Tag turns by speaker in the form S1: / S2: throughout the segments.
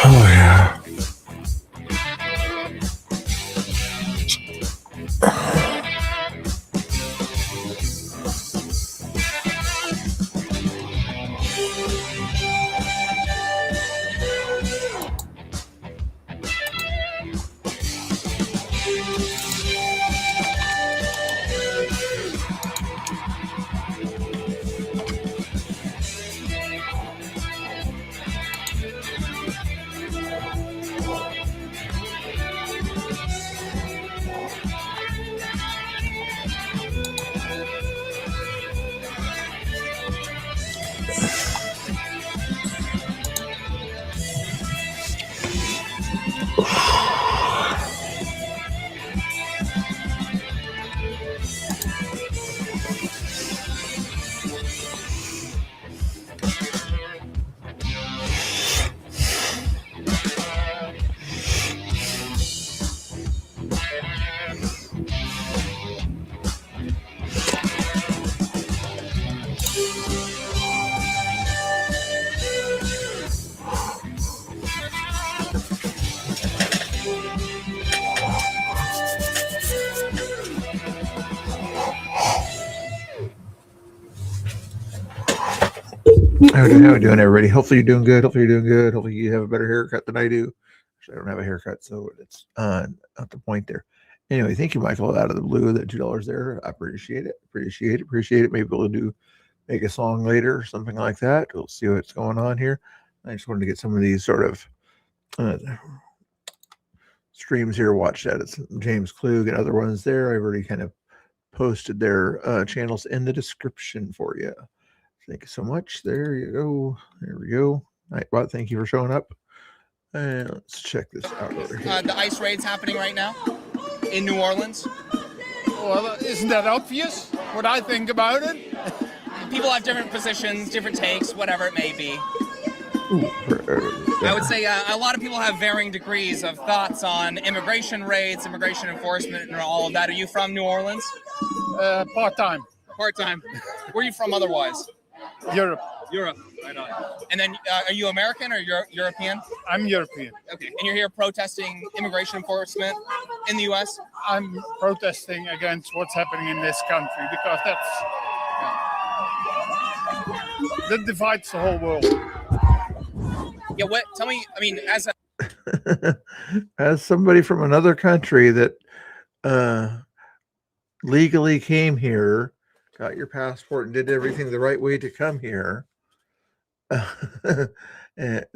S1: Oh, yeah. How we doing, everybody? Hopefully you're doing good. Hopefully you're doing good. Hopefully you have a better haircut than I do. Actually, I don't have a haircut, so it's not the point there. Anyway, thank you, Michael, out of the blue. That $2 there. I appreciate it. Appreciate it. Maybe we'll make a song later or something like that. We'll see what's going on here. I just wanted to get some of these sort of streams here watched at. It's James Klug and other ones there. I've already kind of posted their channels in the description for you. Thank you so much. There you go. There we go. Nightbot, thank you for showing up. And let's check this out over here.
S2: The ICE raid's happening right now in New Orleans.
S3: Well, isn't that obvious what I think about it?
S2: People have different positions, different takes, whatever it may be.
S3: Ooh,
S2: I would say a lot of people have varying degrees of thoughts on immigration raids, immigration enforcement, and all of that. Are you from New Orleans?
S3: Part-time.
S2: Part-time. Where are you from otherwise?
S3: Europe.
S2: Europe. Right on. And then are you American or European?
S3: I'm European.
S2: Okay. And you're here protesting immigration enforcement in the U.S.?
S3: I'm protesting against what's happening in this country because that divides the whole world.
S2: Yeah, what? Tell me, I mean,
S1: as somebody from another country that legally came here, got your passport and did everything the right way to come here, and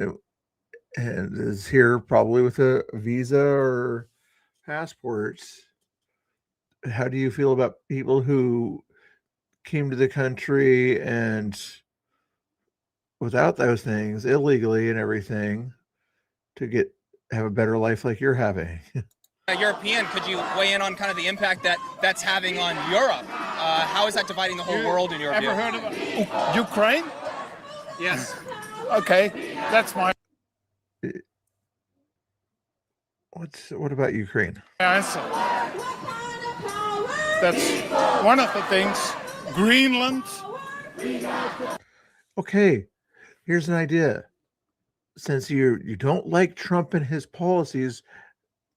S1: is here probably with a visa or passport. How do you feel about people who came to the country and without those things illegally and everything to have a better life like you're having?
S2: European, could you weigh in on kind of the impact that's having on Europe? How is that dividing the whole world in your view?
S3: Ever heard of Ukraine?
S2: Yes.
S3: Okay, that's my
S1: What about Ukraine?
S3: answer. That's one of the things. Greenland.
S1: Okay, here's an idea. Since you don't like Trump and his policies,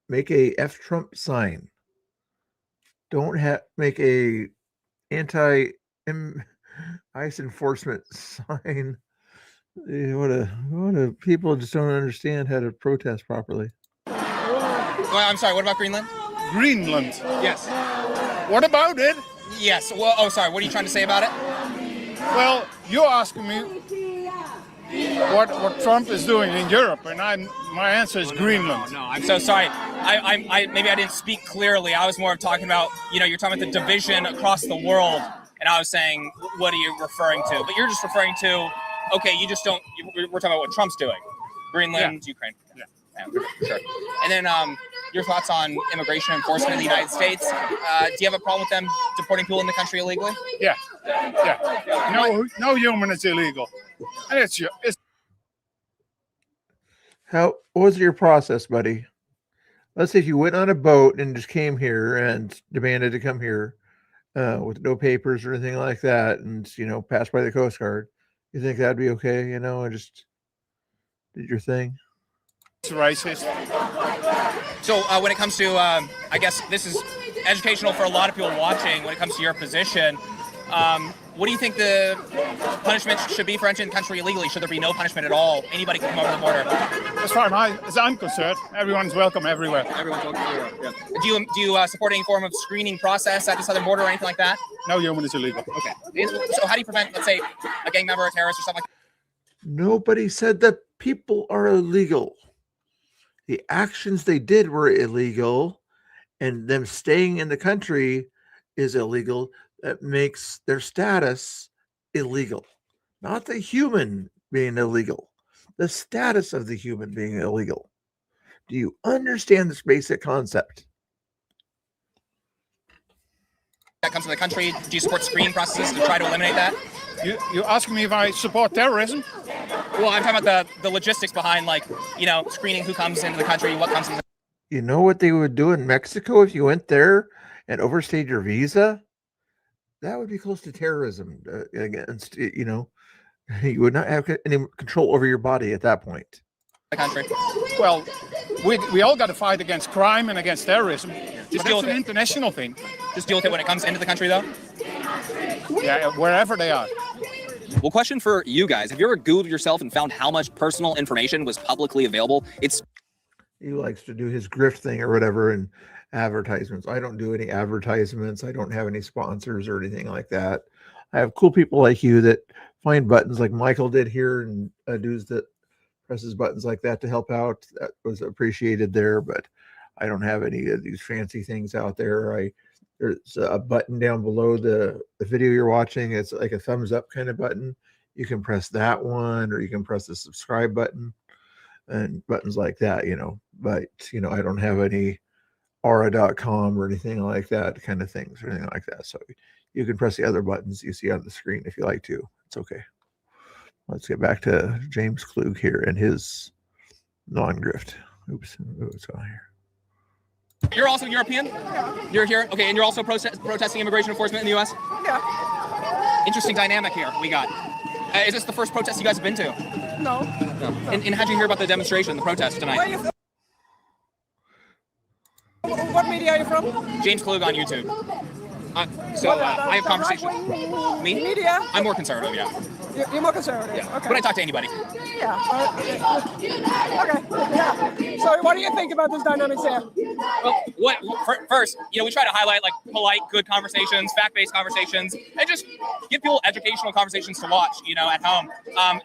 S1: make a F Trump sign. Don't make a anti ICE enforcement sign. What a people just don't understand how to protest properly.
S2: Well, I'm sorry, what about Greenland?
S3: Greenland.
S2: Yes.
S3: What about it?
S2: Yes. Well, oh, sorry. What are you trying to say about it?
S3: Well, you're asking me what Trump is doing in Europe, and my answer is Greenland.
S2: No, I'm so sorry. I maybe I didn't speak clearly. I was more of talking about, you're talking about the division across the world, and I was saying, what are you referring to? But you're just referring to, okay, you just don't. We're talking about what Trump's doing, Greenland, Ukraine. Yeah, sure. And then your thoughts on immigration enforcement in the United States. Do you have a problem with them deporting people in the country illegally?
S3: Yeah. No human is illegal, and it's
S1: What was your process, buddy? Let's say if you went on a boat and just came here and demanded to come here with no papers or anything like that, and passed by the Coast Guard, you think that'd be okay? And just did your thing.
S3: It's racist.
S2: So when it comes to, I guess this is educational for a lot of people watching. When it comes to your position, what do you think the punishment should be for entering the country illegally? Should there be no punishment at all? Anybody can come over the border.
S3: As far as I'm concerned, everyone's welcome everywhere.
S2: Everyone's welcome everywhere. Yeah. Do you support any form of screening process at the southern border or anything like that?
S3: No human is illegal.
S2: Okay. So how do you prevent, let's say, a gang member, a terrorist, or something like that?
S1: Nobody said that people are illegal. The actions they did were illegal, and them staying in the country is illegal. That makes their status illegal. Not the human being illegal, the status of the human being illegal. Do you understand this basic concept?
S2: That comes to the country, do you support screening processes to try to eliminate that?
S3: You asking me if I support terrorism?
S2: Well, I'm talking about the logistics behind, screening who comes into the country, what comes in.
S1: You know what they would do in Mexico if you went there and overstayed your visa? That would be close to terrorism against, you would not have any control over your body at that point.
S2: The country.
S3: Well, we all got to fight against crime and against terrorism.
S2: Just
S3: But
S2: deal
S3: it's
S2: with
S3: an
S2: it.
S3: international thing.
S2: Just deal with it when it comes into the country, though.
S3: Yeah, wherever they are.
S4: Well, question for you guys. Have you ever Googled yourself and found how much personal information was publicly available?
S1: He likes to do his grift thing or whatever and advertisements. I don't do any advertisements. I don't have any sponsors or anything like that. I have cool people like you that find buttons like Michael did here and dudes that presses buttons like that to help out. That was appreciated there, but I don't have any of these fancy things out there. There's a button down below the video you're watching. It's like a thumbs up kind of button. You can press that one, or you can press the subscribe button and buttons like that, but I don't have any aura.com or anything like that kind of things or anything like that. So you can press the other buttons you see on the screen if you like to. It's okay. Let's get back to James Klug here and his non-grift. Oops, what's going on here?
S2: You're also European? You're here? Okay, and you're also protesting immigration enforcement in the U.S.?
S5: Yeah.
S2: Interesting dynamic here we got. Is this the first protest you guys have been to?
S5: No.
S2: And how'd you hear about the demonstration, the protest
S5: Where are
S2: tonight?
S5: you from? What media are you from?
S2: James Klug on YouTube. I have conversations. Me?
S5: Media?
S2: I'm more conservative, yeah.
S5: You're more conservative.
S2: Yeah.
S5: Okay.
S2: But I talk to anybody.
S5: Yeah. Okay. Yeah. So what do you think about this dynamics here?
S2: Well, first, we try to highlight polite, good conversations, fact-based conversations, and just give people educational conversations to watch, at home.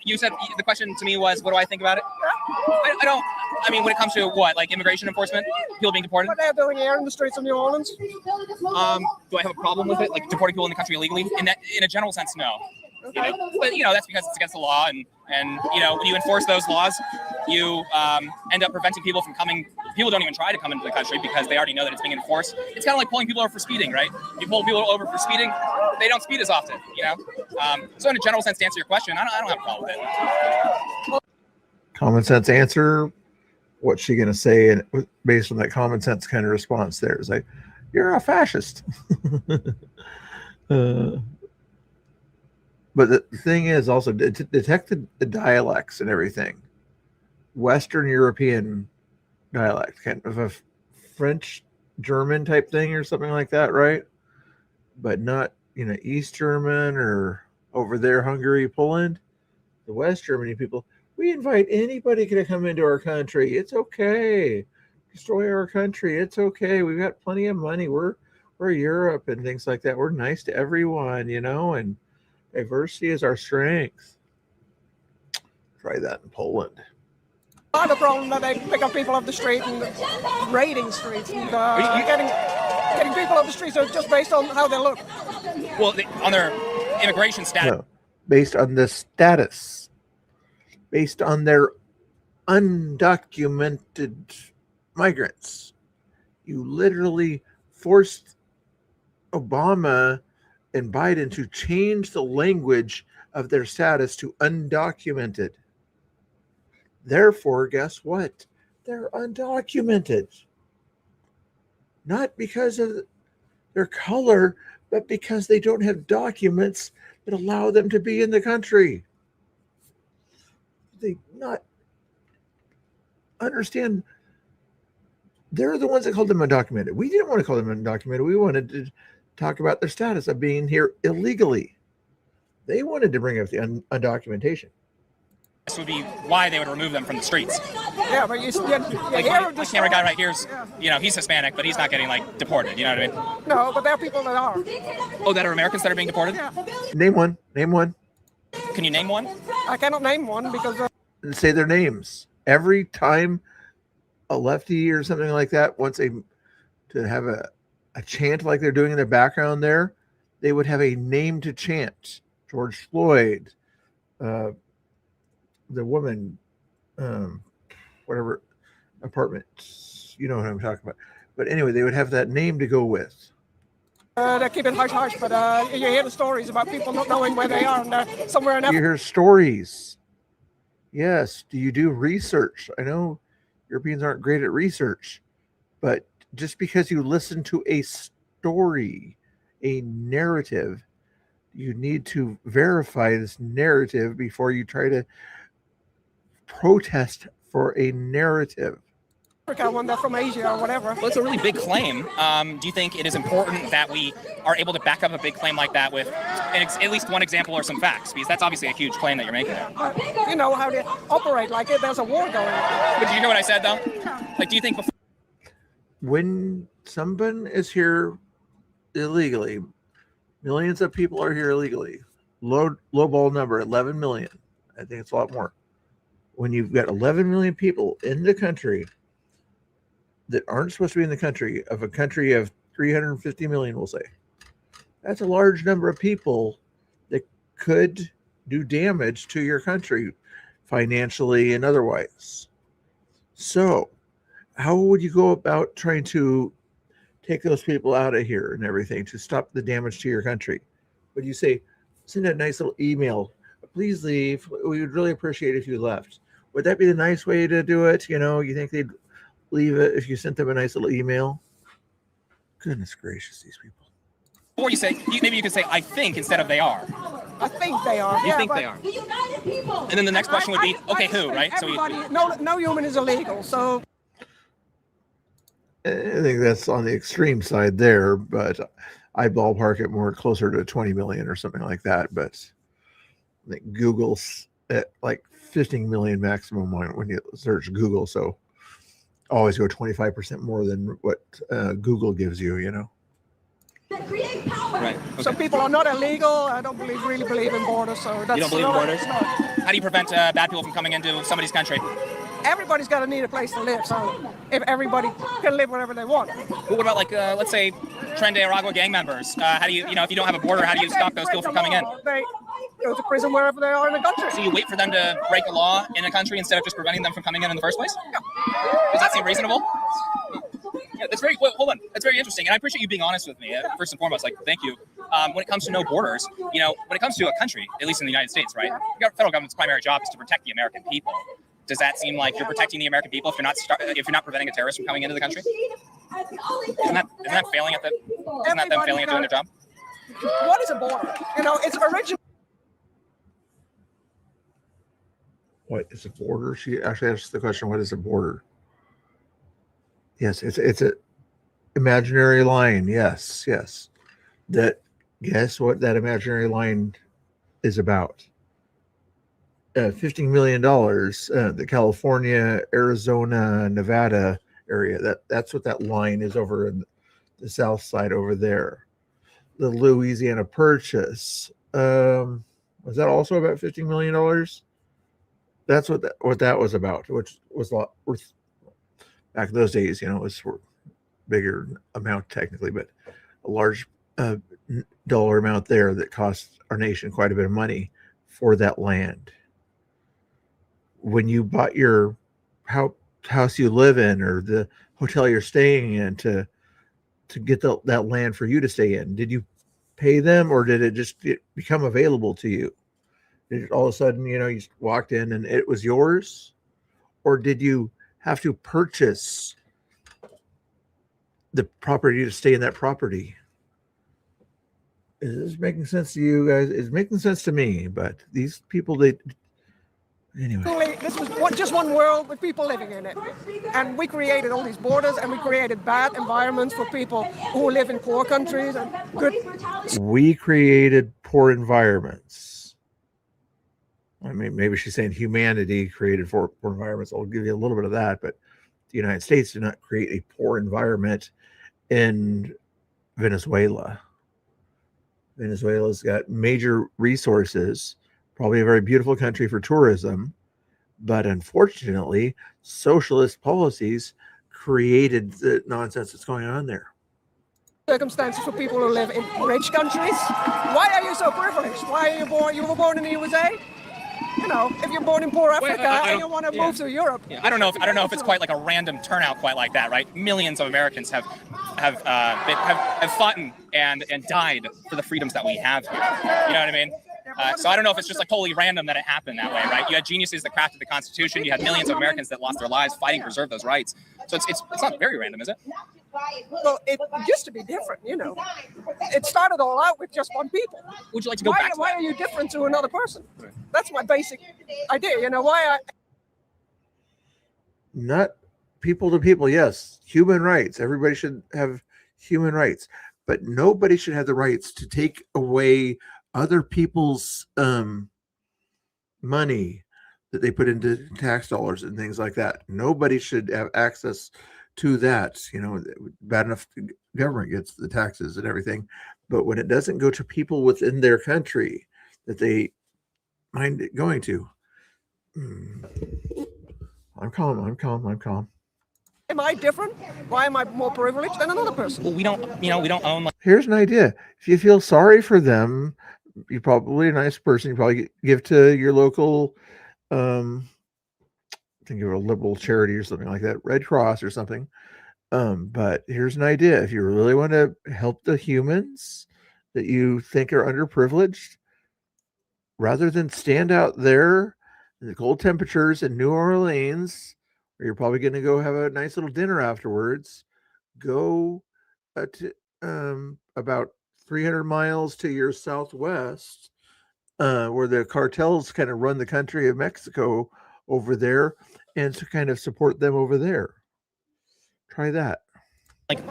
S2: You said the question to me was, what do I think about it? When it comes to what, immigration enforcement, people being deported?
S5: What they're doing here in the streets of New Orleans?
S2: Do I have a problem with it, deporting people in the country illegally? In a general sense, no.
S5: Okay.
S2: But that's because it's against the law, and when you enforce those laws, you end up preventing people from coming. People don't even try to come into the country because they already know that it's being enforced. It's kind of like pulling people over for speeding, right? You pull people over for speeding, they don't speed as often, So in a general sense, to answer your question, I don't have a problem with it.
S1: Common sense answer. What's she going to say? And based on that common sense kind of response, there is you're a fascist. But the thing is also to detect the dialects and everything. Western European dialect, kind of a French German type thing or something like that, right? But not, East German or over there, Hungary, Poland. The West Germany people, we invite anybody to come into our country. It's okay. destroy our country. It's okay. We've got plenty of money. We're Europe and things like that. We're nice to everyone, you know, and diversity is our strength. Try that in Poland.
S5: Part of the problem that they pick up people off the street and raiding streets and getting people off the streets just based on how they look.
S2: Well, on their immigration status.
S1: No, based on the status, based on their undocumented migrants. You literally forced Obama and Biden to change the language of their status to undocumented. Therefore, guess what? They're undocumented. Not because of their color, but because they don't have documents that allow them to be in the country. They not understand. They're the ones that called them undocumented. We didn't want to call them undocumented. We wanted to talk about their status of being here illegally. They wanted to bring up the undocumentation.
S2: This would be why they would remove them from the streets.
S5: Yeah, but you
S2: Like
S5: hear
S2: my
S5: just
S2: camera guy right here's, you know, he's Hispanic, but he's not getting like deported. You know what I mean?
S5: no, but there are people that are.
S2: Oh, that are Americans that are being deported?
S5: Yeah.
S1: Name one. Name one.
S2: Can you name one?
S5: I cannot name one because
S1: And say their names. Every time a lefty or something like that wants to have a chant like they're doing in the background there, they would have a name to chant. George Floyd, the woman, whatever apartment, you know what I'm talking about. But anyway, they would have that name to go with.
S5: they keep it hush hush. But you hear the stories about people not knowing where they are and they're somewhere in
S1: You
S5: Africa.
S1: hear stories. Yes. Do you do research? I know Europeans aren't great at research, but just because you listen to a story, a narrative, you need to verify this narrative before you try to protest for a narrative.
S5: When they're from Asia or whatever.
S2: Well, it's a really big claim. Do you think it is important that we are able to back up a big claim like that with at least one example or some facts? Because that's obviously a huge claim that you're making there.
S5: You know how they operate like it. There's a war going on.
S2: But did you hear what I said, though? Like, do you think before
S1: When someone is here illegally, millions of people are here illegally. Low ball number, 11 million. I think it's a lot more. When you've got 11 million people in the country that aren't supposed to be in the country, of a country of 350 million, we'll say, that's a large number of people that could do damage to your country financially and otherwise. So how would you go about trying to take those people out of here and everything to stop the damage to your country? Would you say, send a nice little email, please leave, we would really appreciate it if you left? Would that be the nice way to do it? You know, you think they'd leave it if you sent them a nice little email? Goodness gracious, these people.
S2: you say, maybe you could say, I think, instead of they are.
S5: I think they are.
S2: You think they are. And then the next question would be, okay, who, right? So
S5: no human is illegal. So
S1: I think that's on the extreme side there, but I ballpark it more closer to 20 million or something like that. But I think Google's at like 15 million maximum when you search Google. So always go 25% more than what Google gives you, you know.
S2: Right. Okay.
S5: So people are not illegal. I don't really believe in borders. So that's
S2: You don't believe in borders?
S5: No.
S2: How do you prevent bad people from coming into somebody's country?
S5: Everybody's got to need a place to live. So if everybody can live wherever they want.
S2: Well, what about, like, let's say, Tren de Aragua gang members? How do you, if you don't have a border, how do you stop those people from coming in?
S5: They go to prison wherever they are in the country.
S2: So you wait for them to break a law in a country instead of just preventing them from coming in the first place? Does that seem reasonable? Yeah, that's very, well, hold on. That's very interesting. And I appreciate you being honest with me. First and foremost, like, thank you. When it comes to no borders, when it comes to a country, at least in the United States, right? The federal government's primary job is to protect the American people. Does that seem like you're protecting the American people if you're not preventing a terrorist from coming into the country? Isn't that failing at them failing at doing their job?
S5: What is a border? It's original.
S1: What is a border? She actually asked the question, what is a border? Yes, it's a imaginary line. Yes. Guess what that imaginary line is about? $15 million. The California, Arizona, Nevada area. That's what that line is over in the south side over there. The Louisiana Purchase. Was that also about $15 million? That's what that was about, which was a lot worth back in those days. It was a bigger amount technically, but a large dollar amount there that cost our nation quite a bit of money for that land. When you bought your house you live in or the hotel you're staying in to get that land for you to stay in, did you pay them or did it just become available to you? Did it all of a sudden, you just walked in and it was yours? Or did you have to purchase the property to stay in that property? Is this making sense to you guys? It's making sense to me, but these people, anyway.
S5: This was just one world with people living in it. And we created all these borders and we created bad environments for people who live in poor countries and good.
S1: We created poor environments. I mean, maybe she's saying humanity created poor environments. I'll give you a little bit of that, but the United States did not create a poor environment in Venezuela. Venezuela's got major resources, probably a very beautiful country for tourism, but unfortunately, socialist policies created the nonsense that's going on there.
S5: Circumstances for people who live in rich countries. Why are you so privileged? Why are you born? You were born in the USA. If you're born in poor Africa and you want to move to Europe.
S2: Yeah, I don't know if it's quite like a random turnout quite like that, right? Millions of Americans have fought and died for the freedoms that we have here. You know what I mean? So I don't know if it's just like totally random that it happened that way, right? You had geniuses that crafted the Constitution. You had millions of Americans that lost their lives fighting to preserve those rights. So it's not very random, is it?
S5: Well, it used to be different, It started all out with just one people.
S2: Would you like to go back to
S5: why
S2: that?
S5: are you different to another person? That's my basic idea,
S1: Not people to people, yes. Human rights. Everybody should have human rights. But nobody should have the rights to take away other people's money that they put into tax dollars and things like that. Nobody should have access to that. Bad enough the government gets the taxes and everything, but when it doesn't go to people within their country that they mind it going to, I'm calm.
S5: Am I different? Why am I more privileged than another person?
S2: Well, we don't own.
S1: Here's an idea. If you feel sorry for them, you're probably a nice person. You probably give to your local, think of a liberal charity or something like that, Red Cross or something. But here's an idea. If you really want to help the humans that you think are underprivileged, rather than stand out there in the cold temperatures in New Orleans, where you're probably going to go have a nice little dinner afterwards, go to about 300 miles to your southwest, where the cartels kind of run the country of Mexico over there, and to kind of support them over there. Try that.
S2: Like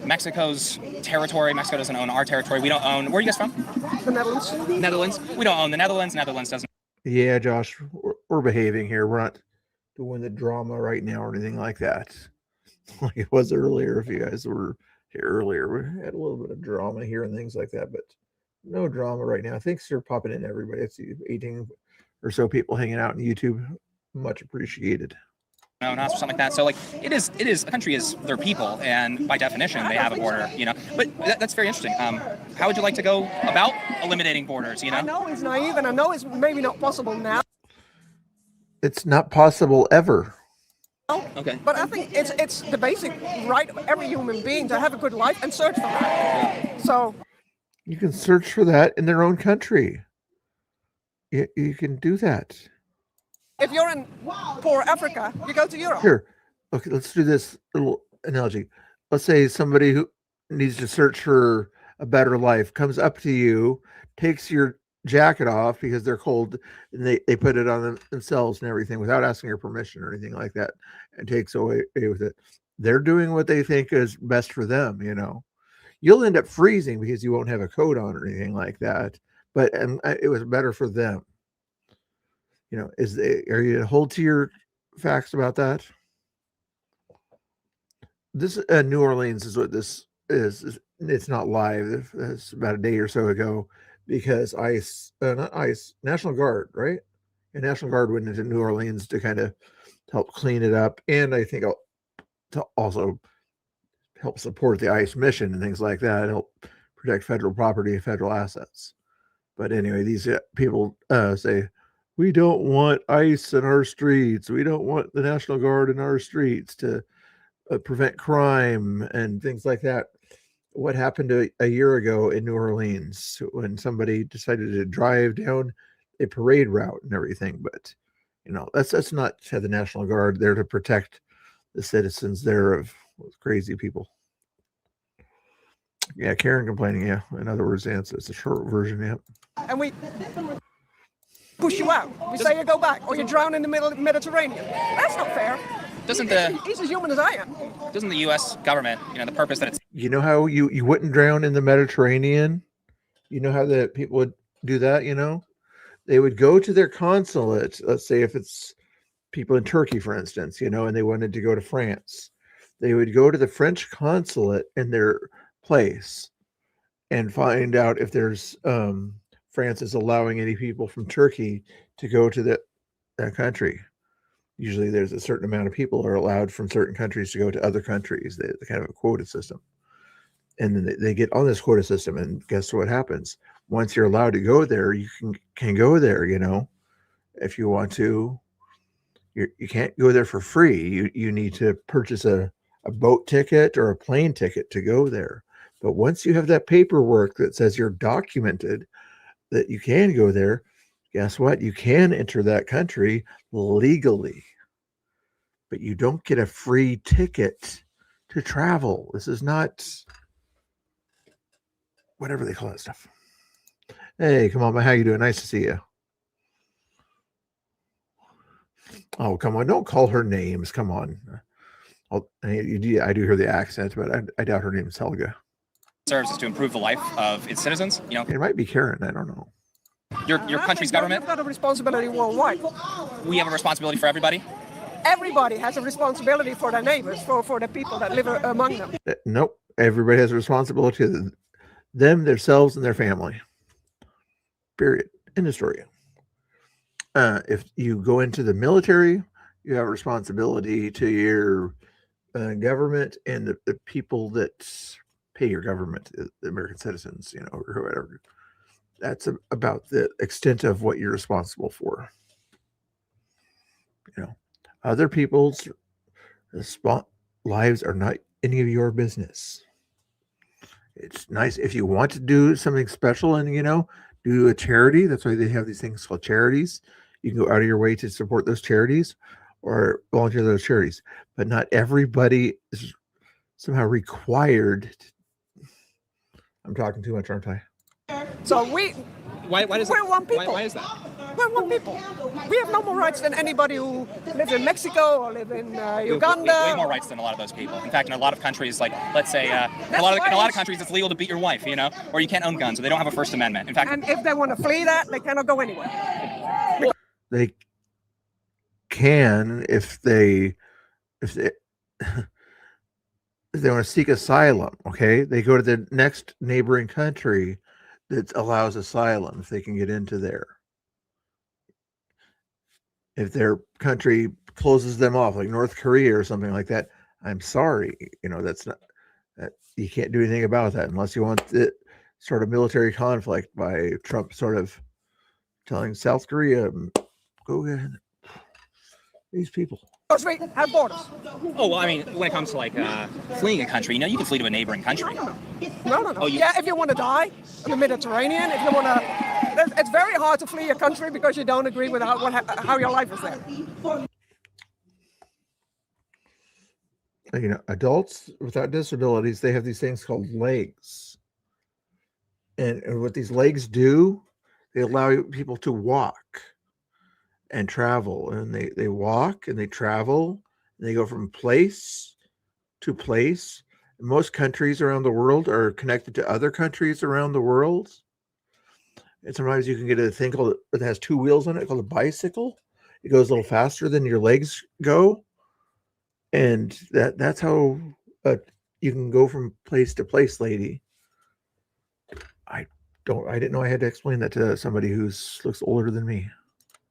S2: Mexico's territory. Mexico doesn't own our territory. We don't own. Where are you guys from?
S5: The Netherlands.
S2: Netherlands. We don't own the Netherlands. Netherlands doesn't.
S1: Yeah, Josh, we're behaving here. We're not doing the drama right now or anything like that. Like it was earlier. If you guys were here earlier, we had a little bit of drama here and things like that, but no drama right now. Thanks for popping in, everybody. I see 18 or so people hanging out on YouTube. Much appreciated.
S2: No, not something like that. So, like, it is. A country is their people, and by definition, they have a border. But that's very interesting. How would you like to go about eliminating borders?
S5: I know it's naive, and I know it's maybe not possible now.
S1: It's not possible ever.
S2: Okay.
S5: But I think it's the basic right of every human being to have a good life and search for that. So
S1: you can search for that in their own country. You can do that.
S5: If you're in poor Africa, you go to Europe.
S1: Here, okay, let's do this little analogy. Let's say somebody who needs to search for a better life comes up to you, takes your jacket off because they're cold, and they put it on themselves and everything without asking your permission or anything like that, and takes away with it. They're doing what they think is best for them. You'll end up freezing because you won't have a coat on or anything like that, but it was better for them. Are you to hold to your facts about that? This New Orleans is what this is. It's not live. It's about a day or so ago because ICE, not ICE, National Guard, right? And National Guard went into New Orleans to kind of help clean it up, and I think to also help support the ICE mission and things like that, help protect federal property and federal assets. But anyway, these people say, we don't want ICE in our streets. We don't want the National Guard in our streets to prevent crime and things like that. What happened a year ago in New Orleans when somebody decided to drive down a parade route and everything? But that's not to the National Guard there to protect the citizens there of crazy people. Yeah, Karen complaining. Yeah, in other words, it's a short version. Yeah.
S5: And we push you out. We say you go back, or you drown in the Mediterranean. That's not fair. He's as human as I am.
S4: Doesn't the U.S. government, the purpose that it's
S1: You know how you wouldn't drown in the Mediterranean? You know how the people would do that? They would go to their consulate. Let's say if it's people in Turkey, for instance, and they wanted to go to France, they would go to the French consulate in their place and find out if there's France is allowing any people from Turkey to go to that country. Usually there's a certain amount of people are allowed from certain countries to go to other countries. They kind of a quota system. And then they get on this quota system, and guess what happens? Once you're allowed to go there, you can go there, if you want to. You can't go there for free. You need to purchase a boat ticket or a plane ticket to go there. But once you have that paperwork that says you're documented that you can go there, guess what? You can enter that country legally. But you don't get a free ticket to travel. This is not whatever they call that stuff. Hey, come on, how you doing? Nice to see you. Oh, come on. Don't call her names. Come on. I do hear the accent, but I doubt her name is Helga.
S4: serves is to improve the life of its citizens.
S1: It might be Karen. I don't know.
S4: Your country's government.
S5: You've got a responsibility worldwide.
S4: We have a responsibility for everybody.
S5: Everybody has a responsibility for their neighbors, for the people that live among them.
S1: Nope. Everybody has a responsibility to them, themselves, and their family. Period. End of story. If you go into the military, you have a responsibility to your government and the people that pay your government, the American citizens, or whoever. That's about the extent of what you're responsible for. Other people's lives are not any of your business. It's nice if you want to do something special and, do a charity. That's why they have these things called charities. You can go out of your way to support those charities or volunteer to those charities. But not everybody is somehow required. I'm talking too much, aren't I?
S5: So
S4: Why does
S5: we're one people.
S4: Why is that?
S5: We're one people. We have no more rights than anybody who lives in Mexico or live in Uganda.
S4: We have more rights than a lot of those people. In fact, in a lot of countries, like let's say, in a lot of countries, it's legal to beat your wife, or you can't own guns, or they don't have a First Amendment. In fact,
S5: and if they want to flee that, they cannot go anywhere.
S1: They can if they want to seek asylum. Okay, they go to the next neighboring country that allows asylum if they can get into there. If their country closes them off, like North Korea or something like that, I'm sorry, that's not that you can't do anything about that unless you want the sort of military conflict by Trump sort of telling South Korea, go ahead, these people.
S5: Because we have borders.
S4: oh well, I mean, when it comes to fleeing a country, you can flee to a neighboring country.
S5: No.
S4: Oh,
S5: Yeah, if you want to die in the Mediterranean, if you want to, it's very hard to flee a country because you don't agree with how your life is there.
S1: Adults without disabilities, they have these things called legs. And what these legs do, they allow people to walk and travel. And they walk and they travel. And they go from place to place. Most countries around the world are connected to other countries around the world. And sometimes you can get a thing that has two wheels on it called a bicycle. It goes a little faster than your legs go. And that's how but you can go from place to place, lady. I didn't know I had to explain that to somebody looks older than me.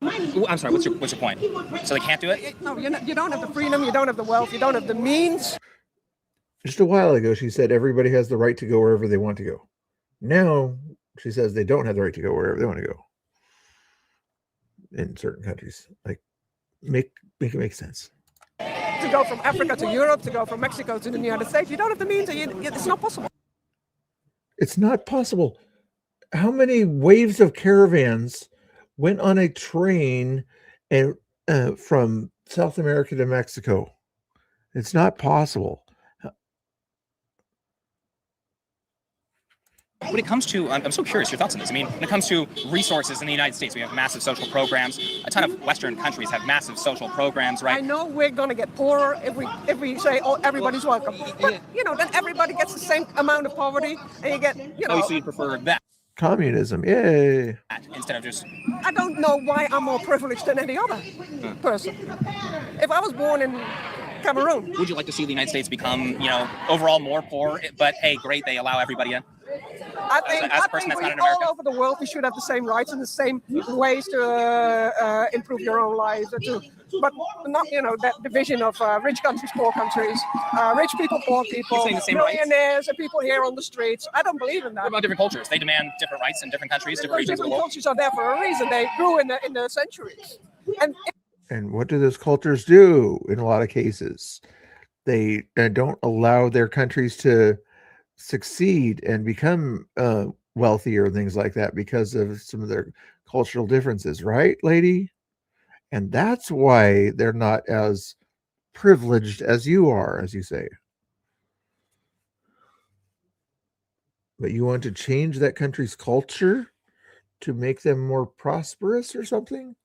S4: Ooh, I'm sorry. What's your point? So they can't do it?
S5: No, you don't have the freedom, you don't have the wealth, you don't have the means.
S1: Just a while ago, she said everybody has the right to go wherever they want to go. Now she says they don't have the right to go wherever they want to go. In certain countries, like make it make sense.
S5: To go from Africa to Europe, to go from Mexico to the United States, you don't have the means. It's not possible.
S1: It's not possible. How many waves of caravans went on a train and from South America to Mexico? It's not possible.
S4: When it comes to, I'm so curious your thoughts on this. I mean, when it comes to resources in the United States, we have massive social programs. A ton of Western countries have massive social programs, right?
S5: I know we're going to get poorer if we say, oh, everybody's welcome. But, then everybody gets the same amount of poverty, and you get,
S4: Oh, so you prefer that
S1: Communism, yay.
S4: instead of just...
S5: I don't know why I'm more privileged than any other person. If I was born in Cameroon,
S4: Would you like to see the United States become, overall more poor, but hey, great, they allow everybody in?
S5: I think,
S4: as a person that's not in
S5: all
S4: America?
S5: over the world, we should have the same rights and the same ways to improve your own lives. But not, that division of rich countries, poor countries, rich people, poor people,
S4: You're saying the same rights?
S5: millionaires, and people here on the streets. I don't believe in that.
S4: What about different cultures? They demand different rights in different countries, different regions of the
S5: Different
S4: world.
S5: cultures are there for a reason. They grew in the centuries.
S1: And what do those cultures do in a lot of cases? They don't allow their countries to succeed and become wealthier and things like that because of some of their cultural differences, right, lady? And that's why they're not as privileged as you are, as you say. But you want to change that country's culture to make them more prosperous or something?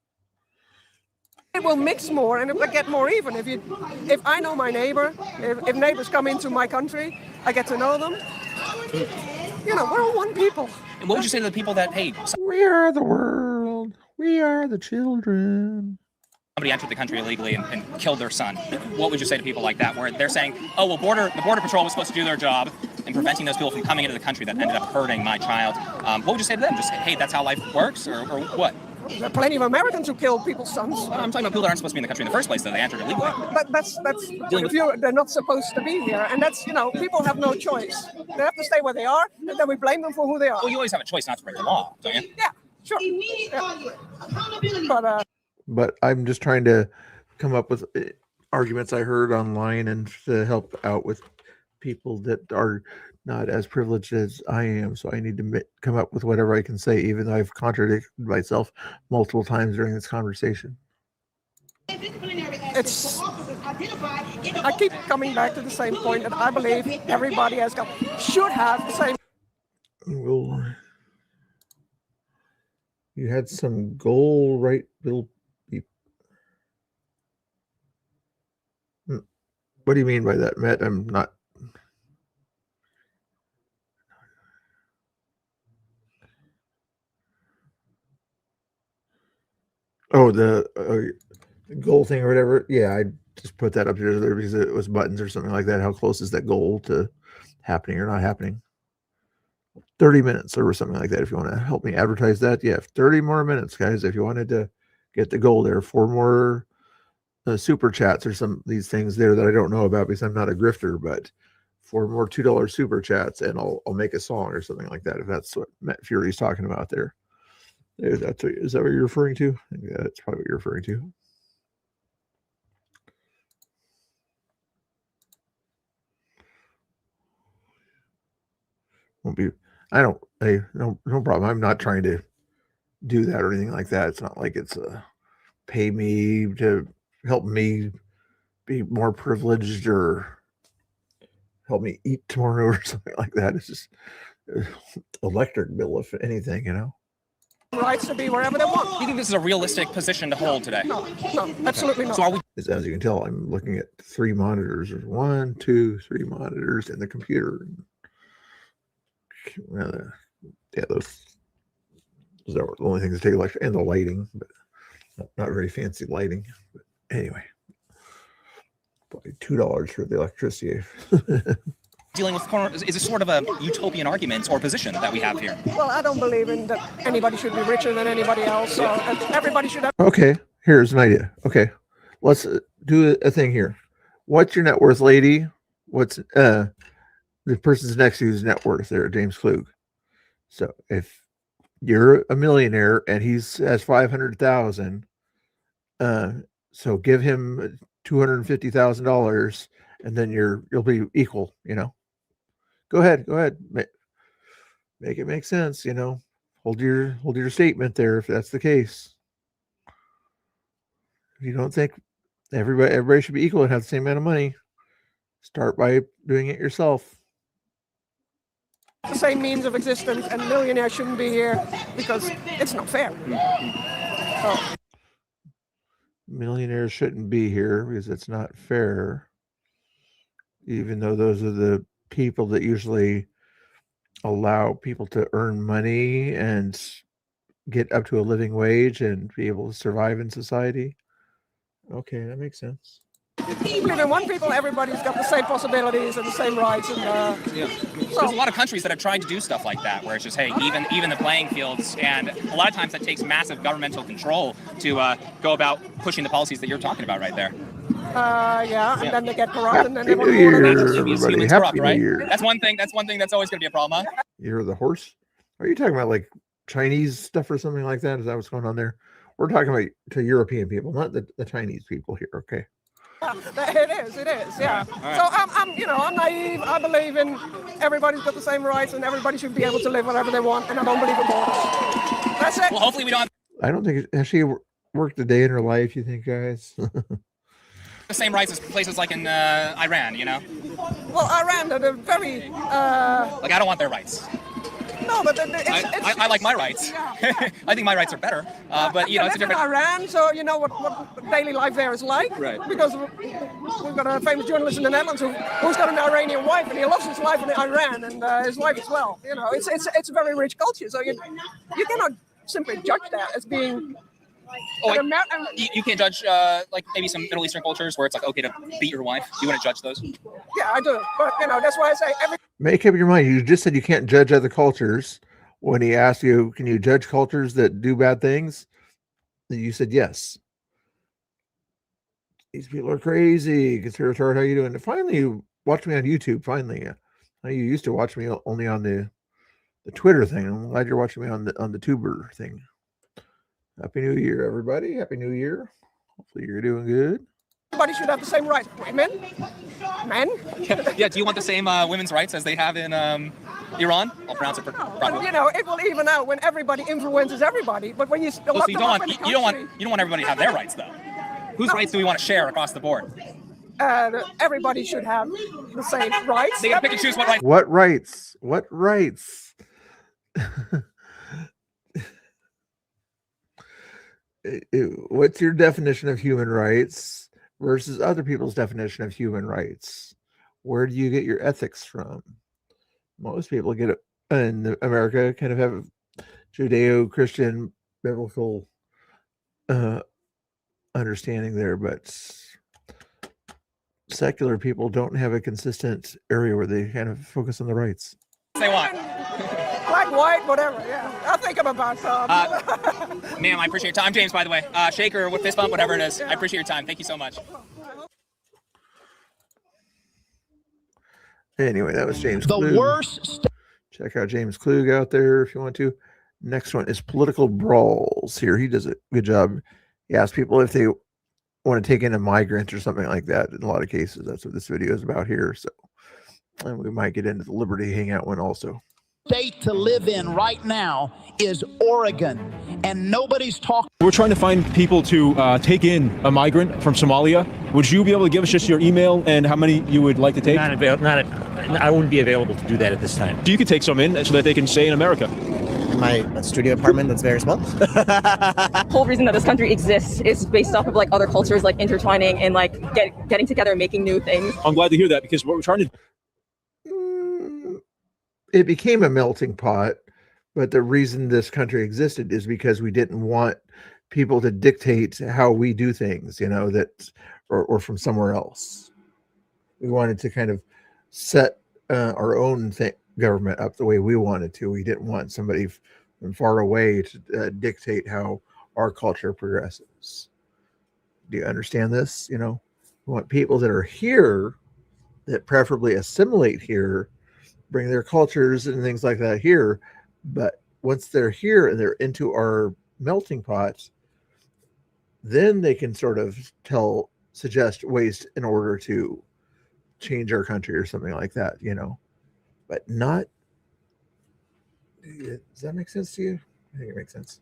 S5: It will mix more and it will get more even. If I know my neighbor, if neighbors come into my country, I get to know them. We're all one people.
S4: And what would you say to the people that, hey,
S1: We are the world. We are the children.
S4: somebody entered the country illegally and killed their son? What would you say to people like that, where they're saying, oh, well, the border patrol was supposed to do their job in preventing those people from coming into the country that ended up hurting my child? What would you say to them? Just say, hey, that's how life works, or what?
S5: There are plenty of Americans who kill people's sons.
S4: I'm talking about people that aren't supposed to be in the country in the first place, though. They entered illegally.
S5: But that's they're not supposed to be here, and that's people have no choice. They have to stay where they are, and then we blame them for who they are.
S4: Well, you always have a choice not to break the law, don't you?
S5: Yeah, sure. Yeah.
S1: But I'm just trying to come up with arguments I heard online and to help out with people that are not as privileged as I am. So I need to come up with whatever I can say, even though I've contradicted myself multiple times during this conversation.
S5: I keep coming back to the same point that I believe everybody should have the same.
S1: Well, you had some goal, right, Bill? What do you mean by that, Matt? I'm not. Oh, the goal thing or whatever. Yeah, I just put that up there because it was buttons or something like that. How close is that goal to happening or not happening? 30 minutes or something like that. If you want to help me advertise that, yeah, 30 more minutes, guys. If you wanted to get the goal there, 4 more super chats or some of these things there that I don't know about because I'm not a grifter, but 4 more $2 super chats and I'll make a song or something like that. If that's what Matt Fury's talking about there. Is that what you're referring to? Yeah, that's probably what you're referring to. No problem. I'm not trying to do that or anything like that. It's not like it's pay me to help me be more privileged or help me eat tomorrow or something like that. It's just electric bill, if anything,
S5: Rights to be wherever they want.
S4: Do you think this is a realistic position to hold today?
S5: No, absolutely not.
S4: So are we
S1: As you can tell, I'm looking at 3 monitors. There's 1, 2, 3 monitors in the computer. Yeah, those are the only things that take electric, and the lighting, but not very fancy lighting. But anyway, $2 for the electricity.
S4: Dealing with is a sort of a utopian argument or position that we have here.
S5: Well, I don't believe in that anybody should be richer than anybody else. So everybody should have.
S1: Okay, here's an idea. Okay, let's do a thing here. What's your net worth, lady? What's the person's next to you's net worth there, James Klug? So if you're a millionaire and he's has 500,000, so give him $250,000, and then you'll be equal. Go ahead. Make it make sense. Hold your statement there if that's the case. If you don't think everybody should be equal and have the same amount of money, start by doing it yourself.
S5: The same means of existence, and millionaires shouldn't be here because it's not fair. So,
S1: Millionaires shouldn't be here because it's not fair, even though those are the people that usually allow people to earn money and get up to a living wage and be able to survive in society. Okay, that makes sense.
S5: even in one people, everybody's got the same possibilities and the same rights. And
S4: There's a lot of countries that have tried to do stuff like that, where it's just, hey, even the playing fields, and a lot of times that takes massive governmental control to go about pushing the policies that you're talking about right there.
S5: and then they get corrupt, and then they
S1: Happy
S5: want
S1: New
S5: to
S1: Year,
S5: order
S1: everybody.
S4: Humans
S1: Happy
S4: corrupt,
S1: New
S4: right?
S1: Year.
S4: That's one thing that's always going to be a problem, huh?
S1: You're the horse? Are you talking about like Chinese stuff or something like that? Is that what's going on there? We're talking about to European people, not the Chinese people here. Okay.
S5: It is, yeah.
S4: right.
S5: So I'm naive. I believe in everybody's got the same rights, and everybody should be able to live whatever they want, and I don't believe in borders. That's it.
S4: Well, hopefully we don't have
S1: I don't think has she worked a day in her life, you think, guys?
S4: the same rights as places like in Iran, you know?
S5: Well, Iran, they're very
S4: Like, I don't want their rights.
S5: no, but it's
S4: I like my rights. I think my rights are better. But, you know, it's a
S5: live in
S4: different...
S5: Iran, so you know what daily life there is like.
S4: Right.
S5: Because we've got a famous journalist in the Netherlands who's got an Iranian wife, and he loves his wife in Iran, and his wife as well. You know, it's a very rich culture, so you cannot simply judge that as being.
S4: Oh,
S5: an American.
S4: You can't judge, like, maybe some Middle Eastern cultures where it's like, okay to beat your wife. You want to judge those?
S5: Yeah, I do, but that's why I say every.
S1: Make up your mind. You just said you can't judge other cultures. When he asked you, can you judge cultures that do bad things? You said yes. These people are crazy. Conspirator, how you doing? And finally, you watch me on YouTube. Finally, you used to watch me only on the Twitter thing. I'm glad you're watching me on the Tuber thing. Happy New Year, everybody. Happy New Year. Hopefully you're doing good.
S5: Everybody should have the same rights. Women, men.
S4: Yeah, do you want the same women's rights as they have in Iran? I'll pronounce it properly.
S5: It will even out when everybody influences everybody. But when you
S4: So you don't want everybody to have their rights, though. Whose rights do we want to share across the board?
S5: everybody should have the same rights.
S4: They get to pick and choose what rights.
S1: What rights? What rights? What's your definition of human rights versus other people's definition of human rights? Where do you get your ethics from? Most people get it in America kind of have Judeo-Christian biblical understanding there, but secular people don't have a consistent area where they kind of focus on the rights.
S4: They want.
S5: Black, white, whatever. Yeah, I think I'm about
S4: Ma'am, I appreciate your time. I'm James, by the way. Shaker with fist bump, whatever it is. I appreciate your time. Thank you so much.
S1: Anyway, that was James
S6: The
S1: Klug.
S6: worst.
S1: Check out James Klug out there if you want to. Next one is Political Brawls. Here, he does a good job. He asks people if they want to take in a migrant or something like that. In a lot of cases, that's what this video is about here. So, and we might get into the Liberty Hangout one also.
S6: State to live in right now is Oregon, and nobody's talking.
S7: We're trying to find people to take in a migrant from Somalia. Would you be able to give us just your email and how many you would like to take?
S8: I wouldn't be available to do that at this time.
S7: You could take some in so that they can stay in America.
S8: My studio apartment that's very small.
S9: The whole reason that this country exists is based off of like other cultures like intertwining and like getting together and making new things.
S7: I'm glad to hear that because what we're trying to
S1: It became a melting pot, but the reason this country existed is because we didn't want people to dictate how we do things, that or from somewhere else. we wanted to kind of set our own government up the way we wanted to. We didn't want somebody from far away to dictate how our culture progresses. Do you understand this? We want people that are here, that preferably assimilate here, bring their cultures and things like that here. But once they're here and they're into our melting pot, then they can sort of suggest ways in order to change our country or something like that, but not. Does that make sense to you? I think it makes sense.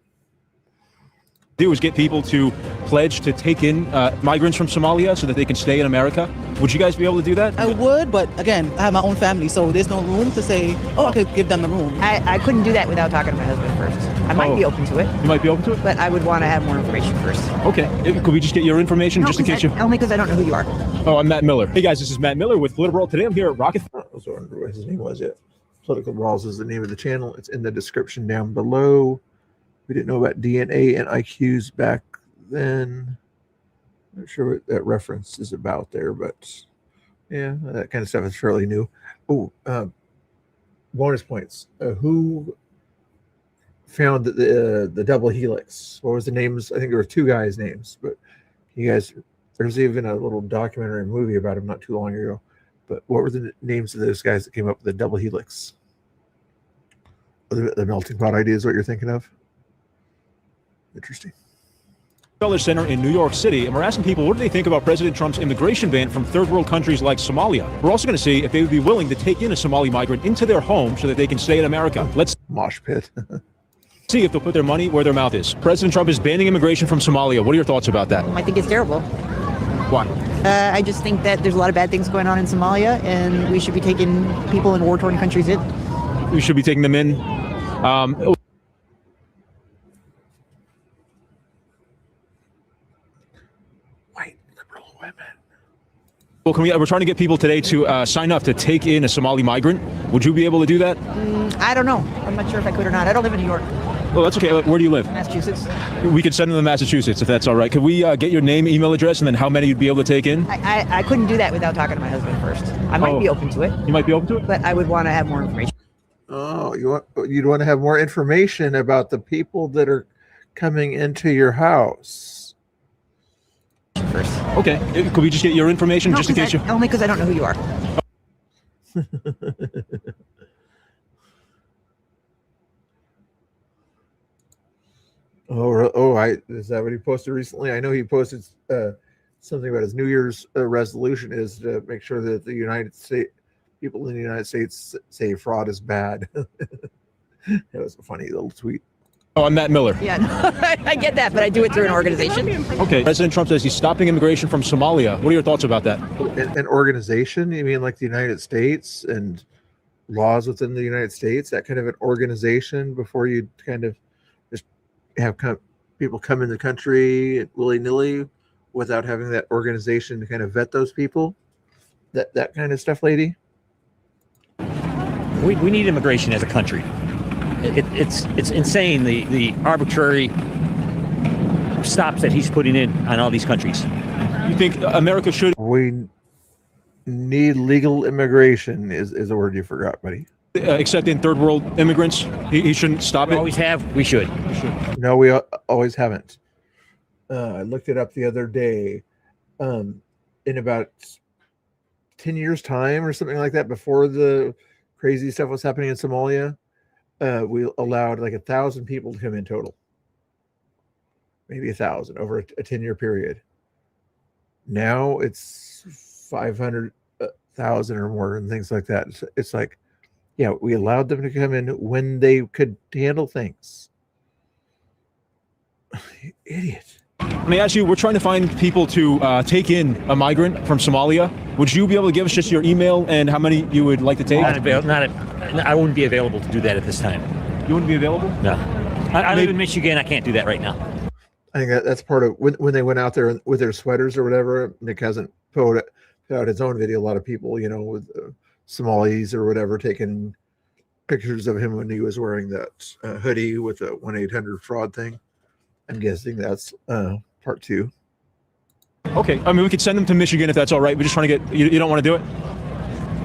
S7: Do is get people to pledge to take in migrants from Somalia so that they can stay in America. Would you guys be able to do that?
S10: I would, but again, I have my own family, so there's no room to say, I could give them the room.
S11: I couldn't do that without talking to my husband first. I might be open to it.
S7: You might be open to it?
S11: But I would want to have more information first.
S7: Okay. Could we just get your information just in case
S11: Only because I don't know who you are.
S7: Oh, I'm Matt Miller. Hey guys, this is Matt Miller with Political Brawl. Today I'm here at Rocket.
S1: I was wondering what his name was yet. Political Brawls is the name of the channel. It's in the description down below. We didn't know about DNA and IQs back then. Not sure what that reference is about there, but yeah, that kind of stuff is fairly new. Oh, bonus points. Who found the double helix? What was the names? I think there were two guys' names, but you guys, there's even a little documentary movie about him not too long ago. But what were the names of those guys that came up with the double helix? The melting pot idea is what you're thinking of? Interesting.
S7: Rockefeller Center in New York City, and we're asking people what do they think about President Trump's immigration ban from third world countries like Somalia. We're also going to see if they would be willing to take in a Somali migrant into their home so that they can stay in America. Let's
S1: mosh pit.
S7: See if they'll put their money where their mouth is. President Trump is banning immigration from Somalia. What are your thoughts about that?
S11: I think it's terrible.
S7: Why?
S11: I just think that there's a lot of bad things going on in Somalia, and we should be taking people in war-torn countries in.
S7: We should be taking them in.
S1: White liberal women.
S7: Well, we're trying to get people today to sign up to take in a Somali migrant. Would you be able to do that?
S11: I don't know. I'm not sure if I could or not. I don't live in New York.
S7: Well, that's okay. Where do you live?
S11: Massachusetts.
S7: We could send them to Massachusetts if that's all right. Could we get your name, email address, and then how many you'd be able to take in?
S11: I couldn't do that without talking to my husband first. I might be open to it.
S7: You might be open to it?
S11: But I would want to have more information.
S1: Oh, you'd want to have more information about the people that are coming into your house.
S11: First.
S7: Okay. Could we just get your information just in case
S11: Only because I don't know who you are.
S1: Is that what he posted recently? I know he posted something about his New Year's resolution is to make sure that the United States people in the United States say fraud is bad. It was a funny little tweet.
S7: Oh, I'm Matt Miller.
S11: Yeah, no, I get that, but I do it through an organization.
S7: Okay. President Trump says he's stopping immigration from Somalia. What are your thoughts about that?
S1: An organization? You mean like the United States and laws within the United States? That kind of an organization before you kind of just have people come in the country willy-nilly without having that organization to kind of vet those people? That kind of stuff, lady?
S8: We need immigration as a country. It's insane the arbitrary stops that he's putting in on all these countries.
S7: You think America should?
S1: We need legal immigration is a word you forgot, buddy.
S7: Accept in third world immigrants. He shouldn't stop it.
S8: Always have. We should.
S1: No, we always haven't. I looked it up the other day. In about 10 years' time or something like that, before the crazy stuff was happening in Somalia, we allowed like 1,000 people to come in total. Maybe 1,000 over a 10-year period. Now it's 500,000 or more and things like that. It's like, yeah, we allowed them to come in when they could handle things. Idiot.
S7: Let me ask you, we're trying to find people to take in a migrant from Somalia. Would you be able to give us just your email and how many you would like to take?
S8: I wouldn't be available to do that at this time.
S7: You wouldn't be available?
S8: No. I live in Michigan. I can't do that right now.
S1: I think that's part of when they went out there with their sweaters or whatever. Nick hasn't put out his own video. A lot of people, with Somalis or whatever, taking pictures of him when he was wearing that hoodie with a 1-800 fraud thing. I'm guessing that's part 2.
S7: Okay. I mean, we could send them to Michigan if that's all right. We're just trying to get. You don't want to do it?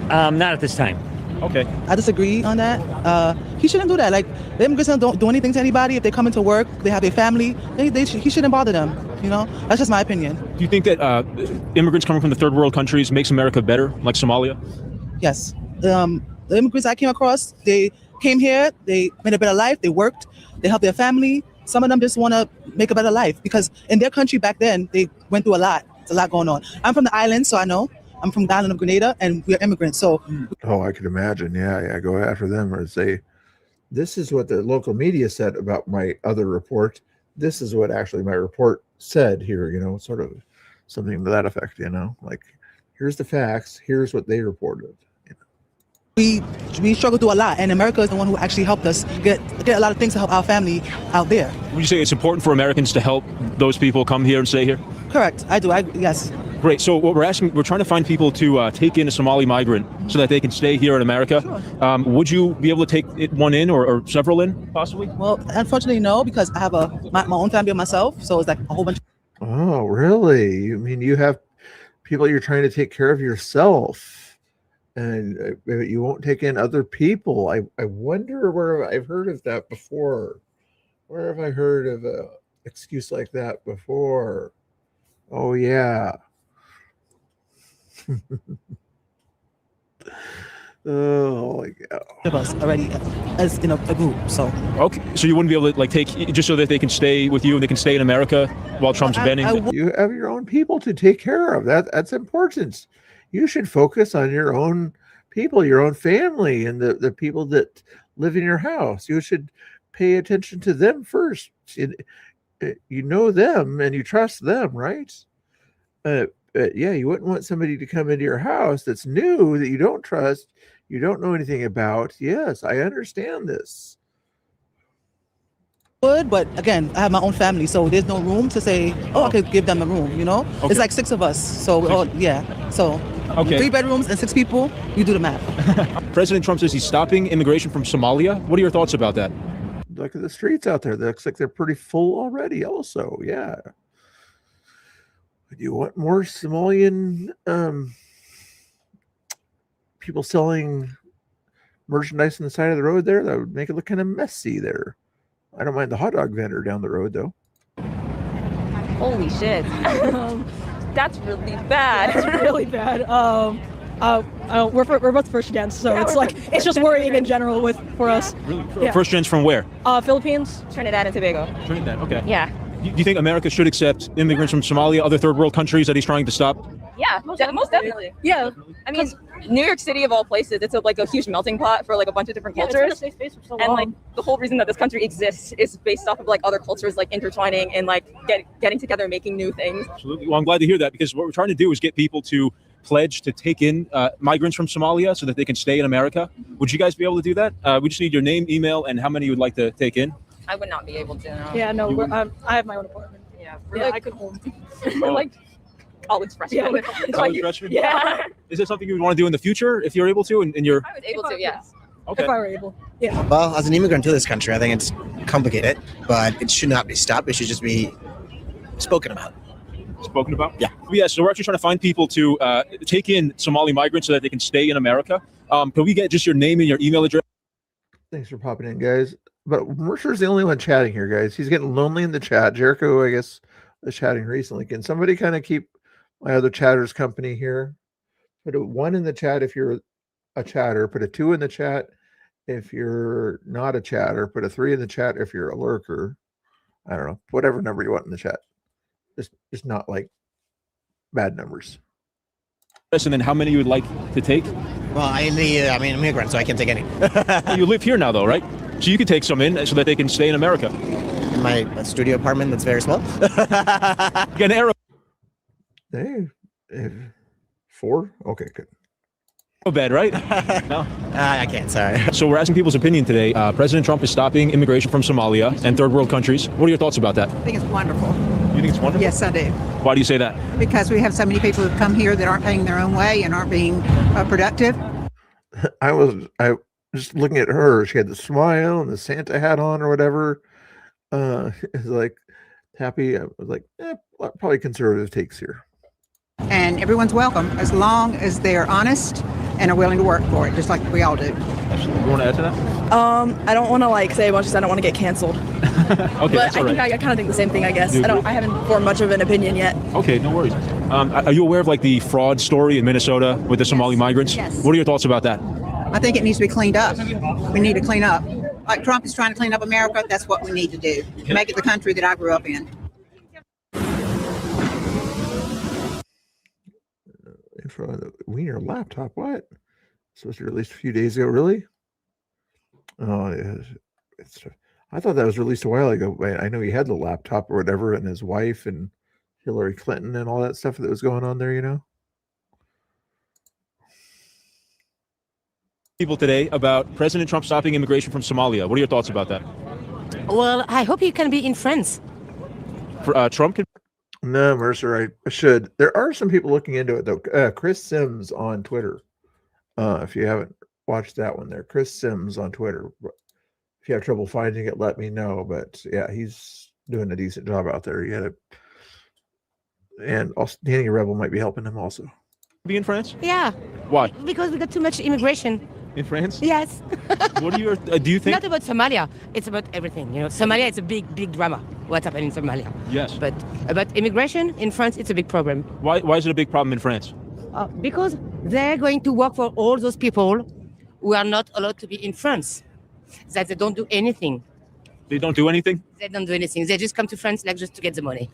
S8: Not at this time.
S7: Okay.
S10: I disagree on that. He shouldn't do that. Like, the immigrants don't do anything to anybody. If they come into work, they have their family, he shouldn't bother them. You know, that's just my opinion.
S7: Do you think that immigrants coming from the third world countries makes America better, like Somalia?
S10: Yes. The immigrants I came across, they came here, they made a better life, they worked, they helped their family. Some of them just want to make a better life because in their country back then, they went through a lot. There's a lot going on. I'm from the island, so I know. I'm from the island of Grenada, and we're immigrants. So,
S1: oh, I could imagine. Yeah, go after them or say, this is what the local media said about my other report. This is what actually my report said here. You know, sort of something to that effect. You know, like here's the facts. Here's what they reported.
S10: we struggle through a lot, and America is the one who actually helped us get a lot of things to help our family out there.
S7: Would you say it's important for Americans to help those people come here and stay here?
S10: Correct. I do. Yes.
S7: Great. So what we're trying to find people to take in a Somali migrant so that they can stay here in America. Sure. Would you be able to take one in or several in, possibly?
S10: Well, unfortunately, no, because I have my own family myself, so it's like a whole bunch.
S1: Oh, really? You mean you have people you're trying to take care of yourself, and you won't take in other people? I wonder where I've heard of that before. Where have I heard of a excuse like that before? Oh, yeah. Oh my God.
S10: Of us already as in a group, so.
S7: Okay, so you wouldn't be able to take just so that they can stay with you and they can stay in America while Trump's banning.
S1: You have your own people to take care of. That's important. You should focus on your own people, your own family, and the people that live in your house. You should pay attention to them first. You know them and you trust them, right? Yeah, you wouldn't want somebody to come into your house that's new, that you don't trust, you don't know anything about. Yes, I understand this.
S10: Would, but again, I have my own family, so there's no room to say, oh, I could give them a room, you know?
S7: Okay.
S10: It's like 6 of us, so yeah. So
S7: Okay.
S10: 3 bedrooms and 6 people, you do the math.
S7: President Trump says he's stopping immigration from Somalia. What are your thoughts about that?
S1: Look at the streets out there. That looks like they're pretty full already also. Yeah. Do you want more Somalian people selling merchandise on the side of the road there? That would make it look kind of messy there. I don't mind the hot dog vendor down the road, though.
S9: Holy shit. That's really bad.
S12: It's really bad. We're both first gens, so yeah, it's just worrying in general for us.
S7: Really?
S12: Yeah.
S7: First gens from where?
S12: Philippines,
S9: Trinidad and Tobago.
S7: Trinidad. Okay.
S9: Yeah.
S7: Do you think America should accept immigrants from Somalia, other third world countries that he's trying to stop?
S9: Yeah, most definitely.
S12: Yeah.
S9: I mean, New York City of all places, it's a huge melting pot for a bunch of different cultures.
S12: It's been a safe space for so
S9: and
S12: long.
S9: the whole reason that this country exists is based off of other cultures intertwining and getting together and making new things.
S7: Absolutely. Well, I'm glad to hear that, because what we're trying to do is get people to pledge to take in migrants from Somalia so that they can stay in America. Would you guys be able to do that? We just need your name, email, and how many you would like to take in.
S9: I would not be able to. No.
S12: Yeah, no, I have my own apartment.
S9: Yeah,
S12: I could hold.
S9: We're college freshmen.
S12: Yeah,
S7: College freshmen?
S9: Yeah.
S7: Is that something you would want to do in the future if you're able to? And you're
S9: I was able to, yes.
S7: okay.
S12: If I were able. Yeah.
S13: Well, as an immigrant to this country, I think it's complicated, but it should not be stopped. It should just be spoken about.
S7: Spoken about?
S13: Yeah.
S7: Yeah, so we're actually trying to find people to take in Somali migrants so that they can stay in America. Can we get just your name and your email address?
S1: Thanks for popping in, guys. But Mercer's the only one chatting here, guys. He's getting lonely in the chat. Jericho, I guess, was chatting recently. Can somebody kind of keep my other chatters company here? Put a 1 in the chat if you're a chatter. Put a 2 in the chat if you're not a chatter. Put a 3 in the chat if you're a lurker. I don't know. Whatever number you want in the chat. Just not bad numbers.
S7: And then how many you would like to take?
S13: Well, I'm an immigrant, so I can't take any.
S7: You live here now, though, right? So you could take some in so that they can stay in America.
S13: In my studio apartment that's very small.
S7: Get an arrow.
S1: Hey, 4? Okay, good.
S7: No bed, right? No.
S13: I can't, sorry.
S7: So we're asking people's opinion today. President Trump is stopping immigration from Somalia and third world countries. What are your thoughts about that?
S14: I think it's wonderful.
S7: You think it's wonderful?
S14: Yes, I do.
S7: Why do you say that?
S14: Because we have so many people who come here that aren't paying their own way and aren't being productive.
S1: I was just looking at her. She had the smile and the Santa hat on or whatever. It's happy. I was like, probably conservative takes here.
S14: and everyone's welcome as long as they're honest and are willing to work for it, just like we all do.
S7: You want to add to that?
S9: I don't want to like say a bunch of I don't want to get canceled.
S7: Okay,
S9: But
S7: that's all
S9: I think
S7: right.
S9: I kind of think the same thing, I guess.
S7: You
S9: I haven't formed much of an opinion yet.
S7: Okay, no worries. Are you aware of like the fraud story in Minnesota with the Somali migrants?
S14: Yes.
S7: What are your thoughts about that?
S14: I think it needs to be cleaned up. We need to clean up. Like Trump is trying to clean up America, that's what we need to do. Make it the country that I grew up in.
S1: Info on the Wiener laptop. What? Supposed to be released a few days ago. Really? Oh, I thought that was released a while ago. I know he had the laptop or whatever, and his wife and Hillary Clinton and all that stuff that was going on there. You know.
S7: People today about President Trump stopping immigration from Somalia. What are your thoughts about that?
S15: Well, I hope he can be in France.
S7: Trump can.
S1: No, Mercer, I should. There are some people looking into it though. Chris Sims on Twitter. If you haven't watched that one, there, Chris Sims on Twitter. If you have trouble finding it, let me know. But yeah, he's doing a decent job out there. He had a, and also Danny Rebel might be helping him also.
S7: Be in France?
S15: Yeah.
S7: Why?
S15: Because we got too much immigration.
S7: In France?
S15: Yes.
S7: What are your? Do you think?
S15: Not about Somalia. It's about everything. You know, Somalia is a big, big drama. What's happening in Somalia?
S7: Yes.
S15: But about immigration in France, it's a big problem.
S7: Why is it a big problem in France?
S15: Because they're going to work for all those people who are not allowed to be in France. That they don't do anything.
S7: They don't do anything?
S15: They don't do anything. They just come to France like just to get the money.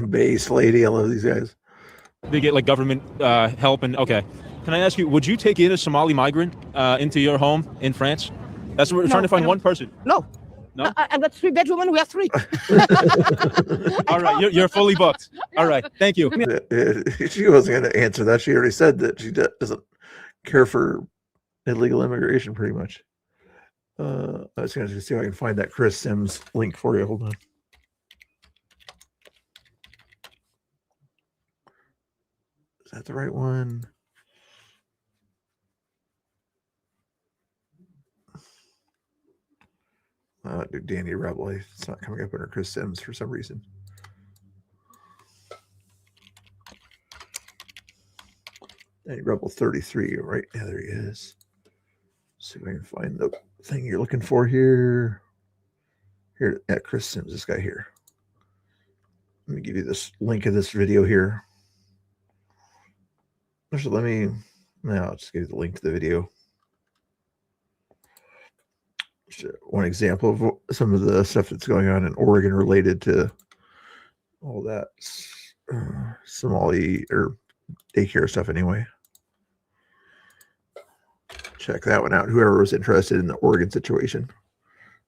S1: Base lady, I love these guys.
S7: They get like government help and okay. Can I ask you, would you take in a Somali migrant into your home in France? That's what we're trying to find one person.
S15: No.
S7: No?
S15: I've got 3 bedrooms and we have 3.
S7: All right, you're fully booked. All right, thank you.
S1: She wasn't going to answer that. She already said that she doesn't care for illegal immigration pretty much. I was going to see if I can find that Chris Sims link for you. Hold on. Is that the right one? Dude, Danny Rebel. It's not coming up under Chris Sims for some reason. Danny Rebel 33, right? Yeah, there he is. See if I can find the thing you're looking for here. Here at Chris Sims, this guy here. Let me give you this link of this video here. Actually, I'll just give you the link to the video. One example of some of the stuff that's going on in Oregon related to all that Somali or daycare stuff anyway. Check that one out. Whoever was interested in the Oregon situation,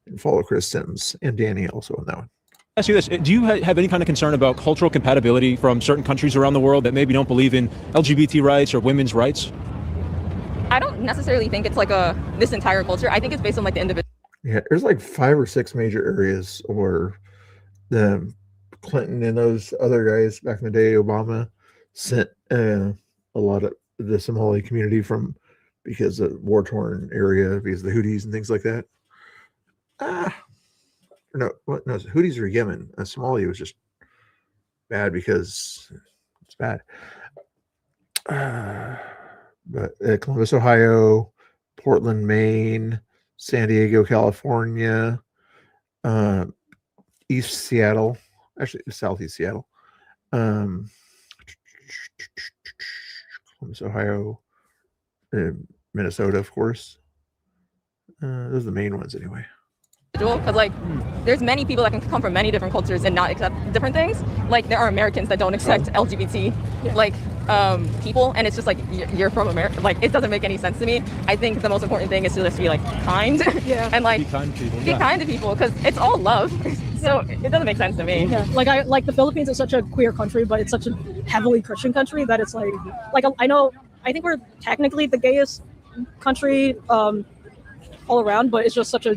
S1: and follow Chris Sims and Danny also on that one.
S7: Ask you this: do you have any kind of concern about cultural compatibility from certain countries around the world that maybe don't believe in LGBT rights or women's rights?
S9: I don't necessarily think it's like this entire culture. I think it's based on like the individual.
S1: Yeah, there's like 5 or 6 major areas where the Clinton and those other guys back in the day, Obama, sent a lot of the Somali community from because of war-torn area, because of the Houthis and things like that. No, Houthis are Yemen. Somalia was just bad because it's bad. But Columbus, Ohio, Portland, Maine, San Diego, California, East Seattle, actually Southeast Seattle, Columbus, Ohio, Minnesota, of course. Those are the main ones anyway.
S9: Because like there's many people that can come from many different cultures and not accept different things. Like there are Americans that don't accept LGBT like people, and it's just like you're from America. Like it doesn't make any sense to me. I think the most important thing is to just be like kind and like be kind to people because it's all love. So it doesn't make sense to me.
S12: Yeah, like the Philippines is such a queer country, but it's such a heavily Christian country that it's like I think we're technically the gayest country all around, but it's just such a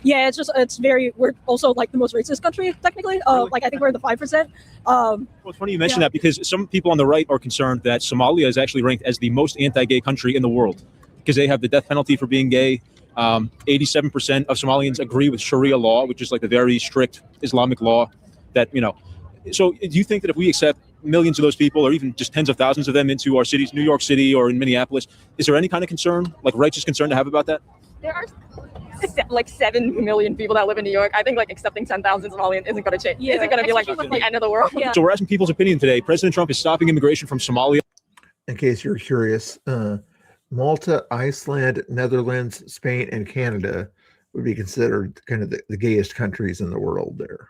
S12: we're also like the most racist country technically. Like I think we're in the 5%.
S7: Well, it's funny you mention that because some people on the right are concerned that Somalia is actually ranked as the most anti-gay country in the world because they have the death penalty for being gay. 87% of Somalians agree with Sharia law, which is like the very strict Islamic law that, you know. So do you think that if we accept millions of those people, or even just tens of thousands of them, into our cities, New York City or in Minneapolis. Is there any kind of concern, like righteous concern, to have about that?
S9: There are like 7 million people that live in New York. I think like accepting 10,000 Somalians isn't going to change. Isn't going to be like the end of the world.
S7: So we're asking people's opinion today. President Trump is stopping immigration from Somalia.
S1: In case you're curious, Malta, Iceland, Netherlands, Spain, and Canada would be considered kind of the gayest countries in the world there.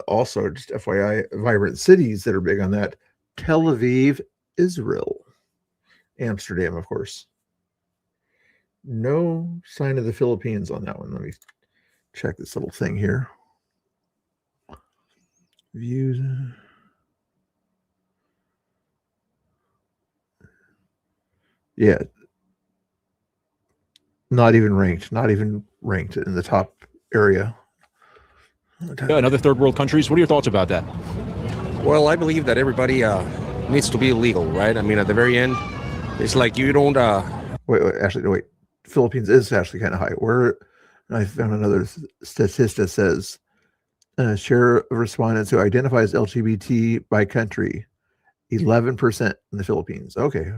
S1: Also, just FYI, vibrant cities that are big on that: Tel Aviv, Israel, Amsterdam, of course. No sign of the Philippines on that one. Let me check this little thing here. Views. Yeah. Not even ranked in the top area.
S7: Yeah, in other third world countries. What are your thoughts about that?
S16: Well, I believe that everybody needs to be legal, right? I mean, at the very end, it's like you don't.
S1: Wait. Philippines is actually kind of high. I found another statistic that says share of respondents who identify as LGBT by country, 11% in the Philippines. Okay.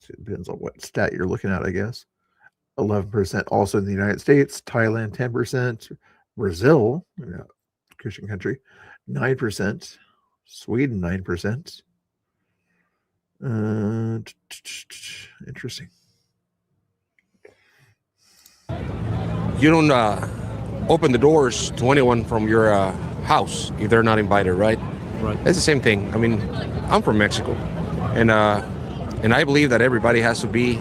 S1: So it depends on what stat you're looking at, I guess. 11% also in the United States, Thailand 10%, Brazil, Christian country, 9%, Sweden 9%. Interesting.
S16: You don't open the doors to anyone from your house if they're not invited, right?
S7: Right.
S16: It's the same thing. I mean, I'm from Mexico, and I believe that everybody has to be,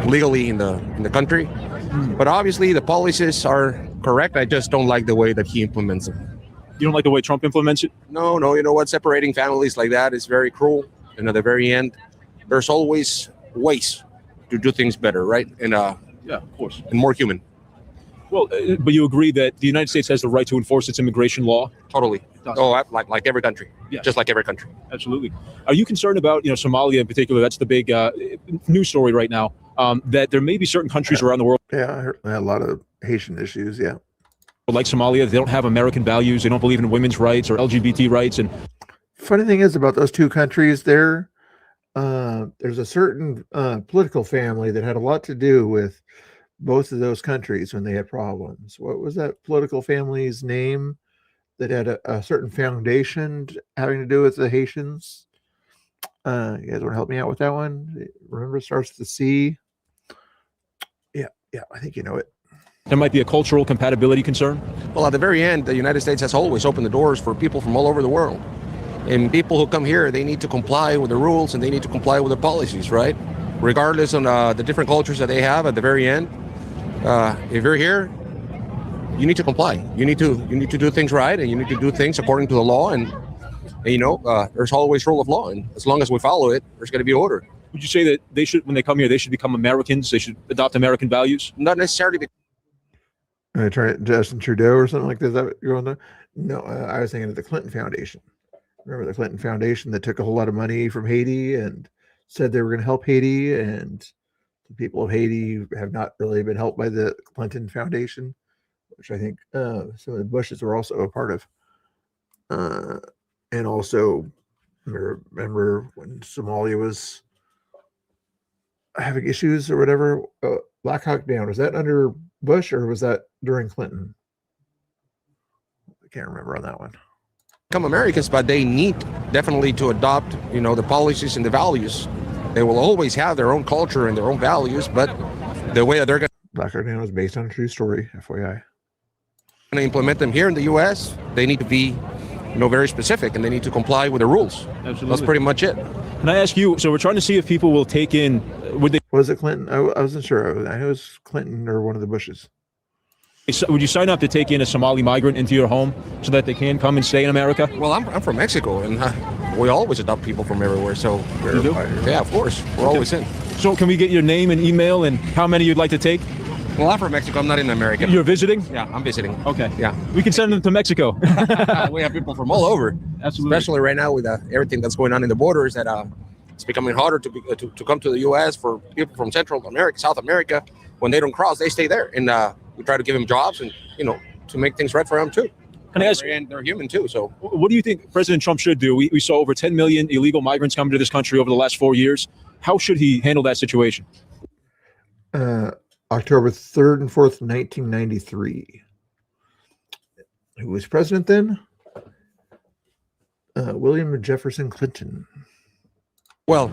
S16: legally in the country. But obviously, the policies are correct. I just don't like the way that he implements them.
S7: You don't like the way Trump implements it?
S16: No. You know what? Separating families like that is very cruel. And at the very end, there's always ways to do things better, right? And
S7: yeah, of course,
S16: and more human.
S7: Well, but you agree that the United States has the right to enforce its immigration law?
S16: Totally. Oh, like every country.
S7: Yeah.
S16: Just like every country.
S7: Absolutely. Are you concerned about, Somalia in particular? That's the big news story right now. That there may be certain countries around the world.
S1: Yeah, I heard a lot of Haitian issues. Yeah.
S7: Like Somalia, they don't have American values. They don't believe in women's rights or LGBT rights. And
S1: funny thing is about those two countries there, there's a certain political family that had a lot to do with both of those countries when they had problems. What was that political family's name that had a certain foundation having to do with the Haitians? You guys want to help me out with that one? Remember, it starts with the C. Yeah, I think you know it.
S7: There might be a cultural compatibility concern.
S16: Well, at the very end, the United States has always opened the doors for people from all over the world. And people who come here, they need to comply with the rules and they need to comply with the policies, right? Regardless of the different cultures that they have at the very end. If you're here, you need to comply. You need to do things right, and you need to do things according to the law. And there's always rule of law, and as long as we follow it, there's going to be order.
S7: Would you say that they should, when they come here, they should become Americans? They should adopt American values?
S16: Not necessarily.
S1: Try Justin Trudeau or something like that. Is that what you're on there? No, I was thinking of the Clinton Foundation. Remember the Clinton Foundation that took a whole lot of money from Haiti and said they were going to help Haiti, and the people of Haiti have not really been helped by the Clinton Foundation, which I think some of the Bushes were also a part of. And also, remember when Somalia was having issues or whatever, Black Hawk Down, was that under Bush or was that during Clinton? I can't remember on that one.
S16: Become Americans, but they need definitely to adopt, the policies and the values. They will always have their own culture and their own values, but the way that they're going to
S1: Black Hawk Down is based on a true story, FYI.
S16: to implement them here in the U.S., they need to be, very specific, and they need to comply with the rules.
S7: Absolutely.
S16: That's pretty much it.
S7: Can I ask you, so we're trying to see if people will take in,
S1: Was it Clinton? I wasn't sure. I know it was Clinton or one of the Bushes.
S7: Would you sign up to take in a Somali migrant into your home so that they can come and stay in America?
S16: Well, I'm from Mexico, and we always adopt people from everywhere. So,
S7: You do?
S16: yeah, of course, we're always in.
S7: So can we get your name and email and how many you'd like to take?
S16: Well, I'm from Mexico. I'm not in America.
S7: You're visiting?
S16: Yeah, I'm visiting.
S7: Okay.
S16: Yeah.
S7: We can send them to Mexico.
S16: We have people from all over.
S7: Absolutely.
S16: Especially right now with everything that's going on in the borders, that it's becoming harder to come to the U.S. for people from Central America, South America. When they don't cross, they stay there, and we try to give them jobs and to make things right for them too.
S7: Can I ask,
S16: and they're human too. So
S7: what do you think President Trump should do? We saw over 10 million illegal migrants come to this country over the last 4 years. How should he handle that situation?
S1: October 3rd and 4th, 1993. Who was president then? William Jefferson Clinton.
S16: Well,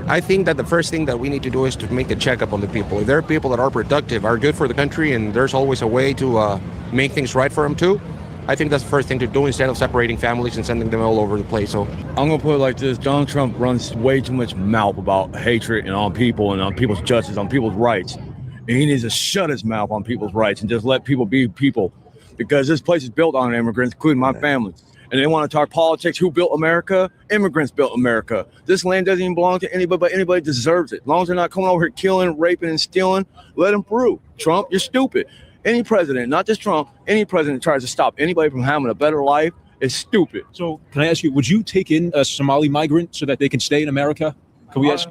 S16: I think that the first thing that we need to do is to make a checkup on the people. If there are people that are productive, are good for the country, and there's always a way to make things right for them too, I think that's the first thing to do instead of separating families and sending them all over the place. So
S17: I'm going to put it like this. Donald Trump runs way too much mouth about hatred and on people and on people's justice, on people's rights. And he needs to shut his mouth on people's rights and just let people be people. Because this place is built on immigrants, including my family. And they want to talk politics. Who built America? Immigrants built America. This land doesn't even belong to anybody, but anybody deserves it. As long as they're not coming over here killing, raping, and stealing, let them through. Trump, you're stupid. Any president, not just Trump, any president tries to stop anybody from having a better life is stupid.
S7: So can I ask you, would you take in a Somali migrant so that they can stay in America? Can we ask?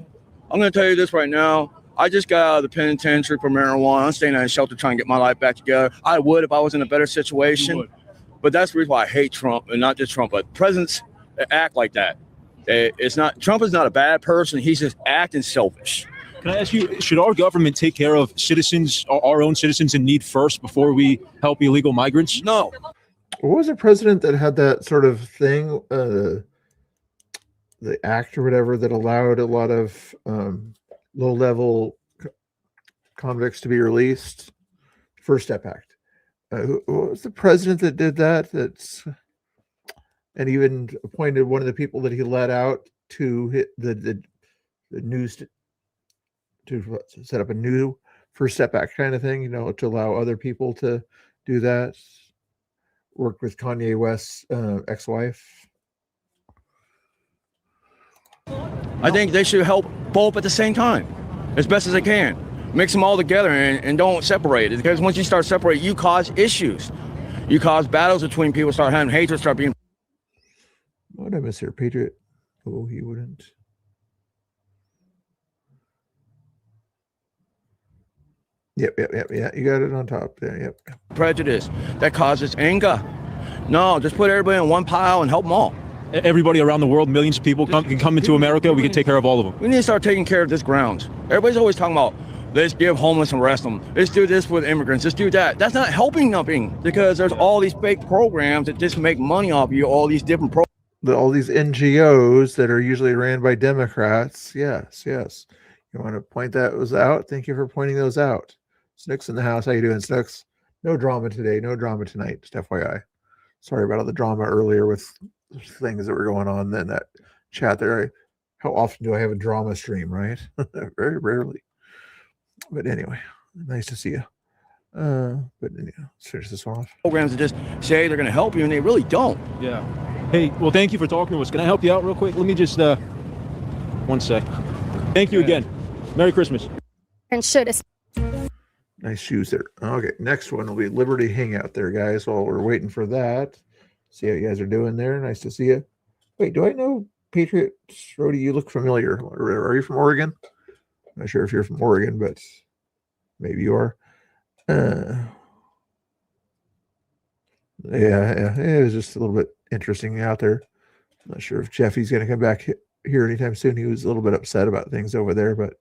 S17: I'm going to tell you this right now. I just got out of the penitentiary for marijuana. I'm staying at a shelter trying to get my life back together. I would if I was in a better situation. But that's the reason why I hate Trump, and not just Trump, but presidents that act like that. It's not Trump is not a bad person. He's just acting selfish.
S7: Can I ask you, should our government take care of citizens, our own citizens in need first before we help illegal migrants?
S17: No.
S1: What was the president that had that sort of thing, the act or whatever that allowed a lot of low-level convicts to be released? First Step Act. Who was the president that did that? And even appointed one of the people that he let out to hit the news to set up a new First Step Act kind of thing, you know, to allow other people to do that. Worked with Kanye West's ex-wife.
S17: I think they should help both at the same time, as best as they can. Mix them all together and don't separate it. Because once you start separating, you cause issues. You cause battles between people, start having hatred, start being...
S1: What did I miss here? Patriot? Oh, he wouldn't. Yep. Yeah, you got it on top there. Yep.
S17: Prejudice that causes anger. No, just put everybody in one pile and help them all.
S7: Everybody around the world, millions of people can come into America. We can take care of all of them.
S17: We need to start taking care of this grounds. Everybody's always talking about, let's give homeless and arrest them. Let's do this with immigrants. Let's do that. That's not helping nothing because there's all these fake programs that just make money off you, all these different programs.
S1: All these NGOs that are usually ran by Democrats. Yes. You want to point those out? Thank you for pointing those out. Snook's in the house. How you doing, Snooks? No drama today. No drama tonight. Just FYI. Sorry about all the drama earlier with things that were going on in that chat there. How often do I have a drama stream, right? Very rarely. But anyway, nice to see you. But anyway, let's finish this off.
S17: Programs that just say they're going to help you and they really don't.
S7: Yeah. Hey, well, thank you for talking to us. Can I help you out real quick? Let me just, one sec. Thank you again. Merry Christmas.
S18: And should
S1: Nice shoes there. Okay, next one will be Liberty Hangout there, guys. While we're waiting for that, see how you guys are doing there. Nice to see you. Wait, do I know Patriot Rody? You look familiar. Are you from Oregon? I'm not sure if you're from Oregon, but maybe you are. Yeah, it was just a little bit interesting out there. I'm not sure if Jeffy's going to come back here anytime soon. He was a little bit upset about things over there, but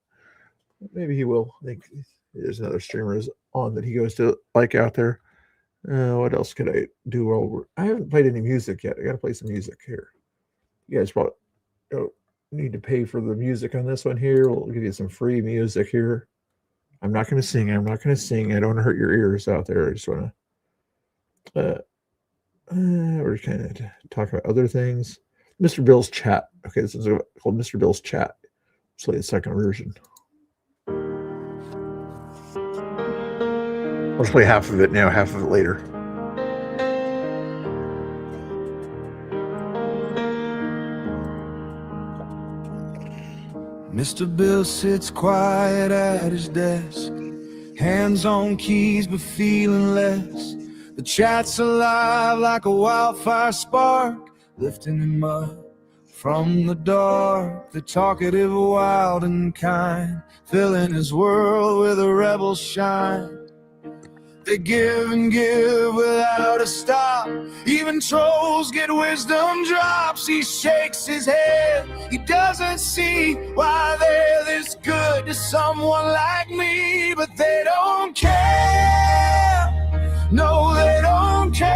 S1: maybe he will. I think there's another streamer on that he goes to like out there. What else could I do? I haven't played any music yet. I got to play some music here. You guys probably need to pay for the music on this one here. We'll give you some free music here. I'm not going to sing. I don't want to hurt your ears out there. I just want to we're kind of talk about other things. Mr. Bill's chat. Okay, this is called Mr. Bill's chat. Let's play the second version. Let's play half of it now, half of it later.
S19: Mr. Bill sits quiet at his desk, hands on keys but feeling less. The chat's alive like a wildfire spark, lifting him up from the dark. The talkative, wild and kind, filling his world with a rebel shine. They give and give without a stop. Even trolls get wisdom drops. He shakes his head. He doesn't see why they're this good to someone like me. But they don't care. No, they don't care.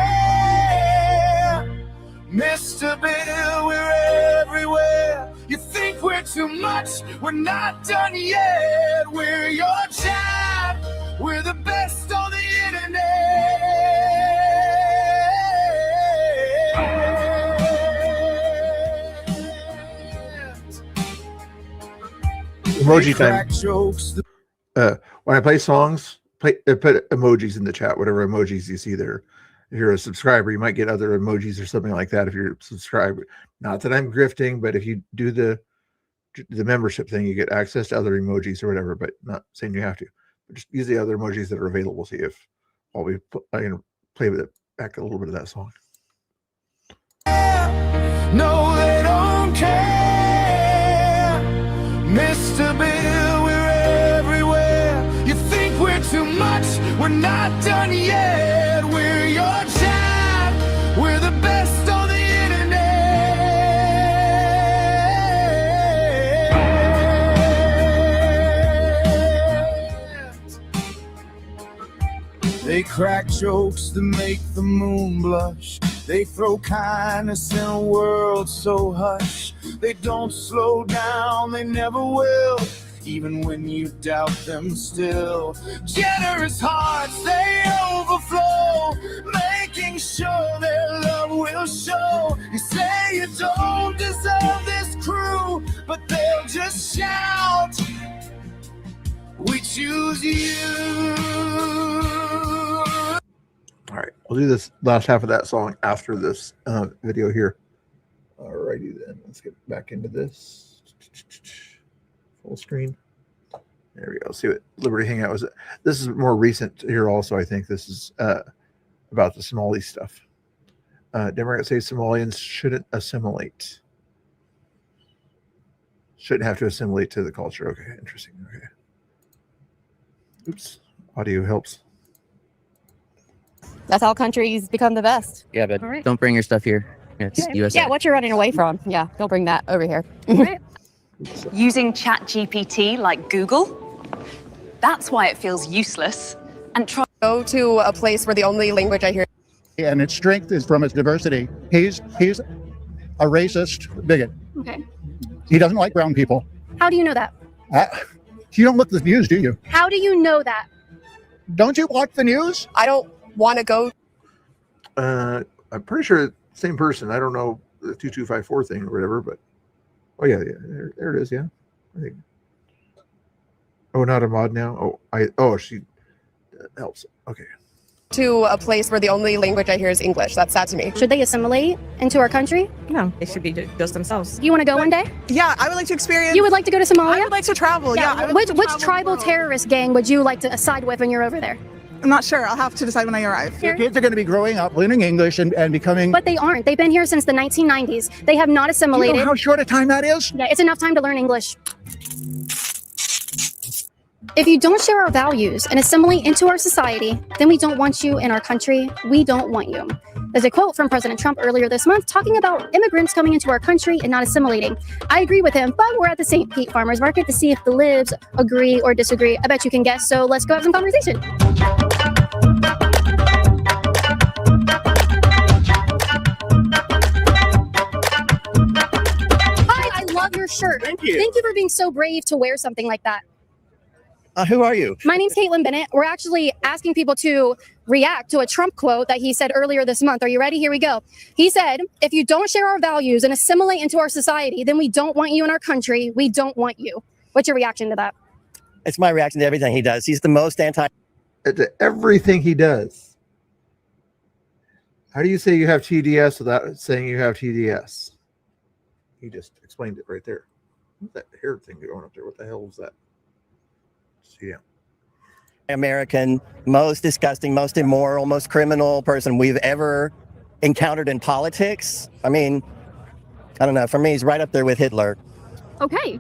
S19: Mr. Bill, we're everywhere. You think we're too much? We're not done yet. We're your chat. We're the best on the
S1: Emoji time. When I play songs, put emojis in the chat, whatever emojis you see there. If you're a subscriber, you might get other emojis or something like that if you're subscribed. Not that I'm grifting, but if you do the membership thing, you get access to other emojis or whatever, but not saying you have to. But just use the other emojis that are available to you while we play with it back a little bit of that song.
S19: No, they don't care. Mr. Bill, we're everywhere. You think we're too much? We're not done yet. We're your chat. We're the best on the internet. They crack jokes that make the moon blush. They throw kindness in a world so hush. They don't slow down, they never will, even when you doubt them still. Generous hearts, they overflow, making sure their love will show. You say you don't deserve this crew, but they'll just shout, we choose you.
S1: All right, we'll do this last half of that song after this video here. All righty then, let's get back into this. Full screen. There we go. See what Liberty Hangout was. This is more recent here also, I think. This is about the Somali stuff. Democrats say Somalians shouldn't assimilate. Shouldn't have to assimilate to the culture. Okay, interesting. Okay. Oops. Audio helps.
S9: That's how countries become the best.
S18: Yeah, but
S9: All right.
S18: don't bring your stuff here. It's USA.
S9: Yeah, what you're running away from. Yeah, don't bring that over here.
S20: Using ChatGPT like Google, that's why it feels useless. And try
S21: go to a place where the only language I hear.
S22: And its strength is from its diversity. He's a racist bigot.
S12: Okay.
S22: He doesn't like brown people.
S12: How do you know that?
S22: You don't look at the news, do you?
S12: How do you know that?
S22: Don't you watch the news?
S21: I don't want to go.
S1: I'm pretty sure same person. I don't know the 2254 thing or whatever, but yeah, there it is. Yeah, I think. Oh, not a mod now. She helps. Okay.
S21: To a place where the only language I hear is English. That's sad to me.
S12: Should they assimilate into our country?
S11: No, they should be just themselves.
S12: You want to go one day?
S10: Yeah, I would like to experience.
S12: You would like to go to Somalia?
S10: I would like to travel. Yeah. I would
S12: Which
S10: like to travel
S12: tribal terrorist gang would you like to side with when you're over there?
S10: I'm not sure. I'll have to decide when I arrive.
S22: Your kids are going to be growing up learning English and becoming.
S12: But they aren't. They've been here since the 1990s. They have not assimilated.
S22: You know how short a time that is?
S12: Yeah, it's enough time to learn English. If you don't share our values and assimilate into our society, then we don't want you in our country. We don't want you. There's a quote from President Trump earlier this month talking about immigrants coming into our country and not assimilating. I agree with him, but we're at the St. Pete Farmers Market to see if the libs agree or disagree. I bet you can guess, so let's go have some conversation. Hi, I love your shirt.
S22: Thank you.
S12: Thank you for being so brave to wear something like that.
S22: Who are you?
S12: My name's Caitlin Bennett. We're actually asking people to react to a Trump quote that he said earlier this month. Are you ready? Here we go. He said, if you don't share our values and assimilate into our society, then we don't want you in our country. We don't want you. What's your reaction to that?
S18: It's my reaction to everything he does. He's the most anti.
S1: To everything he does. How do you say you have TDS without saying you have TDS? He just explained it right there. What's that hair thing going up there? What the hell is that? Yeah.
S18: American, most disgusting, most immoral, most criminal person we've ever encountered in politics. I mean, I don't know. For me, he's right up there with Hitler.
S12: Okay.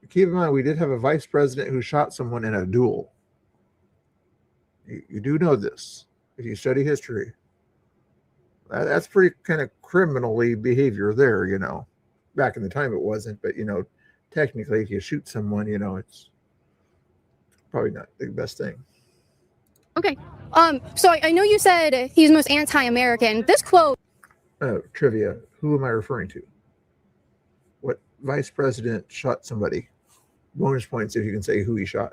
S1: Keep in mind, we did have a vice president who shot someone in a duel. You do know this. If you study history, that's pretty kind of criminally behavior there, you know. Back in the time it wasn't, but, you know, technically if you shoot someone, you know, it's probably not the best thing.
S2: Okay. So I know you said he's most anti-American. This quote.
S1: Trivia. Who am I referring to? What vice president shot somebody? Bonus points if you can say who he shot.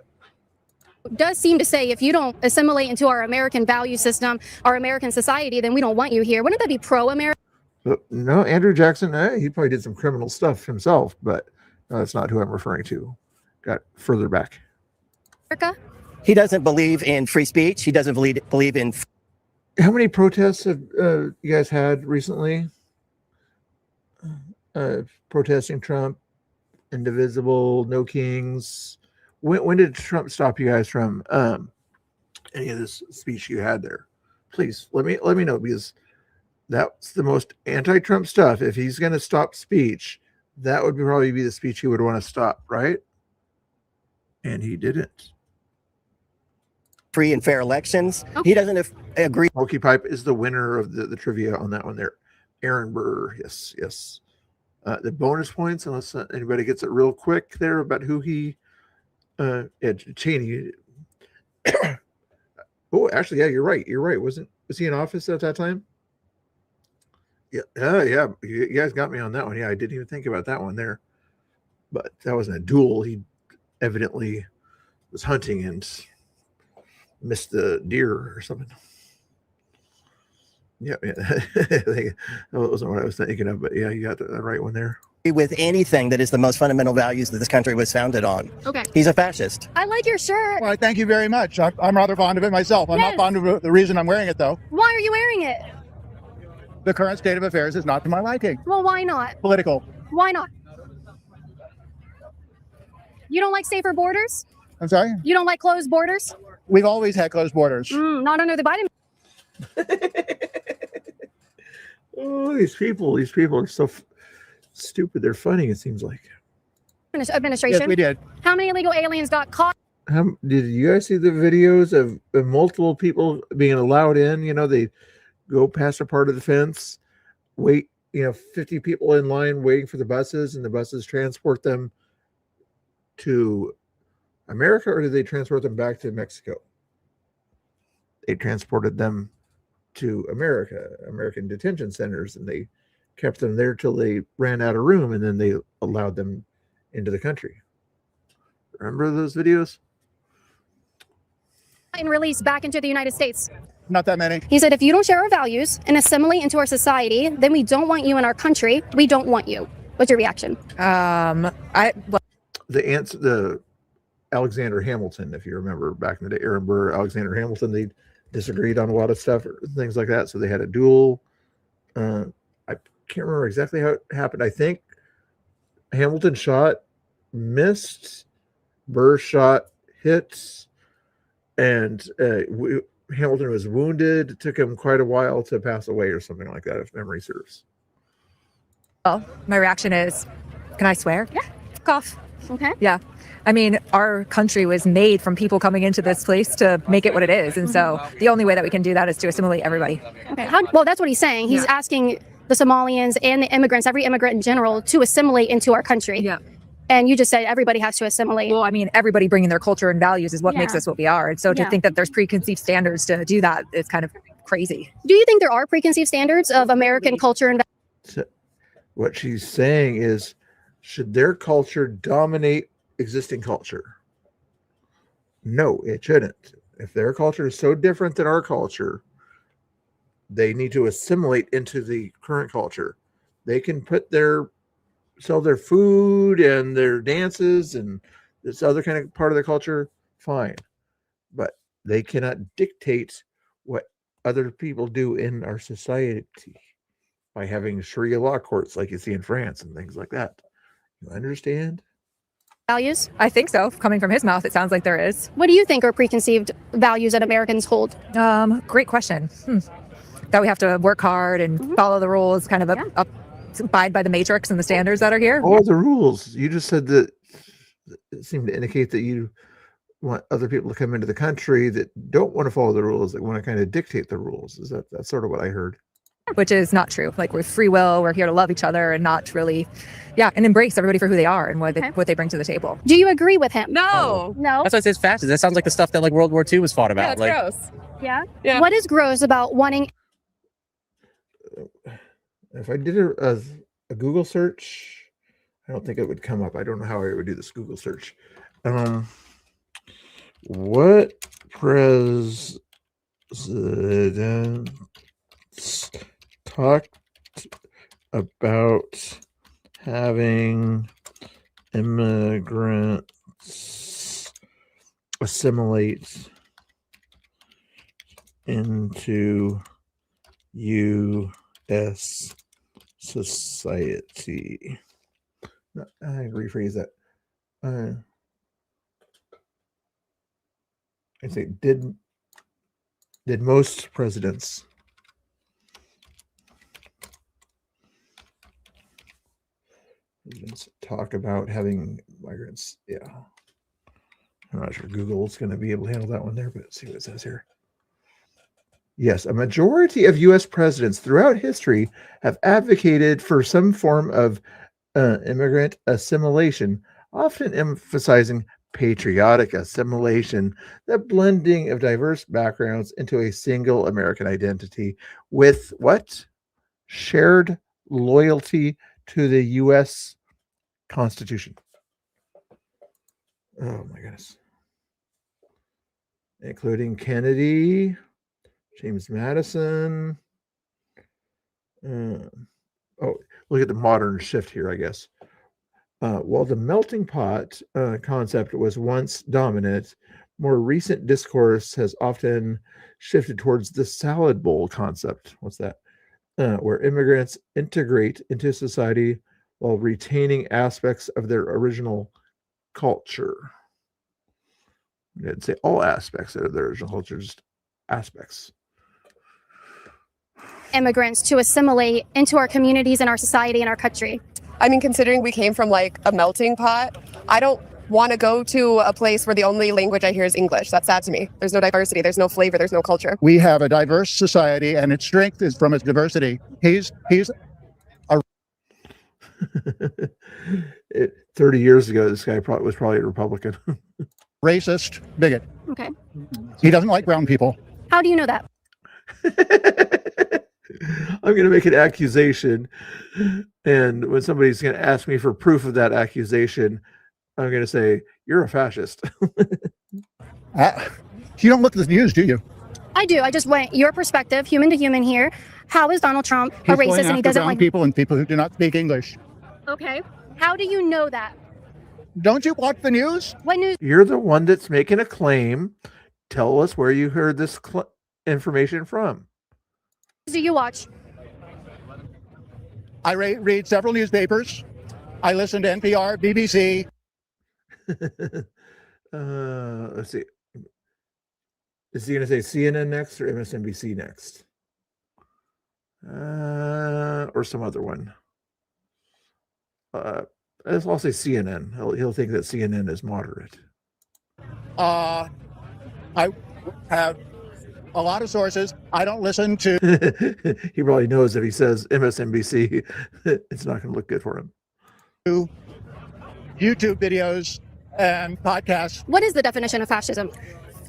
S2: Does seem to say if you don't assimilate into our American value system, our American society, then we don't want you here. Wouldn't that be pro-American?
S1: No, Andrew Jackson, he probably did some criminal stuff himself, but that's not who I'm referring to. Got further back.
S18: He doesn't believe in free speech. He doesn't believe in.
S1: How many protests have you guys had recently? Protesting Trump, indivisible, no kings. When did Trump stop you guys from any of this speech you had there? Please let me know, because that's the most anti-Trump stuff. If he's going to stop speech, that would probably be the speech he would want to stop, right? And he didn't.
S18: Free and fair elections. He doesn't agree.
S1: Smokey Pipe is the winner of the trivia on that one there. Aaron Burr, yes. The bonus points, unless anybody gets it real quick there about who he. Cheney. Oh, actually, yeah, you're right. Was he in office at that time? Yeah. You guys got me on that one. Yeah, I didn't even think about that one there. But that wasn't a duel. He evidently was hunting and missed the deer or something. Yeah. That wasn't what I was thinking of, but yeah, you got the right one there.
S18: With anything that is the most fundamental values that this country was founded on.
S2: Okay.
S18: He's a fascist.
S2: I like your shirt.
S22: Well, thank you very much. I'm rather fond of it myself. I'm not fond of the reason I'm wearing it, though.
S2: Why are you wearing it?
S22: The current state of affairs is not to my liking.
S2: Well, why not?
S22: Political.
S2: Why not? You don't like safer borders?
S22: I'm sorry?
S2: You don't like closed borders?
S22: We've always had closed borders.
S2: Not under the Biden.
S1: Oh, these people are so stupid. They're funny, it seems like.
S2: Administration.
S22: Yes, we did.
S2: How many illegal aliens got caught?
S1: Did you guys see the videos of multiple people being allowed in? You know, they go past a part of the fence, wait, 50 people in line waiting for the buses, and the buses transport them to America, or did they transport them back to Mexico? They transported them to American detention centers, and they kept them there till they ran out of room, and then they allowed them into the country. Remember those videos?
S2: And released back into the United States.
S22: Not that many.
S2: He said, if you don't share our values and assimilate into our society, then we don't want you in our country. We don't want you. What's your reaction?
S1: The Alexander Hamilton, if you remember back in the day, Aaron Burr, Alexander Hamilton, they disagreed on a lot of stuff, or things like that. So they had a duel. I can't remember exactly how it happened. I think Hamilton shot, missed, Burr shot, hits, and Hamilton was wounded. It took him quite a while to pass away or something like that, if memory serves.
S3: Well, my reaction is, can I swear?
S2: Yeah.
S3: Cough.
S2: Okay.
S3: Yeah. I mean, our country was made from people coming into this place to make it what it is. And so the only way that we can do that is to assimilate everybody.
S2: Okay. Well, that's what he's saying. He's asking the Somalians and the immigrants, every immigrant in general, to assimilate into our country.
S3: Yeah.
S2: And you just said everybody has to assimilate.
S3: Well, I mean, everybody bringing their culture and values is what makes us what we are. And so to
S2: Yeah.
S3: think that there's preconceived standards to do that is kind of crazy.
S2: Do you think there are preconceived standards of American culture and
S1: So what she's saying is, should their culture dominate existing culture? No, it shouldn't. If their culture is so different than our culture, they need to assimilate into the current culture. They can sell their food and their dances and this other kind of part of the culture, fine. But they cannot dictate what other people do in our society by having Sharia law courts like you see in France and things like that. You understand?
S2: values?
S3: I think so. Coming from his mouth, it sounds like there is.
S2: What do you think are preconceived values that Americans hold?
S3: Great question. That we have to work hard and follow the rules, kind of abide by the matrix and the standards that are here.
S1: What are the rules? You just said that it seemed to indicate that you want other people to come into the country that don't want to follow the rules, that want to kind of dictate the rules. That's sort of what I heard.
S3: Which is not true. Like, we're free will. We're here to love each other and not really, and embrace everybody for who they are and what they bring to the table.
S2: Do you agree with him?
S21: No.
S2: No.
S4: That's why it says fascist. That sounds like the stuff that like World War II was fought about.
S21: Yeah, it's gross.
S2: Yeah?
S21: Yeah.
S2: What is gross about wanting
S1: If I did a Google search, I don't think it would come up. I don't know how I would do this Google search. What presidents talked about having immigrants assimilate into U.S. society? I rephrase that. I say, did most presidents talk about having migrants? Yeah. I'm not sure Google's going to be able to handle that one there, but let's see what it says here. Yes, a majority of U.S. presidents throughout history have advocated for some form of immigrant assimilation, often emphasizing patriotic assimilation, the blending of diverse backgrounds into a single American identity with what? Shared loyalty to the U.S. Constitution. Oh my goodness. Including Kennedy, James Madison. Look at the modern shift here, I guess. While the melting pot concept was once dominant, more recent discourse has often shifted towards the salad bowl concept. What's that? Where immigrants integrate into society while retaining aspects of their original culture. I didn't say all aspects of their original culture, just aspects.
S2: immigrants to assimilate into our communities and our society and our country?
S21: I mean, considering we came from like a melting pot, I don't want to go to a place where the only language I hear is English. That's sad to me. There's no diversity, there's no flavor, there's no culture.
S22: We have a diverse society, and its strength is from its diversity. He's a
S1: 30 years ago, this guy was probably a Republican.
S22: racist bigot.
S2: Okay.
S22: He doesn't like brown people.
S2: How do you know that?
S1: I'm going to make an accusation, and when somebody's going to ask me for proof of that accusation, I'm going to say, you're a fascist.
S22: You don't look at the news, do you?
S2: I do. I just went your perspective, human to human here. How is Donald Trump
S22: He's
S2: a
S22: going
S2: racist and he
S22: after
S2: doesn't
S22: brown
S2: like
S22: people and people who do not speak English.
S2: Okay. How do you know that?
S22: Don't you watch the news?
S2: What news?
S1: You're the one that's making a claim. Tell us where you heard this information from.
S2: Do you watch?
S22: I read several newspapers. I listen to NPR, BBC.
S1: Let's see. Is he going to say CNN next or MSNBC next? Or some other one? I'll say CNN. He'll think that CNN is moderate.
S22: I have a lot of sources. I don't listen to.
S1: He probably knows if he says MSNBC, it's not going to look good for him.
S22: YouTube videos and podcasts.
S2: What is the definition of fascism?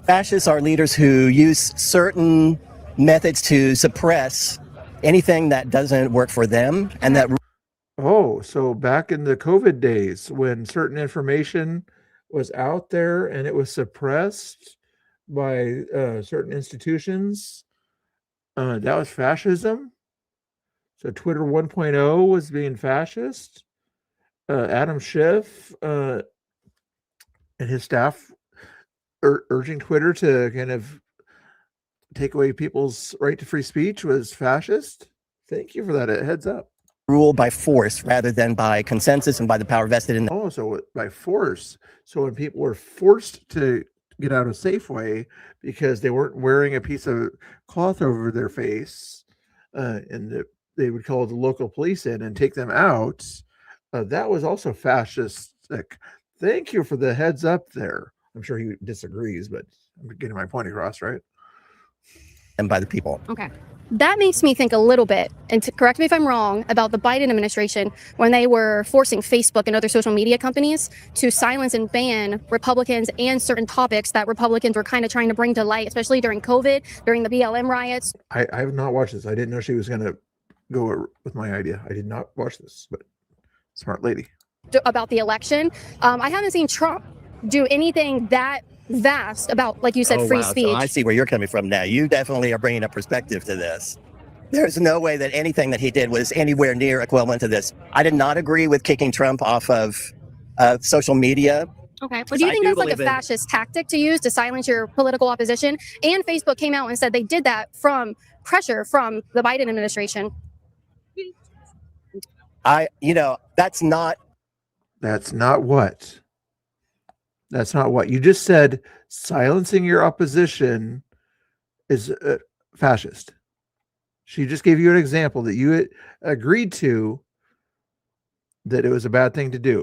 S18: Fascists are leaders who use certain methods to suppress anything that doesn't work for them, and that.
S1: Oh, so back in the COVID days when certain information was out there and it was suppressed by certain institutions, that was fascism. So Twitter 1.0 was being fascist. Adam Schiff and his staff urging Twitter to kind of take away people's right to free speech was fascist. Thank you for that heads up.
S18: Rule by force rather than by consensus and by the power vested in them.
S1: Oh, so by force. So when people were forced to get out of Safeway because they weren't wearing a piece of cloth over their face, and they would call the local police in and take them out, that was also fascistic. Thank you for the heads up there. I'm sure he disagrees, but I'm getting my point across, right?
S18: And by the people.
S2: Okay. That makes me think a little bit, and to correct me if I'm wrong, about the Biden administration when they were forcing Facebook and other social media companies to silence and ban Republicans and certain topics that Republicans were kind of trying to bring to light, especially during COVID, during the BLM riots.
S1: I have not watched this. I didn't know she was going to go with my idea. I did not watch this, but smart lady.
S2: About the election. I haven't seen Trump do anything that vast about, like you said, free speech.
S18: So I see where you're coming from now. You definitely are bringing a perspective to this. There's no way that anything that he did was anywhere near equivalent to this. I did not agree with kicking Trump off of social media.
S2: Okay, but do you think that's like a fascist tactic to use to silence your political opposition? And Facebook came out and said they did that from pressure from the Biden administration.
S18: That's not
S1: what. That's not what you just said. Silencing your opposition is fascist. She just gave you an example that you agreed to that it was a bad thing to do.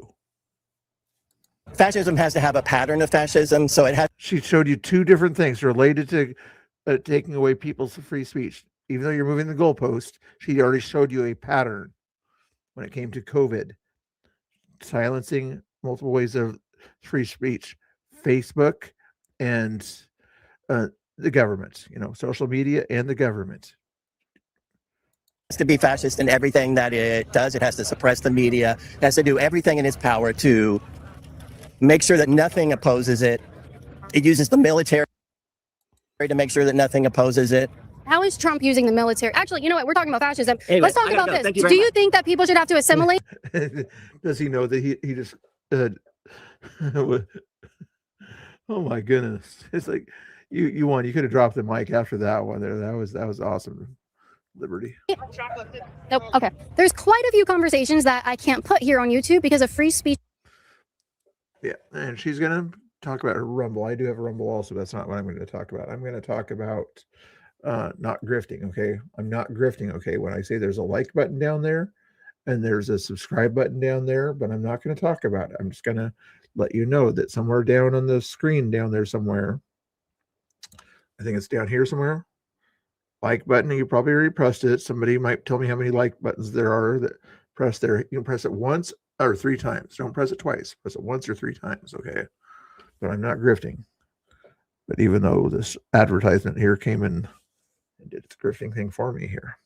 S18: Fascism has to have a pattern of fascism, so it has.
S1: She showed you two different things related to taking away people's free speech. Even though you're moving the goalpost, she already showed you a pattern when it came to COVID, silencing multiple ways of free speech, Facebook and the government, social media and the government.
S18: It has to be fascist in everything that it does. It has to suppress the media. It has to do everything in its power to make sure that nothing opposes it. It uses the military to make sure that nothing opposes it.
S2: How is Trump using the military? Actually, you know what? We're talking about fascism.
S18: Anyway,
S2: Let's talk about this. Do you think that people should have to assimilate?
S1: Does he know that he just oh my goodness. It's like you won. You could have dropped the mic after that one there. That was awesome. Liberty.
S2: Nope. Okay. There's quite a few conversations that I can't put here on YouTube because of free speech.
S1: Yeah, and she's gonna talk about her Rumble. I do have a Rumble also. That's not what I'm going to talk about. I'm going to talk about not grifting. Okay, I'm not grifting. Okay, when I say there's a like button down there and there's a subscribe button down there, but I'm not going to talk about it. I'm just going to let you know that somewhere down on the screen down there somewhere, I think it's down here somewhere, like button. You probably already pressed it. Somebody might tell me how many like buttons there are that press there. You can press it once or 3 times. Don't press it twice. Press it once or 3 times. Okay, but I'm not grifting. But even though this advertisement here came in and did its grifting thing for me here,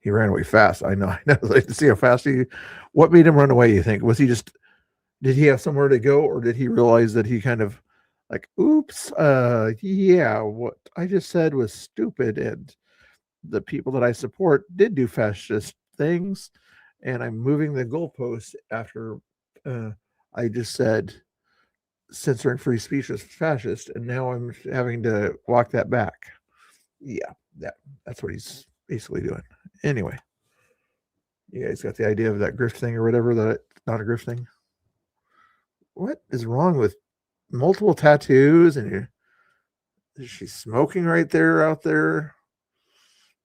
S1: he ran away fast. I know. I like to see how fast what made him run away, you think? Was he just, did he have somewhere to go, or did he realize that he kind of like, oops, yeah, what I just said was stupid, and the people that I support did do fascist things, and I'm moving the goalposts after I just said censoring free speech is fascist, and now I'm having to walk that back. Yeah, that's what he's basically doing. Anyway, you guys got the idea of that grift thing or whatever, that it's not a grift thing? What is wrong with multiple tattoos and she's smoking right there out there?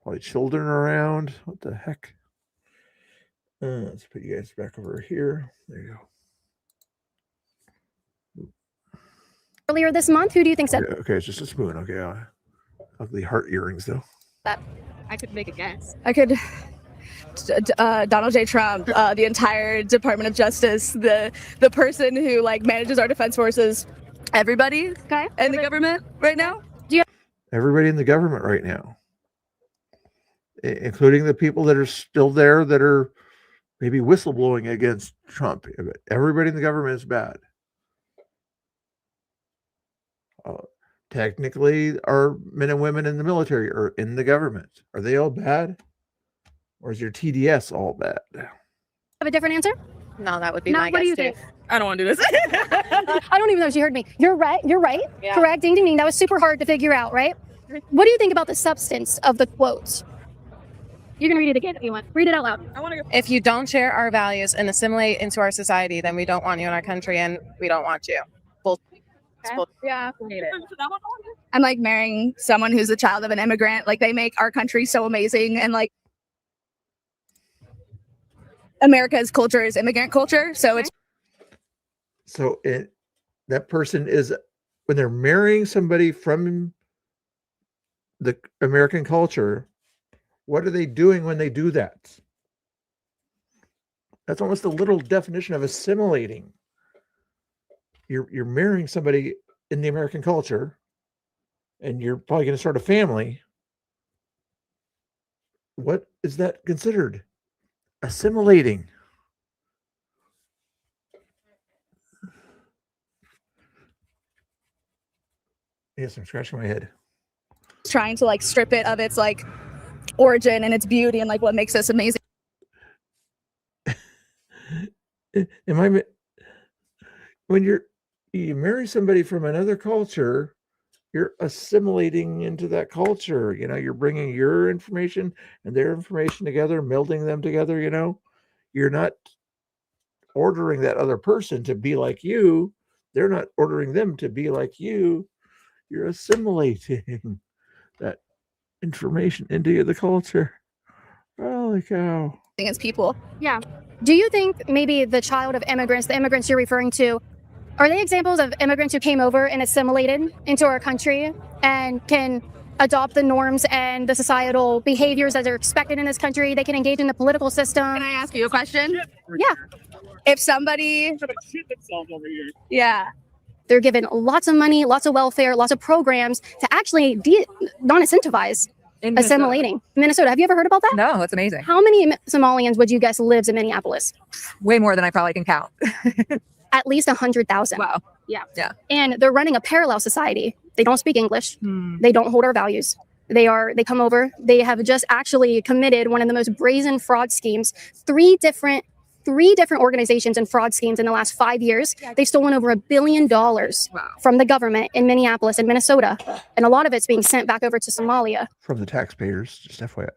S1: Probably children around. What the heck? Let's put you guys back over here. There you go.
S2: Earlier this month, who do you think said
S1: Okay, it's just a spoon. Okay, ugly heart earrings though.
S2: that? I could make a guess.
S5: I could. Donald J. Trump, the entire Department of Justice, the person who manages our defense forces, everybody, and the government right now.
S1: Everybody in the government right now, including the people that are still there that are maybe whistleblowing against Trump. Everybody in the government is bad. Technically, our men and women in the military are in the government. Are they all bad? Or is your TDS all bad?
S2: Have a different answer?
S21: No, that would be
S2: No,
S21: my
S2: what do
S21: guess
S2: you
S21: too.
S2: think?
S5: I don't want to do this.
S2: I don't even know if she heard me. You're right.
S21: Yeah.
S2: Correct. Ding, ding, ding. That was super hard to figure out, right? What do you think about the substance of the quote? You can read it again if you want. Read it out loud.
S5: I want to go.
S21: If you don't share our values and assimilate into our society, then we don't want you in our country and we don't want you.
S5: Yeah. I'm marrying someone who's a child of an immigrant. They make our country so amazing, and America's culture is immigrant culture. So it's
S1: that person is, when they're marrying somebody from the American culture, what are they doing when they do that? That's almost a little definition of assimilating. You're marrying somebody in the American culture, and you're probably going to start a family. What is that considered? Assimilating. Yes, I'm scratching my head.
S5: Trying to like strip it of its like origin and its beauty and like what makes us amazing.
S1: When you marry somebody from another culture, you're assimilating into that culture. You're bringing your information and their information together, melding them together. You're not ordering that other person to be like you. They're not ordering them to be like you. You're assimilating that information into the culture. Holy cow.
S5: As people.
S2: Yeah. Do you think maybe the child of immigrants, the immigrants you're referring to, are they examples of immigrants who came over and assimilated into our country and can adopt the norms and the societal behaviors that are expected in this country? They can engage in the political system.
S5: Can I ask you a question?
S2: Yeah.
S5: If somebody, yeah,
S2: they're given lots of money, lots of welfare, lots of programs to actually non-incentivize assimilating. Minnesota, have you ever heard about that?
S3: No, that's amazing.
S2: How many Somalians would you guess lives in Minneapolis?
S3: Way more than I probably can count.
S2: At least 100,000.
S3: Wow.
S2: Yeah.
S3: Yeah.
S2: And they're running a parallel society. They don't speak English. They don't hold our values. They come over. They have just actually committed one of the most brazen fraud schemes. Three different organizations and fraud schemes in the last 5 years. They've stolen over $1 billion from the government in Minneapolis and Minnesota. And a lot of it's being sent back over to Somalia.
S1: From the taxpayers, just FYI.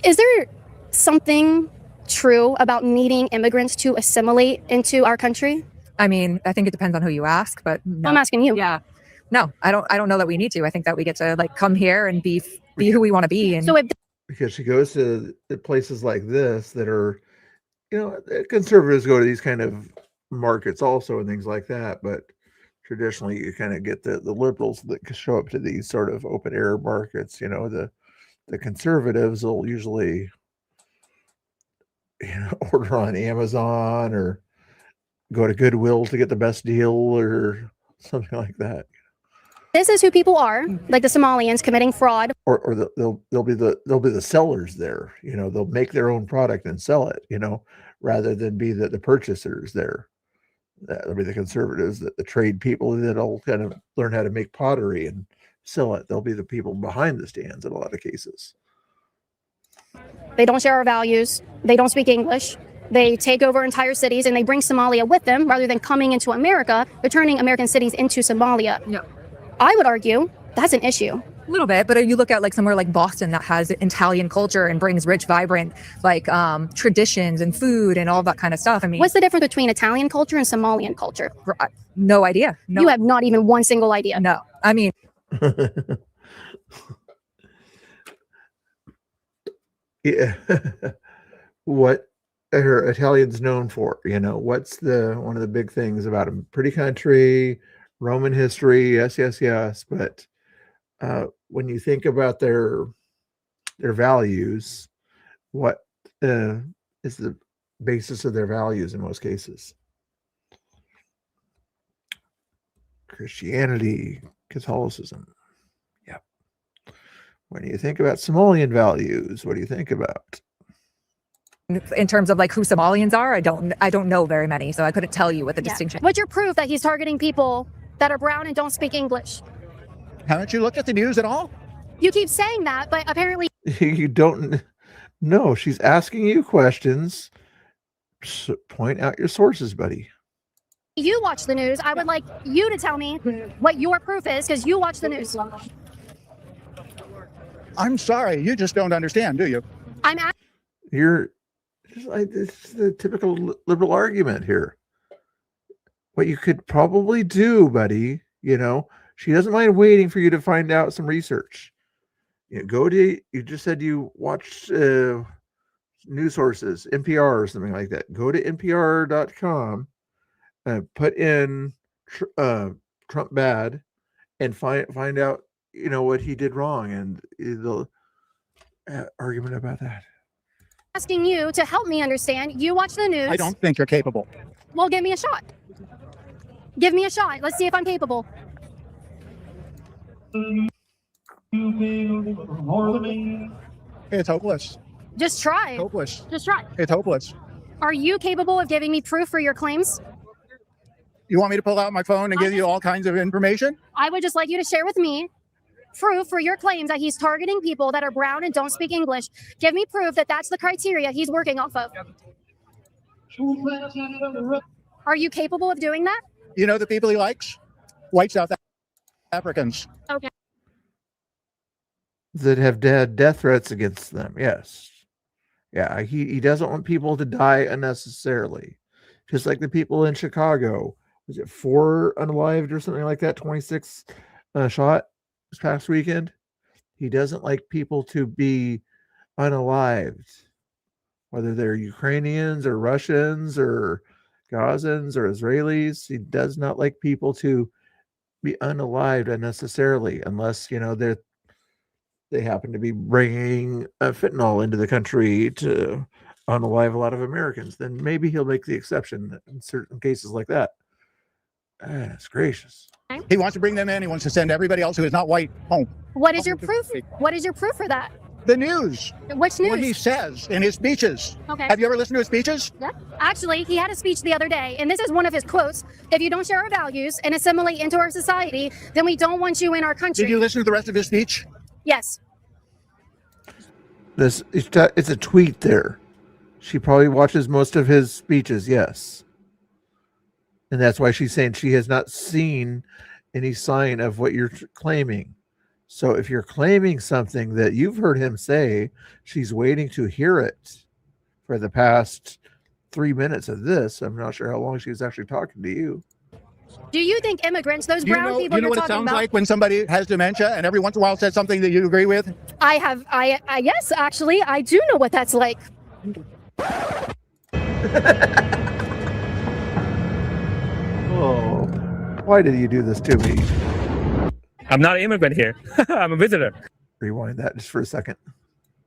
S2: Is there something true about needing immigrants to assimilate into our country?
S3: I mean, I think it depends on who you ask, but no.
S2: I'm asking you.
S3: Yeah. No, I don't know that we need to. I think that we get to like come here and be who we want to be. And
S2: so
S1: because she goes to places like this that are, conservatives go to these kind of markets also and things like that, but traditionally you kind of get the liberals that show up to these sort of open air markets. The conservatives will usually order on Amazon or go to Goodwill to get the best deal or something like that.
S2: This is who people are, like the Somalians committing fraud.
S1: Or they'll be the sellers there. They'll make their own product and sell it. Rather than be the purchasers there. That'll be the conservatives, the trade people that'll kind of learn how to make pottery and sell it. They'll be the people behind the stands in a lot of cases.
S2: They don't share our values. They don't speak English. They take over entire cities and they bring Somalia with them rather than coming into America. They're turning American cities into Somalia.
S3: Yeah.
S2: I would argue that's an issue.
S3: A little bit, but you look at like somewhere like Boston that has Italian culture and brings rich, vibrant like traditions and food and all that kind of stuff. I mean,
S2: what's the difference between Italian culture and Somalian culture?
S3: No idea. No.
S2: You have not even one single idea.
S3: No, I mean.
S1: Yeah. What are Italians known for? What's one of the big things about them? Pretty country, Roman history, yes. But when you think about their values, what is the basis of their values in most cases? Christianity, Catholicism. Yep. When you think about Somalian values, what do you think about?
S3: In terms of like who Somalians are, I don't know very many, so I couldn't tell you what the distinction.
S2: What's your proof that he's targeting people that are brown and don't speak English?
S22: Haven't you looked at the news at all?
S2: You keep saying that, but apparently
S1: You don't know. She's asking you questions. Point out your sources, buddy.
S2: you watch the news. I would like you to tell me what your proof is because you watch the news.
S22: I'm sorry, you just don't understand, do you?
S1: You're just like, this is the typical liberal argument here. What you could probably do, buddy, she doesn't mind waiting for you to find out some research. You just said you watched news sources, NPR or something like that. Go to NPR.com put in Trump bad and find out, what he did wrong, and the argument about that.
S2: Asking you to help me understand. You watch the news.
S22: I don't think you're capable.
S2: Well, give me a shot. Give me a shot. Let's see if I'm capable.
S22: It's hopeless.
S2: Just try.
S22: Hopeless.
S2: Just try.
S22: It's hopeless.
S2: Are you capable of giving me proof for your claims?
S22: You want me to pull out my phone and give you all kinds of information?
S2: I would just like you to share with me proof for your claims that he's targeting people that are brown and don't speak English. Give me proof that that's the criteria he's working off of. Are you capable of doing that?
S22: You know the people he likes? White South Africans.
S2: Okay.
S1: That have death threats against them. Yes. Yeah, he doesn't want people to die unnecessarily. Just like the people in Chicago. Was it 4 unalived or something like that? 26 shot this past weekend. He doesn't like people to be unalived, whether they're Ukrainians or Russians or Gazans or Israelis. He does not like people to be unalived unnecessarily, unless they happen to be bringing fentanyl into the country to unalive a lot of Americans. Then maybe he'll make the exception in certain cases like that. That's gracious.
S22: He wants to bring them in. He wants to send everybody else who is not white home.
S2: What is your proof? What is your proof for that?
S22: The news.
S2: Which news?
S22: What he says in his speeches.
S2: Okay.
S22: Have you ever listened to his speeches?
S2: Yeah. Actually, he had a speech the other day, and this is one of his quotes. If you don't share our values and assimilate into our society, then we don't want you in our country.
S22: Did you listen to the rest of his speech?
S2: Yes.
S1: It's a tweet there. She probably watches most of his speeches, yes. And that's why she's saying she has not seen any sign of what you're claiming. So if you're claiming something that you've heard him say, she's waiting to hear it for the past 3 minutes of this. I'm not sure how long she was actually talking to you.
S2: Do you think immigrants, those brown people
S22: you know
S2: you're
S22: what it
S2: talking
S22: sounds
S2: about?
S22: like when somebody has dementia and every once in a while says something that you agree with?
S2: Yes, actually, I do know what that's like.
S1: Oh, why did you do this to me?
S4: I'm not an immigrant here. I'm a visitor.
S1: Rewind that just for a second.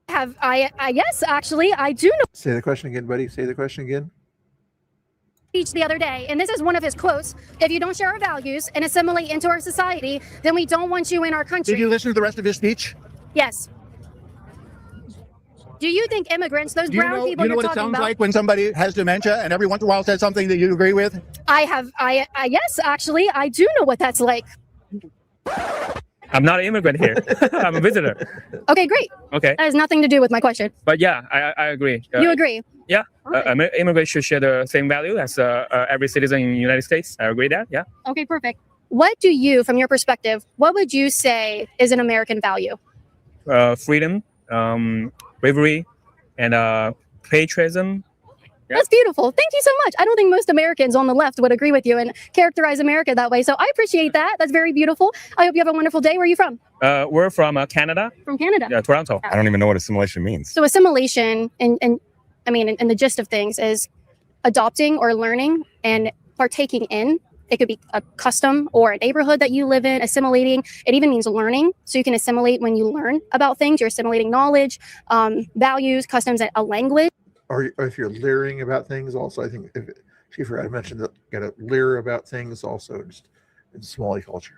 S2: Yes, actually, I do know.
S1: Say the question again, buddy. Say the question again.
S2: Speech the other day, and this is one of his quotes. If you don't share our values and assimilate into our society, then we don't want you in our country.
S22: Did you listen to the rest of his speech?
S2: Yes. Do you think immigrants, those brown people
S22: you know
S2: you're
S22: what it
S2: talking
S22: sounds
S2: about?
S22: like when somebody has dementia and every once in a while says something that you agree with?
S2: Yes, actually, I do know what that's like.
S4: I'm not an immigrant here. I'm a visitor.
S2: Okay, great.
S4: Okay.
S2: That has nothing to do with my question.
S4: But yeah, I agree.
S2: You agree?
S4: Yeah. Immigrants should share the same value as every citizen in the United States. I agree that. Yeah.
S2: Okay, perfect. What do you, from your perspective, what would you say is an American value?
S4: Freedom, bravery, and patriotism. Yeah.
S2: That's beautiful. Thank you so much. I don't think most Americans on the left would agree with you and characterize America that way. So I appreciate that. That's very beautiful. I hope you have a wonderful day. Where are you from?
S4: We're from Canada.
S2: From Canada.
S4: Yeah, Toronto.
S6: I don't even know what assimilation means.
S2: So assimilation, and the gist of things is adopting or learning and partaking in. It could be a custom or a neighborhood that you live in. Assimilating, it even means learning. So you can assimilate when you learn about things. You're assimilating knowledge, values, customs, a language.
S1: Or if you're leering about things, also, I think if she forgot to mention that you got to leer about things also just in Somali culture.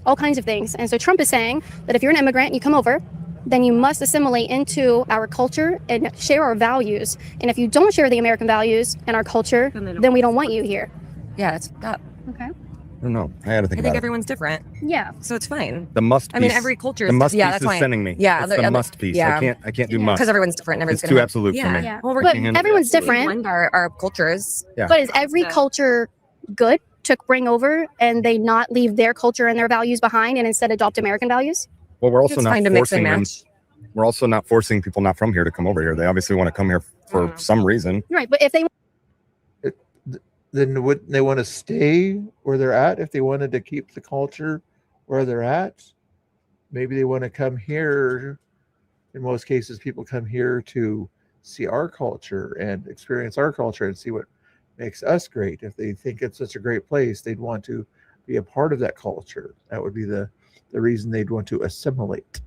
S2: All kinds of things. And so Trump is saying that if you're an immigrant and you come over, then you must assimilate into our culture and share our values. And if you don't share the American values and our culture, then we don't want you here.
S8: Yeah, it's that.
S2: Okay.
S6: I don't know. I had to think
S8: I
S6: about
S8: think
S6: it.
S8: everyone's different.
S2: Yeah.
S8: So it's fine.
S6: The must piece.
S8: I mean, every culture is
S6: the must
S8: yeah,
S6: piece
S8: that's
S6: is
S8: fine.
S6: sending me.
S8: Yeah,
S6: It's the must piece.
S8: Yeah.
S6: I can't do must
S8: because everyone's different. And
S6: It's
S8: everyone's
S6: too
S8: gonna
S6: absolute for me.
S8: Yeah.
S2: Well,
S8: Well,
S2: but
S8: we're
S2: everyone's different.
S8: blend our cultures.
S6: Yeah.
S2: But is every culture good to bring over and they not leave their culture and their values behind and instead adopt American values?
S6: Well, we're also
S8: It's
S6: not
S8: fine to mix and
S6: forcing them.
S8: match.
S6: We're also not forcing people not from here to come over here. They obviously want to come here for some reason.
S2: Right. But if they
S1: Then would they want to stay where they're at if they wanted to keep the culture where they're at? Maybe they want to come here. In most cases, people come here to see our culture and experience our culture and see what makes us great. If they think it's such a great place, they'd want to be a part of that culture. That would be the reason they'd want to assimilate.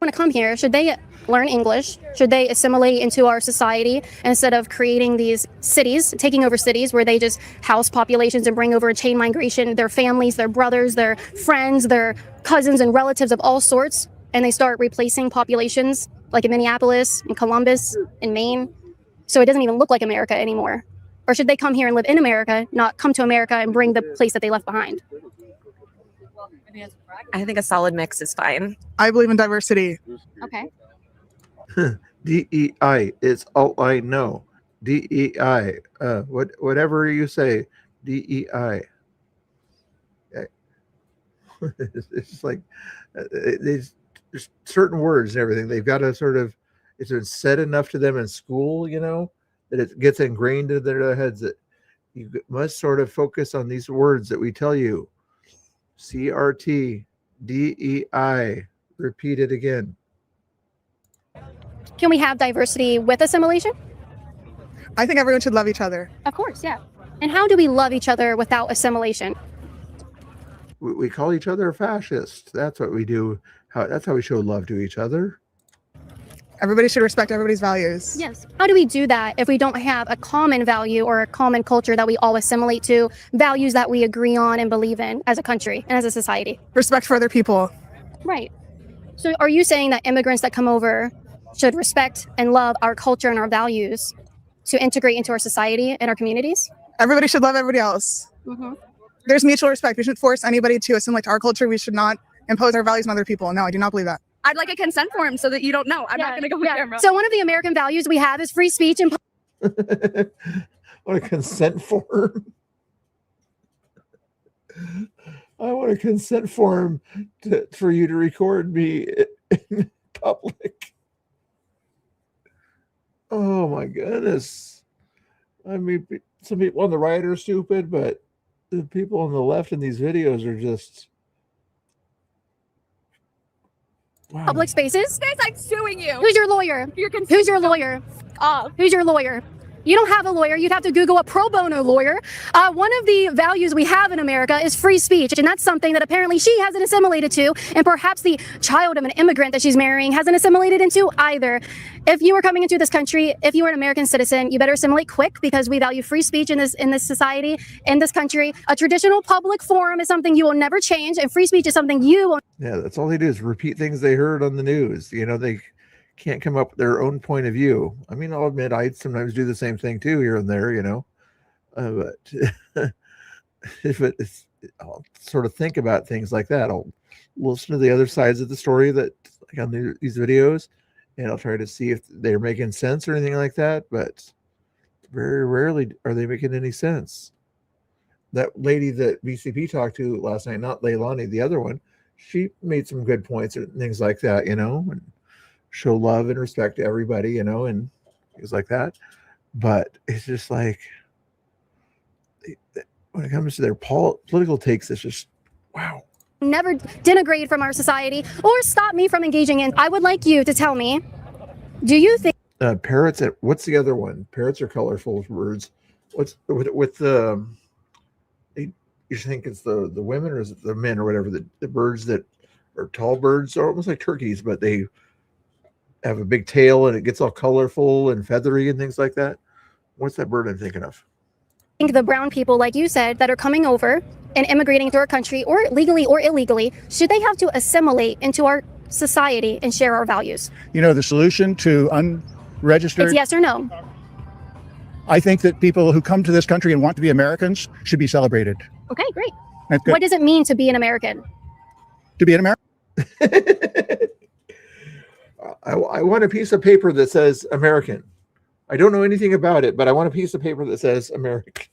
S2: Want to come here, should they learn English? Should they assimilate into our society instead of creating these cities, taking over cities where they just house populations and bring over a chain migration, their families, their brothers, their friends, their cousins and relatives of all sorts, and they start replacing populations like in Minneapolis, in Columbus, in Maine, so it doesn't even look like America anymore? Or should they come here and live in America, not come to America and bring the place that they left behind?
S8: I think a solid mix is fine.
S5: I believe in diversity.
S2: Okay.
S1: DEI is all I know. DEI. Whatever you say, DEI. It's just like there's certain words and everything. They've got to sort of, it's been said enough to them in school, you know, that it gets ingrained into their heads that you must sort of focus on these words that we tell you. CRT, DEI. Repeat it again.
S2: Can we have diversity with assimilation?
S5: I think everyone should love each other.
S2: Of course, yeah. And how do we love each other without assimilation?
S1: We call each other fascists. That's what we do. That's how we show love to each other.
S5: Everybody should respect everybody's values.
S2: Yes. How do we do that if we don't have a common value or a common culture that we all assimilate to, values that we agree on and believe in as a country and as a society?
S5: Respect for other people.
S2: Right. So are you saying that immigrants that come over should respect and love our culture and our values to integrate into our society and our communities?
S5: Everybody should love everybody else.
S2: Mm-hmm.
S5: There's mutual respect. We shouldn't force anybody to assimilate to our culture. We should not impose our values on other people. No, I do not believe that. I'd like a consent form so that you don't know. I'm not going to go on camera.
S2: So one of the American values we have is free speech and
S1: What a consent form. I want a consent form for you to record me in public. Oh my goodness. I mean, some people on the right are stupid, but the people on the left in these videos are just... Wow.
S2: public spaces.
S5: Guys, I'm suing you.
S2: Who's your lawyer? Who's your lawyer? Who's your lawyer? You don't have a lawyer. You'd have to Google a pro bono lawyer. One of the values we have in America is free speech, and that's something that apparently she hasn't assimilated to, and perhaps the child of an immigrant that she's marrying hasn't assimilated into either. If you are coming into this country, if you are an American citizen, you better assimilate quick, because we value free speech in this society, in this country. A traditional public forum is something you will never change, and free speech is something you will.
S1: Yeah, that's all they do is repeat things they heard on the news. You know, they can't come up with their own point of view. I mean, I'll admit I sometimes do the same thing too here and there, you know, but I'll sort of think about things like that. I'll listen to the other sides of the story that, like on these videos, and I'll try to see if they're making sense or anything like that. But very rarely are they making any sense. That lady that BCP talked to last night, not Leilani, the other one, she made some good points and things like that, you know, and show love and respect to everybody, you know, and things like that. But it's just like, when it comes to their political takes, it's just, wow.
S2: Never denigrate from our society or stop me from engaging in. I would like you to tell me, do you think
S1: parrots, what's the other one? Parrots are colorful birds. What's with the, you think it's the women or is it the men or whatever, the birds that are tall birds are almost like turkeys, but they have a big tail and it gets all colorful and feathery and things like that. What's that bird I'm thinking of?
S2: I think the brown people, like you said, that are coming over and immigrating to our country, or legally or illegally, should they have to assimilate into our society and share our values?
S22: You know, the solution to unregistered...
S2: It's yes or no.
S22: I think that people who come to this country and want to be Americans should be celebrated.
S2: Okay, great.
S22: That's good.
S2: What does it mean to be an American?
S22: To be an American?
S1: I want a piece of paper that says American. I don't know anything about it, but I want a piece of paper that says American.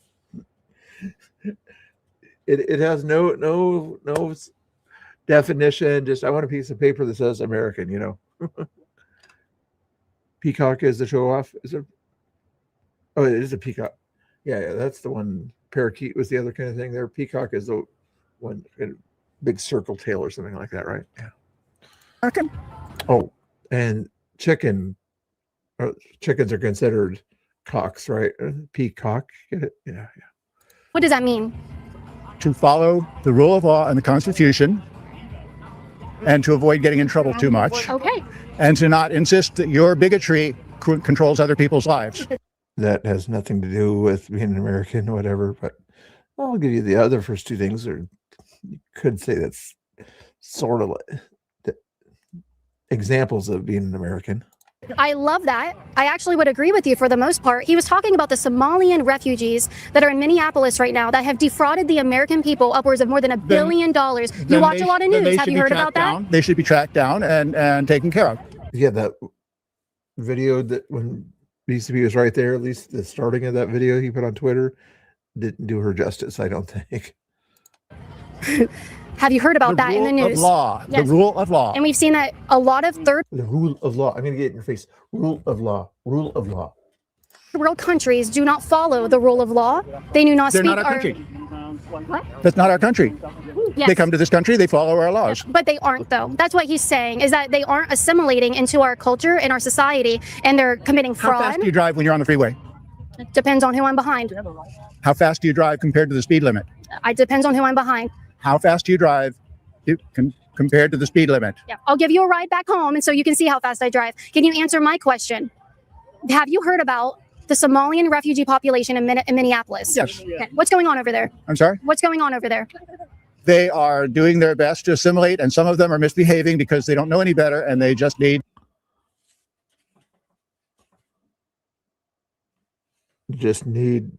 S1: It has no definition. Just I want a piece of paper that says American. You know, peacock is the show off. Is it? Oh, it is a peacock. Yeah, that's the one. Parakeet was the other kind of thing. There, peacock is the one, big circle tail or something like that, right? Yeah.
S22: American.
S1: Oh, and chickens are considered Cox, right? Peacock. Get it? Yeah.
S2: What does that mean?
S22: To follow the rule of law and the Constitution, and to avoid getting in trouble too much,
S2: Okay.
S22: and to not insist that your bigotry controls other people's lives.
S1: That has nothing to do with being an American or whatever, but I'll give you the other first two things, or you could say that's sort of like examples of being an American.
S2: I love that. I actually would agree with you for the most part. He was talking about the Somalian refugees that are in Minneapolis right now that have defrauded the American people upwards of more than $1 billion. You watch a lot of news. Have you heard about that?
S22: They should be tracked down and taken care of.
S1: Yeah, that video that when BCP was right there, at least the starting of that video he put on Twitter, didn't do her justice, I don't think.
S2: Have you heard about that in the news?
S22: Of law.
S2: Yes.
S22: The rule of law.
S2: And we've seen that a lot of third
S1: The rule of law. I'm going to get it in your face. Rule of law. Rule of law.
S2: world countries do not follow the rule of law. They do not
S22: They're
S2: speak
S22: not our
S2: our
S22: country.
S2: What?
S22: That's not our country.
S2: Yes.
S22: They come to this country, they follow our laws.
S2: But they aren't, though. That's what he's saying, is that they aren't assimilating into our culture and our society, and they're committing
S22: How
S2: fraud.
S22: fast do you drive when you're on the freeway?
S2: Depends on who I'm behind.
S22: How fast do you drive compared to the speed limit?
S2: It depends on who I'm behind.
S22: How fast do you drive compared to the speed limit?
S2: Yeah, I'll give you a ride back home, and so you can see how fast I drive. Can you answer my question? Have you heard about the Somalian refugee population in Minneapolis?
S22: Yes.
S2: Okay. What's going on over there?
S22: I'm sorry?
S2: What's going on over there?
S22: They are doing their best to assimilate, and some of them are misbehaving because they don't know any better, and they just need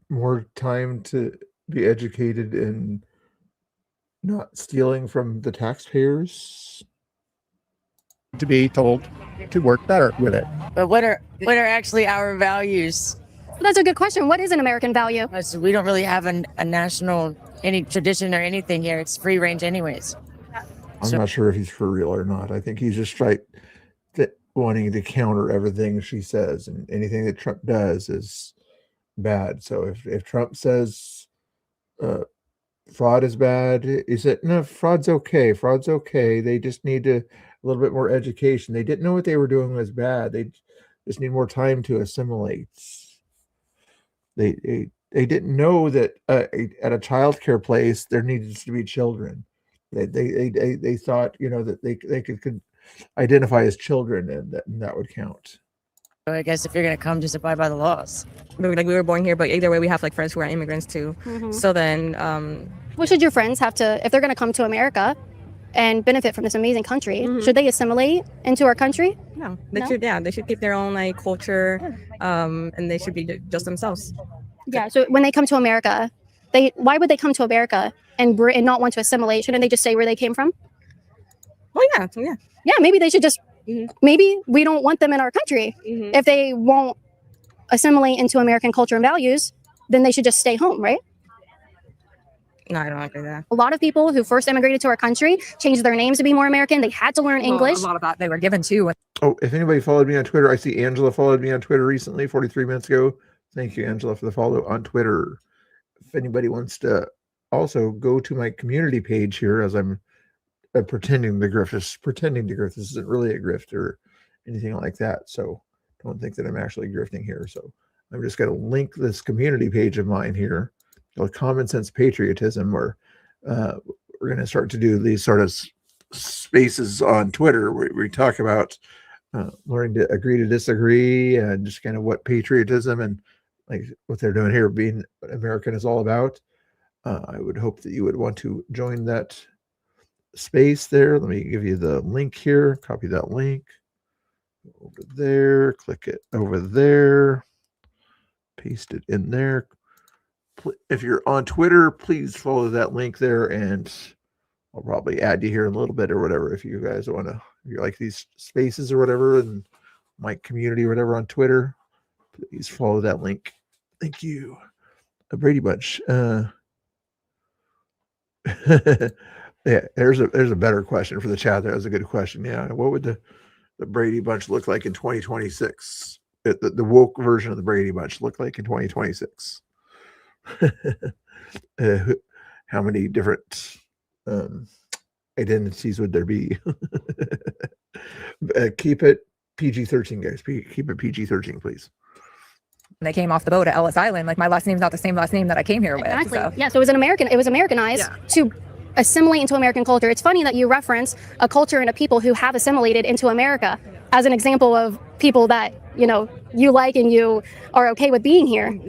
S1: more time to be educated and not stealing from the taxpayers.
S22: to be told to work better with it.
S13: But what are actually our values?
S2: That's a good question. What is an American value?
S13: We don't really have a national any tradition or anything here. It's free range anyways.
S1: I'm not sure if he's for real or not. I think he's just wanting to counter everything she says, and anything that Trump does is bad. So if Trump says fraud is bad, he said, no, fraud's okay. Fraud's okay. They just need a little bit more education. They didn't know what they were doing was bad. They just need more time to assimilate. They didn't know that at a child care place there needed to be children. They thought, that they could identify as children, and that would count.
S13: So I guess if you're gonna come, just abide by the laws.
S9: Like we were born here, but either way, we have like friends who are immigrants too.
S2: Mhm.
S9: So then,
S2: What should your friends have to, if they're going to come to America and benefit from this amazing country, should they assimilate into our country?
S9: no, they
S2: No?
S9: should. Yeah, they should keep their own like culture, and they should be just themselves.
S2: Yeah. So when they come to America, why would they come to America and not want to assimilate? Shouldn't they just say where they came from?
S9: Oh yeah, yeah.
S2: Yeah, maybe they should just. Maybe we don't want them in our country. If they won't assimilate into American culture and values, then they should just stay home, right?
S9: No, I don't agree with that.
S2: A lot of people who first immigrated to our country changed their names to be more American. They had to learn English.
S3: A lot of that they were given too.
S1: Oh, if anybody followed me on Twitter, I see Angela followed me on Twitter recently, 43 minutes ago. Thank you, Angela, for the follow on Twitter. If anybody wants to also go to my community page here, as I'm pretending to grift. This isn't really a grift or anything like that. So don't think that I'm actually grifting here. So I'm just going to link this community page of mine here, called Common Sense Patriotism, where we're going to start to do these sort of spaces on Twitter where we talk about learning to agree to disagree, and just kind of what patriotism and like what they're doing here, being American, is all about. I would hope that you would want to join that space there. Let me give you the link here. Copy that link. Over there. Click it over there. Paste it in there. If you're on Twitter, please follow that link there, and I'll probably add you here in a little bit or whatever. If you guys want to, if you like these spaces or whatever, and my community or whatever on Twitter, please follow that link. Thank you. A Brady Bunch. Yeah, there's a better question for the chat. That was a good question. Yeah, what would the Brady Bunch look like in 2026? The woke version of the Brady Bunch look like in 2026? How many different identities would there be? Keep it PG-13, guys. Keep it PG-13, please.
S3: when they came off the boat at Ellis Island. Like my last name's not the same last name that I came here with.
S2: Exactly.
S3: So.
S2: Yeah. So it was Americanized to assimilate into American culture. It's funny that you reference a culture and a people who have assimilated into America as an example of people that, you like and you are okay with being here.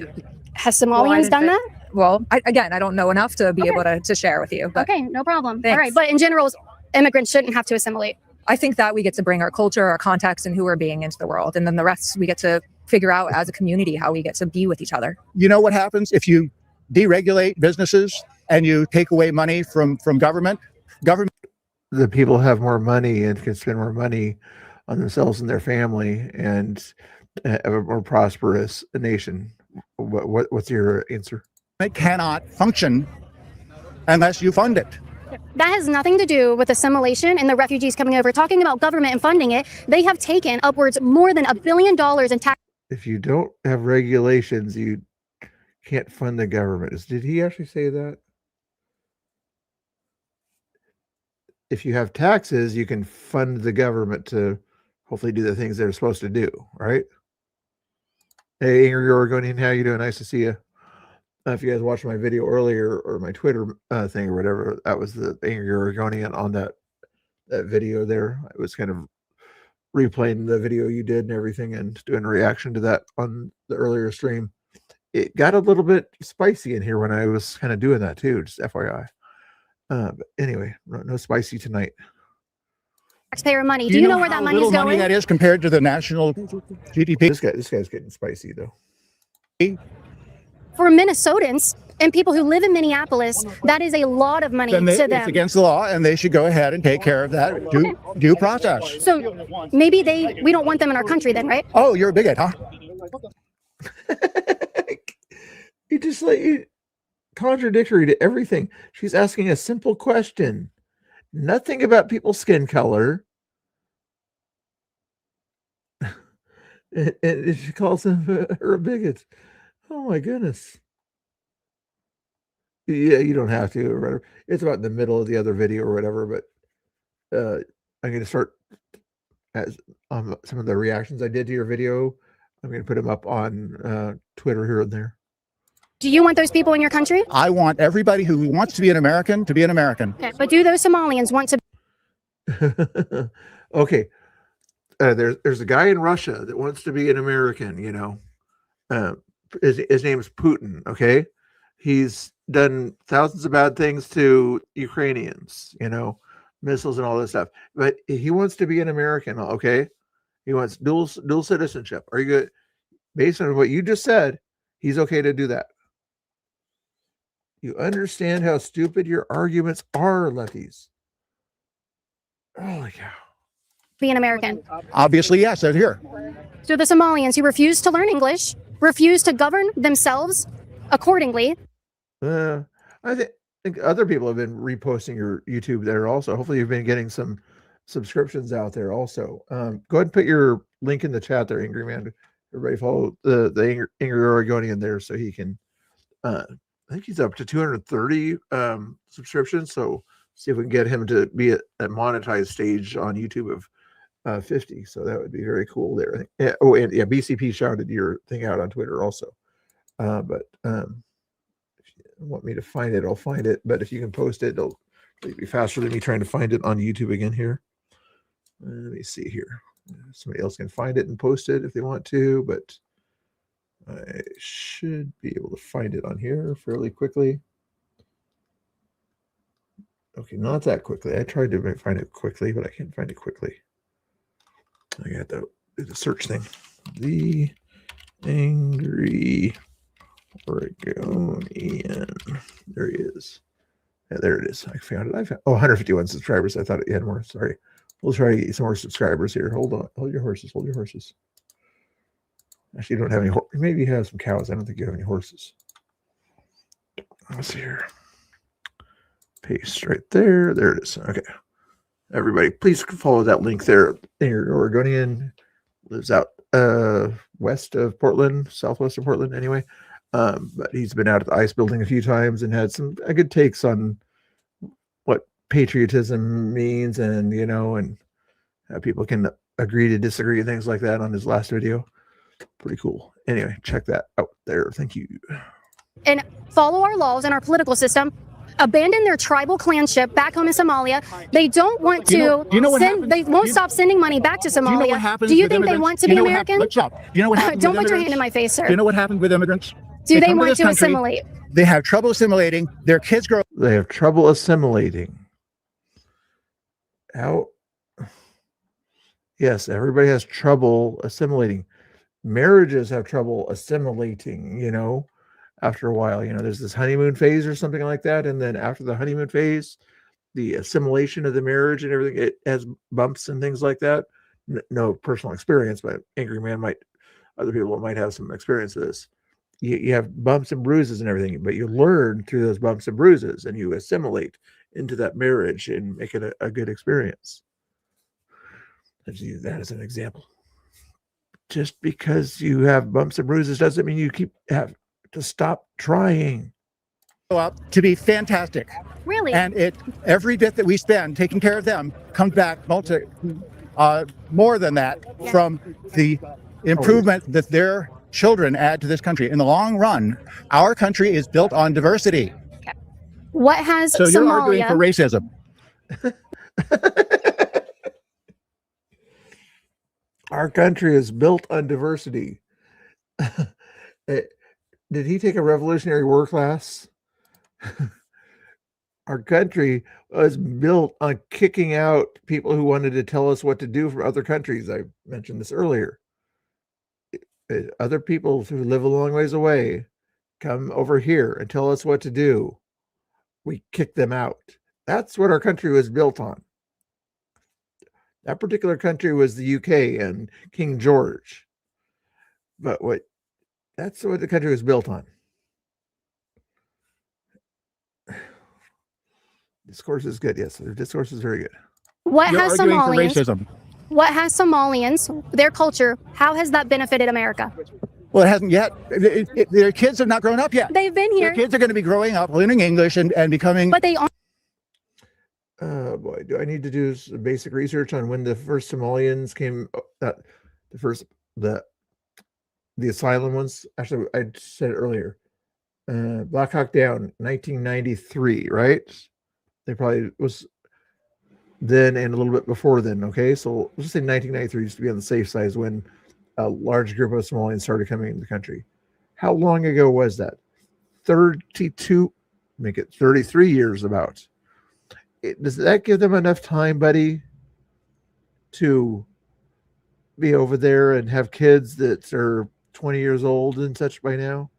S2: Has Somalians done that?
S3: Well, I don't know enough to be able to share with you. But
S2: okay, no problem.
S3: Thanks.
S2: All right. But in general, immigrants shouldn't have to assimilate.
S3: I think that we get to bring our culture, our context, and who we're being into the world. And then the rest we get to figure out as a community how we get to be with each other.
S22: You know what happens if you deregulate businesses and you take away money from government?
S1: The people have more money and can spend more money on themselves and their family and have a more prosperous nation. What's your answer?
S22: It cannot function unless you fund it.
S2: That has nothing to do with assimilation and the refugees coming over. Talking about government and funding it, they have taken upwards more than $1 billion in tax.
S1: If you don't have regulations, you can't fund the government. Did he actually say that? If you have taxes, you can fund the government to hopefully do the things they're supposed to do, right? Hey, Angry Oregonian, how you doing? Nice to see you. If you guys watched my video earlier or my Twitter thing or whatever, that was the Angry Oregonian on that video there. I was kind of replaying the video you did and everything and doing a reaction to that on the earlier stream. It got a little bit spicy in here when I was kind of doing that too, just FYI. But anyway, no spicy tonight.
S2: Taxpayer money. Do you know where that money is going?
S22: Money that is compared to the national GDP.
S1: This guy's getting spicy though.
S2: For Minnesotans and people who live in Minneapolis, that is a lot of money to them.
S22: It's against the law, and they should go ahead and take care of that due process.
S2: So maybe we don't want them in our country then, right?
S22: Oh, you're a bigot, huh?
S1: You just contradictory to everything. She's asking a simple question. Nothing about people's skin color. and she calls her a bigot. Oh my goodness. Yeah, you don't have to or whatever. It's about in the middle of the other video or whatever, but I'm going to start as some of the reactions I did to your video. I'm going to put them up on Twitter here and there.
S2: Do you want those people in your country?
S22: I want everybody who wants to be an American to be an American.
S2: Okay, but do those Somalians want to?
S1: Okay. There's a guy in Russia that wants to be an American, his name is Putin, okay? He's done thousands of bad things to Ukrainians, missiles and all this stuff. But he wants to be an American, okay? He wants dual citizenship. Are you good? Based on what you just said, he's okay to do that. You understand how stupid your arguments are, lefties. Holy cow.
S2: Be an American.
S22: Obviously, yes, they're here.
S2: So the Somalians who refuse to learn English, refuse to govern themselves accordingly.
S1: I think other people have been reposting your YouTube there also. Hopefully you've been getting some subscriptions out there also. Go ahead and put your link in the chat there, Angry Man. Everybody follow the Angry Oregonian there so he can I think he's up to 230 subscriptions. So see if we can get him to be at a monetized stage on YouTube of 50. So that would be very cool there. Yeah, oh, and yeah, BCP shouted your thing out on Twitter also. But if you want me to find it, I'll find it. But if you can post it, it'll be faster than me trying to find it on YouTube again here. Let me see here. Somebody else can find it and post it if they want to, but I should be able to find it on here fairly quickly. Okay, not that quickly. I tried to find it quickly, but I can't find it quickly. I got to do the search thing. The Angry Oregonian. There he is. Yeah, there it is. I found it. 151 subscribers. I thought it had more. Sorry. We'll try to get some more subscribers here. Hold on. Hold your horses. Hold your horses. Actually, you don't have any. Maybe you have some cows. I don't think you have any horses. Let's see here. Paste right there. There it is. Okay. Everybody, please follow that link there. Oregonian lives out west of Portland, southwest of Portland, anyway. But he's been out at the ICE building a few times and had some good takes on what patriotism means, and and how people can agree to disagree and things like that on his last video. Pretty cool. Anyway, check that out there. Thank you.
S2: And follow our laws and our political system. Abandon their tribal clanship back home in Somalia. They don't want to send. They won't stop sending money back to Somalia. Do you think they want to be American?
S22: Let's stop. Do you know what happens
S2: Don't
S22: with
S2: put your
S22: immigrants?
S2: hand in my face, sir.
S22: Do you know what happened with immigrants?
S2: Do they
S22: come
S2: want
S22: this
S2: to
S22: country,
S2: assimilate?
S22: They have trouble assimilating. Their kids grow.
S1: They have trouble assimilating. How? Yes, everybody has trouble assimilating. Marriages have trouble assimilating, after a while. There's this honeymoon phase or something like that. And then after the honeymoon phase, the assimilation of the marriage and everything, it has bumps and things like that. No personal experience, but Angry Man other people might have some experience with this. You have bumps and bruises and everything, but you learn through those bumps and bruises and you assimilate into that marriage and make it a good experience. Let's use that as an example. Just because you have bumps and bruises doesn't mean you have to stop trying.
S22: Up to be fantastic.
S2: Really?
S22: And every bit that we spend taking care of them comes back more than that from the improvement that their children add to this country. In the long run, our country is built on diversity.
S2: Okay. What has
S22: So you're arguing
S2: Somalia?
S22: for racism.
S1: Our country is built on diversity. Did he take a Revolutionary War class? Our country was built on kicking out people who wanted to tell us what to do from other countries. I mentioned this earlier. Other people who live a long ways away come over here and tell us what to do. We kick them out. That's what our country was built on. That particular country was the UK and King George. But that's what the country was built on. Discourse is good. Yes, their discourse is very good.
S2: What
S22: You're
S2: has
S22: arguing for
S2: Somalians?
S22: racism.
S2: What has Somalians? Their culture. How has that benefited America?
S22: Well, it hasn't yet. Their kids have not grown up yet.
S2: They've been here.
S22: Their kids are going to be growing up, learning English and becoming.
S2: But they aren't.
S1: Oh boy, do I need to do some basic research on when the first Somalians came? The asylum ones. Actually, I said it earlier. Black Hawk Down, 1993, right? They probably was then and a little bit before then. Okay, so let's say 1993 just to be on the safe side is when a large group of Somalians started coming into the country. How long ago was that? 32, make it 33 years about. Does that give them enough time, buddy, to be over there and have kids that are 20 years old and such by now?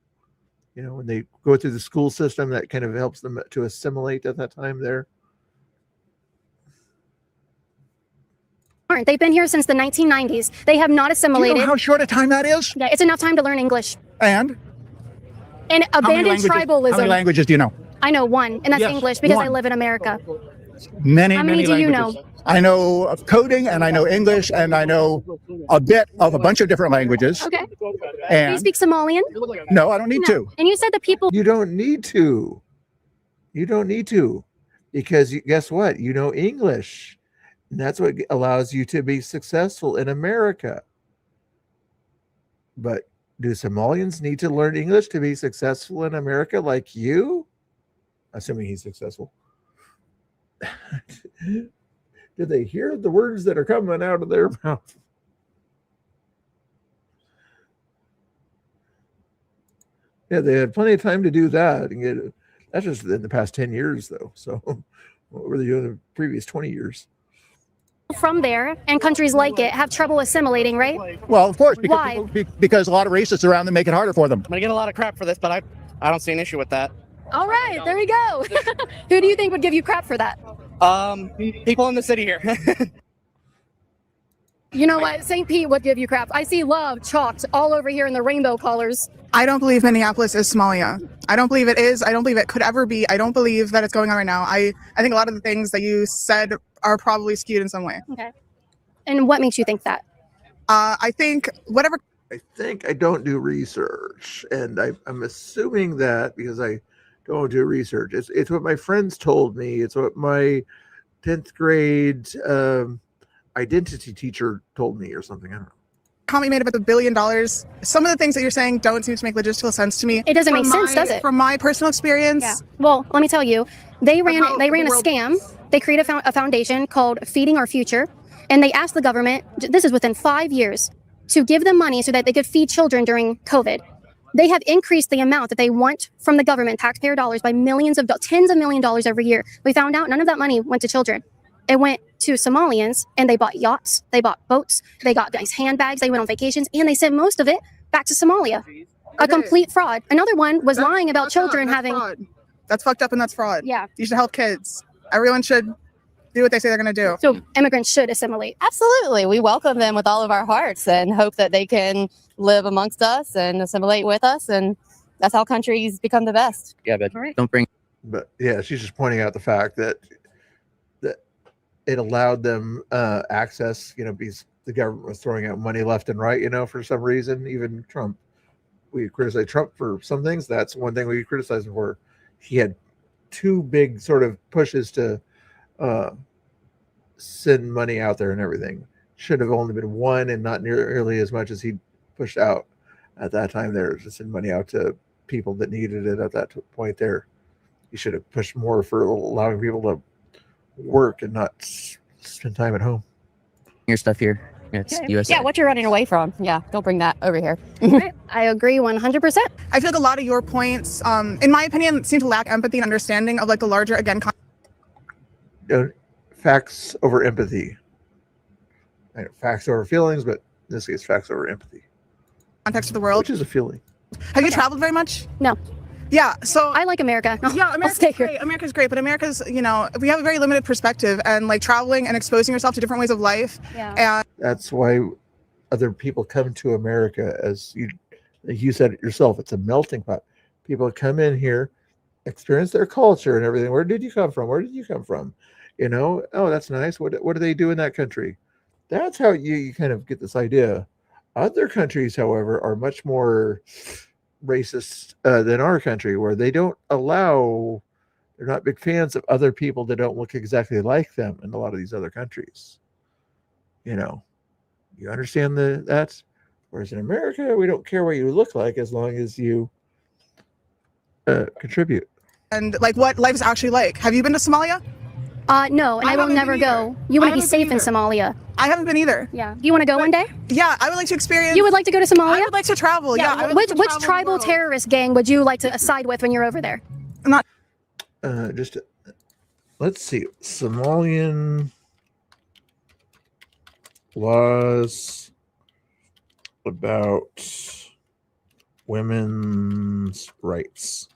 S1: When they go through the school system, that kind of helps them to assimilate at that time there.
S2: Aren't. They've been here since the 1990s. They have not assimilated.
S22: Do you know how short a time that is?
S2: Yeah, it's enough time to learn English.
S22: And
S2: abandon tribalism.
S22: How many languages do you know?
S2: I know one, and that's
S22: Yes,
S2: English because I
S22: one.
S2: live in America.
S22: Many,
S2: How many do you
S22: languages.
S2: know?
S22: I know of coding, and I know English, and I know a bit of a bunch of different languages.
S2: Okay. Do you
S22: And
S2: speak Somalian?
S22: no, I don't need to.
S2: And you said that people.
S1: You don't need to. You don't need to, because guess what? You know English, and that's what allows you to be successful in America. But do Somalians need to learn English to be successful in America like you? Assuming he's successful. Do they hear the words that are coming out of their mouth? Yeah, they had plenty of time to do that. And get, that's just in the past 10 years, though. So what were they doing in the previous 20 years?
S2: From there and countries like it have trouble assimilating, right?
S22: Well, of course,
S2: Why?
S22: because a lot of racists around them make it harder for them.
S14: I'm gonna get a lot of crap for this, but I don't see an issue with that.
S2: All right, there we go. Who do you think would give you crap for that?
S14: People in the city here.
S2: You know what? St. Pete would give you crap. I see love chalked all over here in the rainbow colors.
S15: I don't believe Minneapolis is Somalia. I don't believe it is. I don't believe it could ever be. I don't believe that it's going on right now. I think a lot of the things that you said are probably skewed in some way.
S2: Okay. And what makes you think that?
S15: I think whatever.
S1: I think I don't do research, and I'm assuming that because I don't do research. It's what my friends told me. It's what my 10th grade identity teacher told me or something. I don't know.
S15: comment you made about the $1 billion. Some of the things that you're saying don't seem to make logistical sense to me.
S2: It doesn't make sense, does it?
S15: From my personal experience.
S2: Yeah. Well, let me tell you, they ran a scam. They created a foundation called Feeding Our Future, and they asked the government, this is within 5 years, to give them money so that they could feed children during COVID. They have increased the amount that they want from the government, taxpayer dollars, by tens of millions of dollars every year. We found out none of that money went to children. It went to Somalians, and they bought yachts, they bought boats, they got nice handbags, they went on vacations, and they sent most of it back to Somalia. A complete fraud. Another one was lying about children having...
S15: Fraud. That's fucked up and that's fraud.
S2: Yeah.
S15: You should help kids. Everyone should do what they say they're going to do.
S2: So immigrants should assimilate.
S16: Absolutely. We welcome them with all of our hearts and hope that they can live amongst us and assimilate with us. And that's how countries become the best.
S17: Yeah, but
S2: right.
S17: don't bring.
S1: But yeah, she's just pointing out the fact that it allowed them access, because the government was throwing out money left and right, for some reason. Even Trump, we criticize Trump for some things. That's one thing we criticize him for. He had two big sort of pushes to send money out there and everything. Should have only been one and not nearly as much as he pushed out at that time there to send money out to people that needed it at that point there. He should have pushed more for allowing people to work and not spend time at home.
S17: Your stuff here. It's USA.
S16: Yeah, what you're running away from. Yeah, don't bring that over here.
S2: I agree 100%.
S15: I feel like a lot of your points, in my opinion, seem to lack empathy and understanding of like the larger, again,
S1: Facts over empathy. Facts over feelings, but in this case, facts over empathy.
S15: Context of the world.
S1: Which is a feeling.
S15: Have you traveled very much?
S2: No.
S15: Yeah, so
S2: I like America.
S15: Yeah, America's great. America's great, but America's, we have a very limited perspective, and like traveling and exposing yourself to different ways of life.
S2: Yeah.
S15: And
S1: That's why other people come to America, as you said it yourself. It's a melting pot. People come in here, experience their culture and everything. Where did you come from? Where did you come from? Oh, that's nice. What do they do in that country? That's how you kind of get this idea. Other countries, however, are much more racist than our country, where they don't allow, they're not big fans of other people that don't look exactly like them in a lot of these other countries. You understand that? Whereas in America, we don't care what you look like as long as you contribute.
S15: And like what life is actually like. Have you been to Somalia?
S2: No, and I will never go. You want to be safe in Somalia.
S15: I haven't been either.
S2: Yeah. Do you want to go one day?
S15: Yeah, I would like to experience.
S2: You would like to go to Somalia?
S15: I would like to travel. Yeah. I would
S2: Which
S15: like to travel the
S2: tribal
S15: world.
S2: terrorist gang would you like to side with when you're over there?
S15: Not.
S1: Let's see. Somalian laws about women's rights.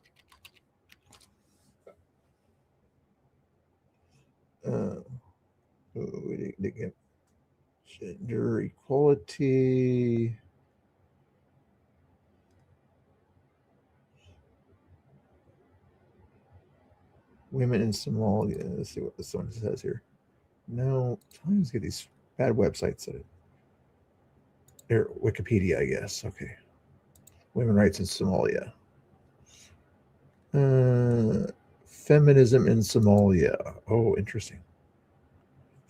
S1: We didn't get gender equality. Women in Somalia. Let's see what this one says here. No, I always get these bad websites that they're Wikipedia, I guess. Okay. Women rights in Somalia. Feminism in Somalia. Oh, interesting.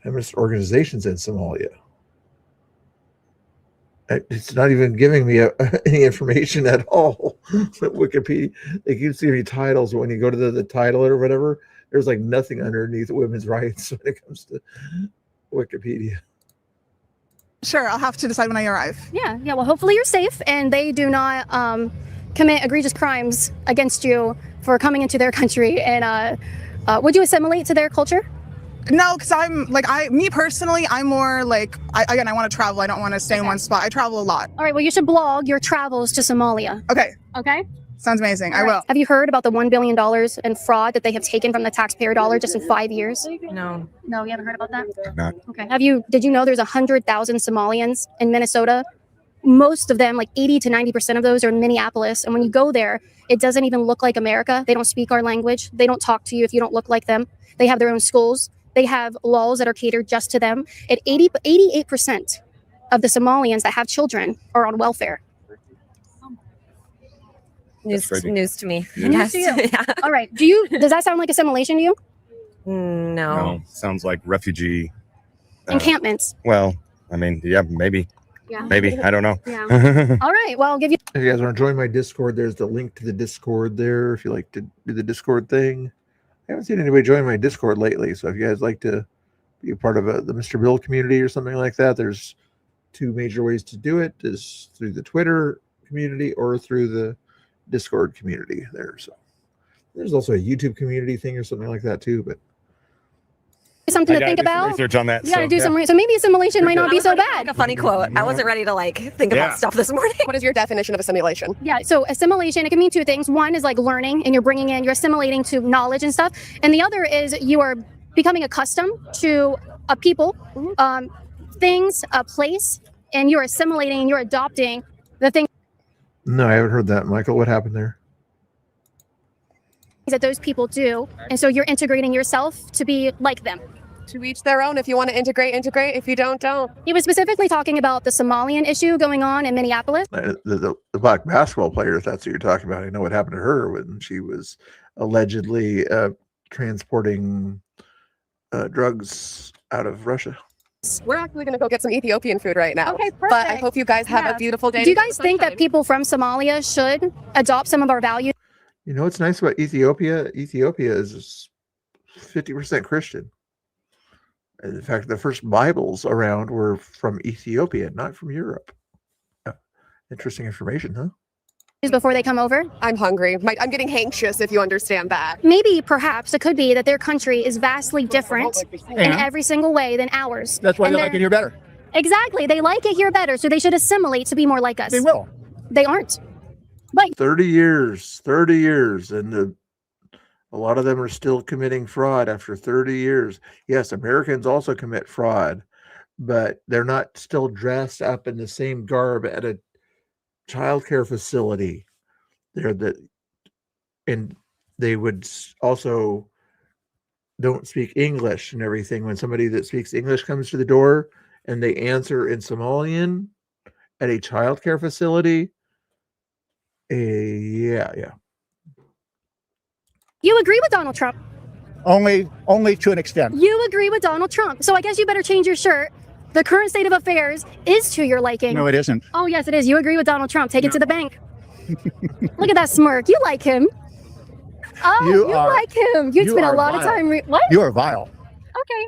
S1: Feminist organizations in Somalia. It's not even giving me any information at all. Wikipedia, they keep giving me titles. When you go to the title or whatever, there's like nothing underneath women's rights when it comes to Wikipedia.
S15: Sure, I'll have to decide when I arrive.
S2: Yeah. Well, hopefully you're safe and they do not commit egregious crimes against you for coming into their country. And would you assimilate to their culture?
S15: No, because me personally, I'm more like, I want to travel. I don't want to stay in one spot. I travel a lot.
S2: All right, well, you should blog your travels to Somalia.
S15: Okay.
S2: Okay?
S15: Sounds amazing.
S2: All
S15: I
S2: right.
S15: will.
S2: Have you heard about the $1 billion in fraud that they have taken from the taxpayer dollar just in 5 years?
S16: No.
S2: No, you haven't heard about that?
S6: Not.
S2: Okay. Did you know there's 100,000 Somalians in Minnesota? Most of them, like 80 to 90% of those, are in Minneapolis. And when you go there, it doesn't even look like America. They don't speak our language. They don't talk to you if you don't look like them. They have their own schools. They have laws that are catered just to them. 88% of the Somalians that have children are on welfare.
S16: News to me.
S2: News to you. Yeah. All right. Does that sound like assimilation to you?
S16: No.
S6: Sounds like refugee
S2: Encampments.
S6: Well, I mean, yeah, maybe.
S2: Yeah.
S6: Maybe. I don't know.
S2: Yeah. All right. Well, I'll give you.
S1: If you guys want to join my Discord, there's the link to the Discord there. If you like to do the Discord thing, I haven't seen anybody join my Discord lately. So if you guys like to be a part of the Mr. Build community or something like that, there's two major ways to do it: is through the Twitter community or through the Discord community there. So there's also a YouTube community thing or something like that too. But
S2: something
S6: I
S2: to
S6: gotta
S2: think
S6: do some
S2: about.
S6: research on that.
S2: You got to
S6: so,
S2: do
S6: yeah.
S2: some. So maybe assimilation might not be so bad.
S8: Like a funny quote. I wasn't ready to like think
S6: Yeah.
S8: about stuff this morning.
S21: What is your definition of assimilation?
S2: Yeah, so assimilation, it can mean two things. One is like learning and you're assimilating to knowledge and stuff. And the other is you are becoming accustomed to a people, things, a place, and you're assimilating and you're adopting the things
S1: no, I haven't heard that, Michael. What happened there?
S2: that those people do. And so you're integrating yourself to be like them.
S21: To each their own. If you want to integrate, integrate. If you don't, don't.
S2: He was specifically talking about the Somalian issue going on in Minneapolis.
S1: The black basketball player, if that's what you're talking about. I know what happened to her when she was allegedly transporting drugs out of Russia.
S21: We're actually going to go get some Ethiopian food right now.
S2: Okay,
S21: But I
S2: perfect.
S21: hope you guys have
S2: Yeah.
S21: a beautiful day.
S2: Do you guys think that people from Somalia should adopt some of our values?
S1: You know what's nice about Ethiopia? Ethiopia is 50% Christian. In fact, the first Bibles around were from Ethiopia, not from Europe. Interesting information, huh?
S2: Before they come over?
S21: I'm hungry. I'm getting anxious, if you understand that.
S2: Maybe, perhaps, it could be that their country is vastly different in
S22: Yeah.
S2: every single way than ours.
S22: That's why
S2: And
S22: they like
S2: they're-
S22: it here better.
S2: Exactly. They like it here better, so they should assimilate to be more like us.
S22: They will.
S2: They aren't. Like
S1: 30 years, and a lot of them are still committing fraud after 30 years. Yes, Americans also commit fraud, but they're not still dressed up in the same garb at a childcare facility. And they would also don't speak English and everything. When somebody that speaks English comes to the door and they answer in Somalian at a childcare facility, yeah.
S2: you agree with Donald Trump.
S22: Only to an extent.
S2: You agree with Donald Trump. So I guess you better change your shirt. The current state of affairs is to your liking.
S22: No, it isn't.
S2: Oh, yes, it is. You agree with Donald Trump. Take it to the bank. Look at that smirk. You like him. Oh, you like him. You spent a lot of time. What?
S22: You are vile.
S2: Okay.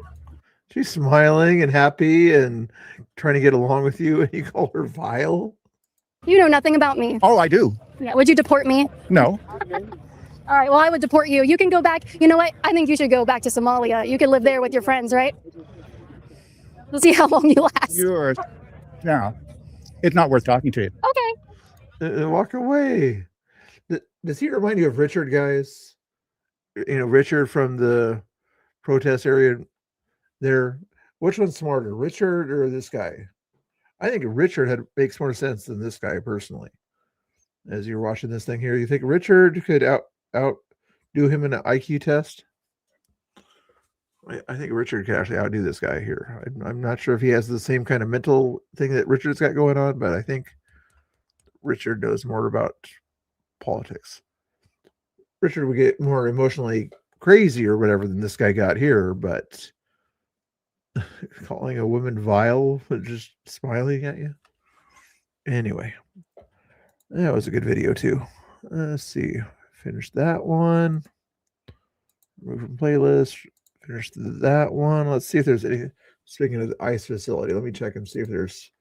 S1: She's smiling and happy and trying to get along with you, and you call her vile?
S2: You know nothing about me.
S22: Oh, I do.
S2: Yeah. Would you deport me?
S22: No.
S2: All right. Well, I would deport you. You can go back. You know what? I think you should go back to Somalia. You can live there with your friends, right? We'll see how long you last.
S22: No. It's not worth talking to you.
S2: Okay.
S1: Walk away. Does he remind you of Richard, guys? You know, Richard from the protest area there. Which one's smarter, Richard or this guy? I think Richard makes more sense than this guy personally. As you're watching this thing here, you think Richard could outdo him in an IQ test? I think Richard could actually outdo this guy here. I'm not sure if he has the same kind of mental thing that Richard's got going on, but I think Richard knows more about politics. Richard would get more emotionally crazy or whatever than this guy got here, but calling a woman vile, but just smiling at you. Anyway, that was a good video too. Let's see. Finish that one. Move from playlist. Finish that one. Let's see if there's any. Speaking of the ICE facility, let me check and see if there's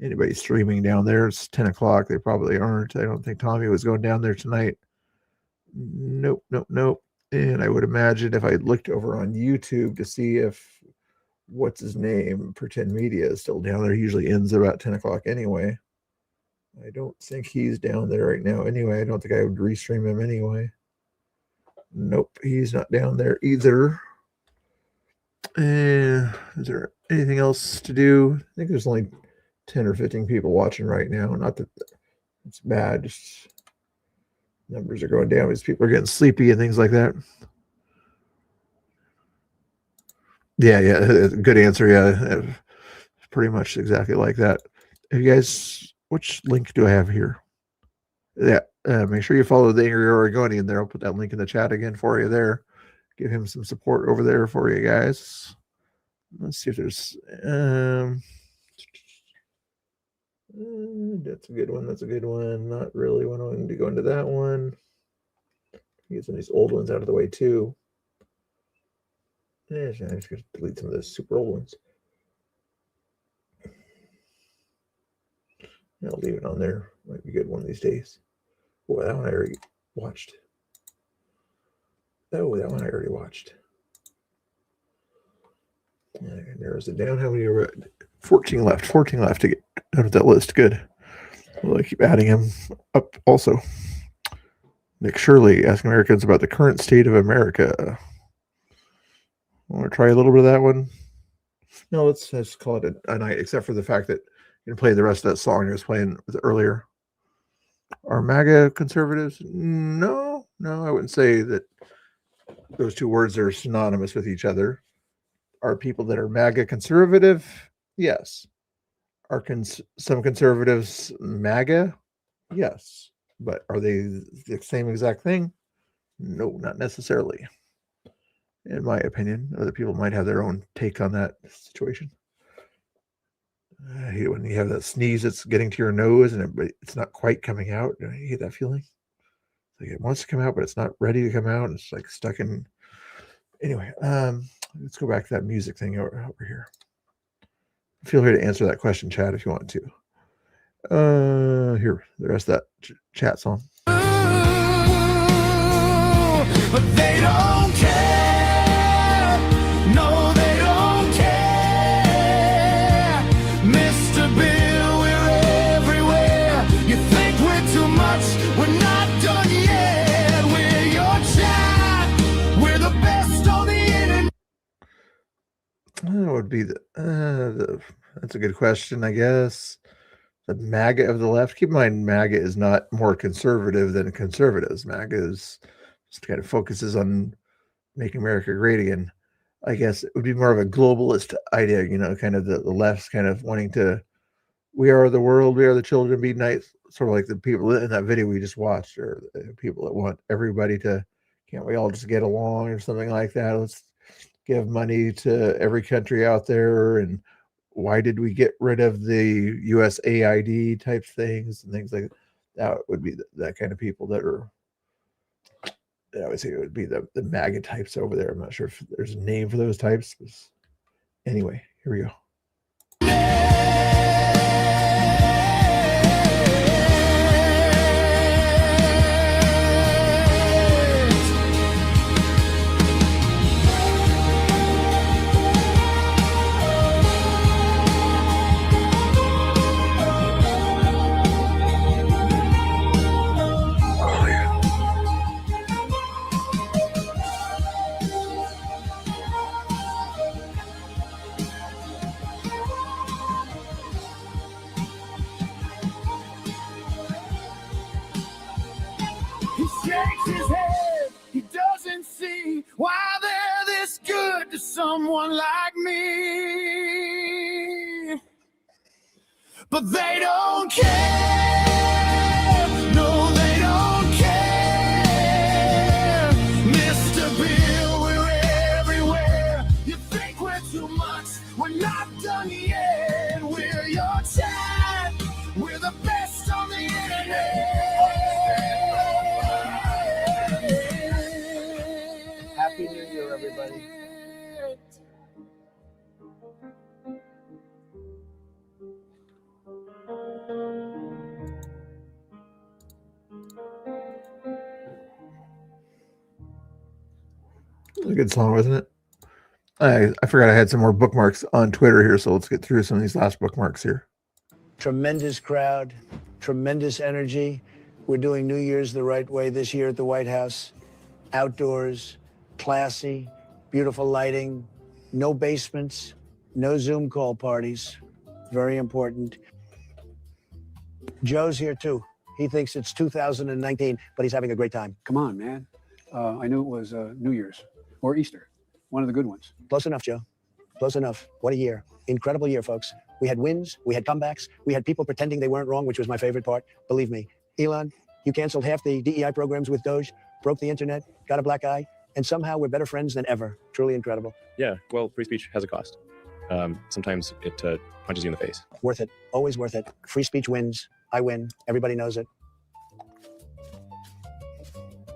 S1: anybody streaming down there. It's 10 o'clock. They probably aren't. I don't think Tommy was going down there tonight. Nope. And I would imagine if I looked over on YouTube to see if what's his name, Pretend Media, is still down there. He usually ends about 10 o'clock anyway. I don't think he's down there right now. Anyway, I don't think I would restream him anyway. Nope, he's not down there either. Is there anything else to do? I think there's only 10 or 15 people watching right now. Not that it's bad, just numbers are going down because people are getting sleepy and things like that. Yeah, good answer. Yeah, pretty much exactly like that. Have you guys, which link do I have here? Yeah, make sure you follow the Angry Oregonian there. I'll put that link in the chat again for you there. Give him some support over there for you guys. Let's see if there's That's a good one. That's a good one. Not really wanting to go into that one. Get some of these old ones out of the way too. Yeah, I'm just going to delete some of those super old ones. I'll leave it on there. Might be a good one of these days. Boy, that one I already watched. Oh, that one I already watched. Yeah, it narrows it down. How many are 14 left? 14 left to get out of that list. Good. Well, I keep adding them up also. Nick Shirley asking Americans about the current state of America. I want to try a little bit of that one. No, let's just call it a night, except for the fact that you can play the rest of that song I was playing with earlier. Are MAGA conservatives? No, I wouldn't say that those two words are synonymous with each other. Are people that are MAGA conservative? Yes. Are some conservatives MAGA? Yes. But are they the same exact thing? No, not necessarily. In my opinion, other people might have their own take on that situation. I hate when you have that sneeze that's getting to your nose and it's not quite coming out. I hate that feeling. Like it wants to come out, but it's not ready to come out. It's like stuck in. Anyway, let's go back to that music thing over here. Feel free to answer that question, Chad, if you want to. Here, the rest of that chat song.
S7: But they don't care. No, they don't care. Mr. Bill, we're everywhere. You think we're too much? We're not done yet. We're your chat. We're the best on the internet.
S1: That would be that's a good question, I guess. The MAGA of the left. Keep in mind, MAGA is not more conservative than conservatives. MAGA is just kind of focuses on making America great again. I guess it would be more of a globalist idea, kind of the left's kind of wanting to, we are the world, we are the children, be nice, sort of like the people in that video we just watched, or the people that want everybody to, can't we all just get along or something like that? Let's give money to every country out there. And why did we get rid of the USAID type things and things like that? That would be that kind of people that are, I would say it would be the MAGA types over there. I'm not sure if there's a name for those types. Anyway, here we go.
S7: He shakes his head. He doesn't see why they're this good to someone like me. But they don't care. No, they don't care. Mr. Bill, we're everywhere. You think we're too much? We're not done yet. We're your chat. We're the best on the internet.
S19: Happy New Year, everybody.
S1: It was a good song, wasn't it? I forgot I had some more bookmarks on Twitter here, so let's get through some of these last bookmarks here.
S19: Tremendous crowd, tremendous energy. We're doing New Year's the right way this year at the White House. Outdoors, classy, beautiful lighting, no basements, no Zoom call parties. Very important. Joe's here too. He thinks it's 2019, but he's having a great time.
S23: Come on, man. I knew it was New Year's or Easter, one of the good ones.
S19: Close enough, Joe. Close enough. What a year. Incredible year, folks. We had wins, we had comebacks, we had people pretending they weren't wrong, which was my favorite part. Believe me. Elon, you canceled half the DEI programs with Doge, broke the internet, got a black eye, and somehow we're better friends than ever. Truly incredible.
S24: Yeah, well, free speech has a cost.
S6: sometimes it punches you in the face.
S19: Worth it. Always worth it. Free speech wins. I win. Everybody knows it.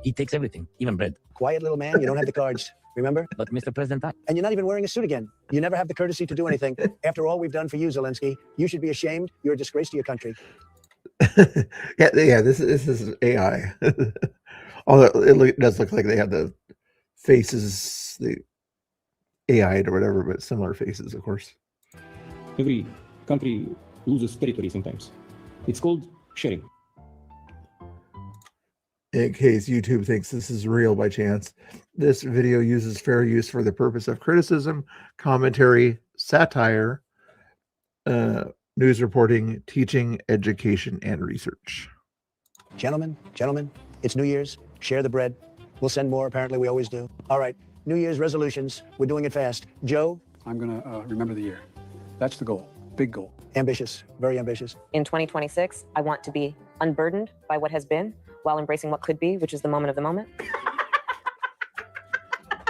S17: He takes everything, even bread.
S19: Quiet little man. You don't have the cards. Remember?
S17: But Mr. President,
S19: And you're not even wearing a suit again. You never have the courtesy to do anything. After all we've done for you, Zelensky, you should be ashamed. You're a disgrace to your country.
S1: Yeah. This is AI. Although it does look like they have the faces, the AI or whatever, but similar faces, of course.
S10: Every country loses territory sometimes. It's called sharing.
S1: In case YouTube thinks this is real by chance, this video uses fair use for the purpose of criticism, commentary, satire, news reporting, teaching, education, and research.
S19: Gentlemen, it's New Year's. Share the bread. We'll send more. Apparently, we always do. All right. New Year's resolutions. We're doing it fast. Joe?
S23: I'm going to remember the year. That's the goal. Big goal.
S19: Ambitious. Very ambitious.
S8: In 2026, I want to be unburdened by what has been while embracing what could be, which is the moment of the moment.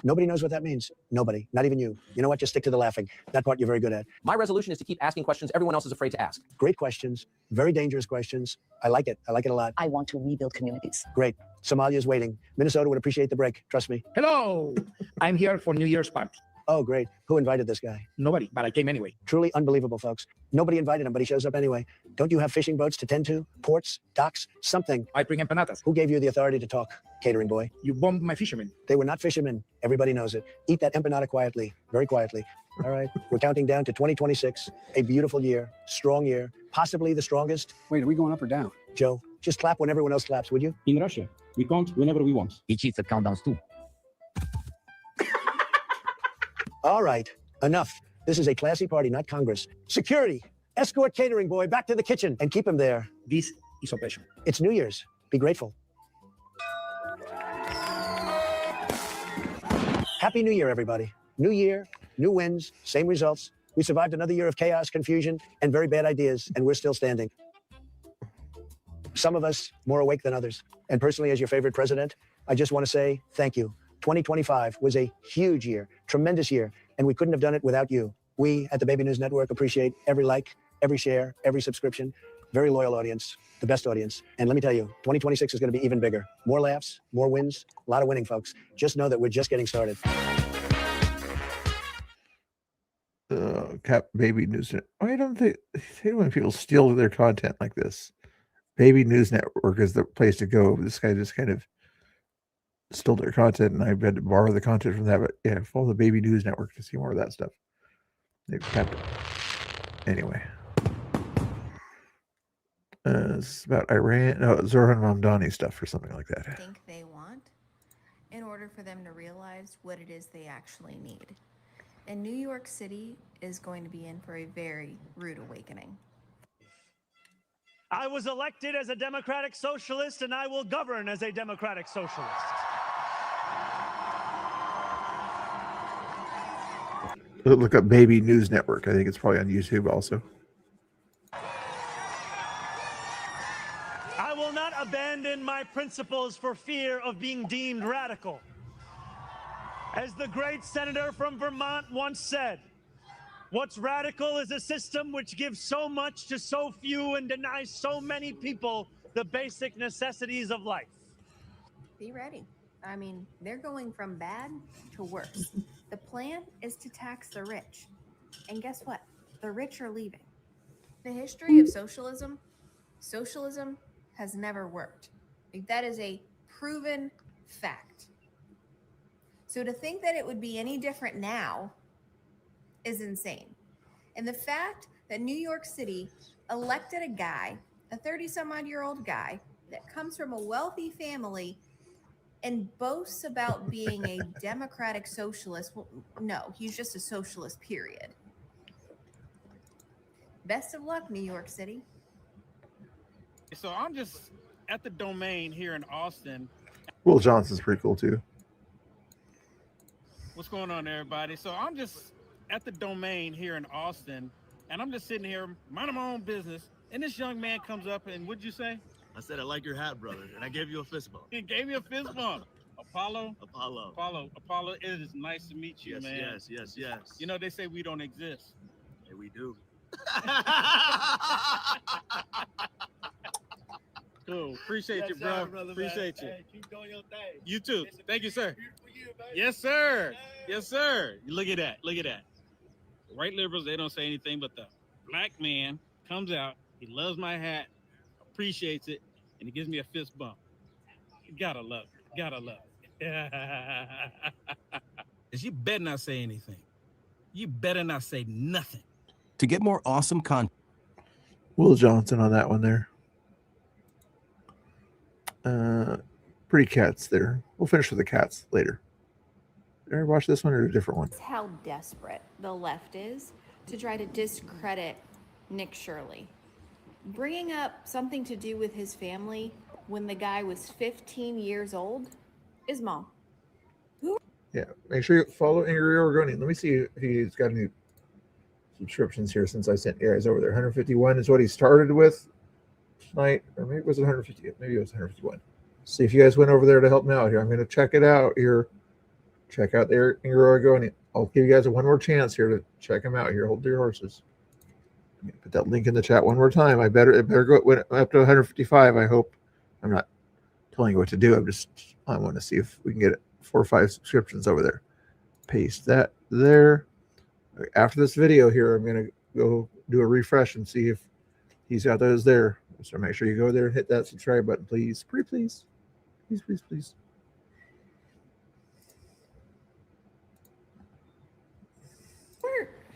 S19: Nobody knows what that means. Nobody. Not even you. You know what? Just stick to the laughing. That part you're very good at.
S11: My resolution is to keep asking questions everyone else is afraid to ask.
S19: Great questions. Very dangerous questions. I like it. I like it a lot.
S20: I want to rebuild communities.
S19: Great. Somalia's waiting. Minnesota would appreciate the break. Trust me.
S24: Hello. I'm here for New Year's party.
S19: Oh, great. Who invited this guy?
S24: Nobody, but I came anyway.
S19: Truly unbelievable, folks. Nobody invited him, but he shows up anyway. Don't you have fishing boats to tend to? Ports? Docks? Something?
S24: I bring empanadas.
S19: Who gave you the authority to talk, catering boy?
S24: You bombed my fishermen.
S19: They were not fishermen. Everybody knows it. Eat that empanada quietly, very quietly. All right. We're counting down to 2026. A beautiful year, strong year, possibly the strongest.
S23: Wait, are we going up or down?
S19: Joe, just clap when everyone else claps, would you?
S10: In Russia, we count whenever we want.
S17: he cheats at countdowns too.
S19: All right, enough. This is a classy party, not Congress. Security, escort catering boy back to the kitchen and keep him there.
S24: This is a pleasure.
S19: It's New Year's. Be grateful. Happy New Year, everybody. New year, new wins, same results. We survived another year of chaos, confusion, and very bad ideas, and we're still standing. Some of us more awake than others. And personally, as your favorite president, I just want to say thank you. 2025 was a huge year, tremendous year, and we couldn't have done it without you. We at the Baby News Network appreciate every like, every share, every subscription. Very loyal audience, the best audience. And let me tell you, 2026 is going to be even bigger. More laughs, more wins, a lot of winning, folks. Just know that we're just getting started.
S1: Cap Baby News Network. Why don't they hate when people steal their content like this? Baby News Network is the place to go. This guy just kind of stole their content, and I've had to borrow the content from that. But yeah, follow the Baby News Network to see more of that stuff. They've kept it. Anyway. It's about Iran, no, Zoran Mamdani stuff or something like that.
S25: Think they want in order for them to realize what it is they actually need. And New York City is going to be in for a very rude awakening.
S26: I was elected as a democratic socialist, and I will govern as a democratic socialist.
S1: Look up Baby News Network. I think it's probably on YouTube also.
S26: I will not abandon my principles for fear of being deemed radical. As the great senator from Vermont once said, what's radical is a system which gives so much to so few and denies so many people the basic necessities of life.
S25: Be ready. I mean, they're going from bad to worse. The plan is to tax the rich. And guess what? The rich are leaving. The history of socialism has never worked. Like, that is a proven fact. So to think that it would be any different now is insane. And the fact that New York City elected a guy, a 30-some-odd-year-old guy that comes from a wealthy family and boasts about being a democratic socialist. Well, no, he's just a socialist, period. Best of luck, New York City.
S27: So I'm just at the Domain here in Austin.
S1: Will Johnson's pretty cool too.
S27: What's going on, everybody? So I'm just at the Domain here in Austin, and I'm just sitting here minding my own business, and this young man comes up, and what'd you say?
S28: I said, I like your hat, brother, and I gave you a fist bump.
S27: He gave me a fist bump. Apollo?
S4: Apollo.
S27: Apollo, it is nice to meet you,
S4: Yes,
S27: man.
S4: yes.
S27: You know, they say we don't exist.
S4: Yeah, we do.
S27: Cool. Appreciate you,
S4: Yes,
S27: bro.
S4: sir, brother,
S27: Appreciate
S4: man.
S27: you.
S4: Hey, keep doing your thing.
S27: You too.
S4: It's a
S27: Thank you, sir.
S4: beautiful year, baby.
S27: Yes, sir. Yes, sir. Look at that. Look at that. White liberals, they don't say anything, but the black man comes out. He loves my hat, appreciates it, and he gives me a fist bump. You gotta love it. Gotta love it. You better not say anything. You better not say nothing.
S11: To get more awesome content.
S1: Will Johnson on that one there. Pretty cats there. We'll finish with the cats later. Did I watch this one or a different one?
S25: How desperate the left is to try to discredit Nick Shirley. Bringing up something to do with his family when the guy was 15 years old is mom.
S1: Yeah, make sure you follow Angry Oregonian. Let me see if he's got any subscriptions here since I sent you guys over there. 151 is what he started with tonight, or maybe it was 150. Maybe it was 151. See if you guys went over there to help me out here. I'm going to check it out here. Check out there Angry Oregonian. I'll give you guys one more chance here to check him out here. Hold your horses. Let me put that link in the chat one more time. It better go up to 155. I hope. I'm not telling you what to do. I want to see if we can get 4 or 5 subscriptions over there. Paste that there. After this video here, I'm going to go do a refresh and see if he's got those there. So make sure you go there and hit that subscribe button, please. Pretty please. Please.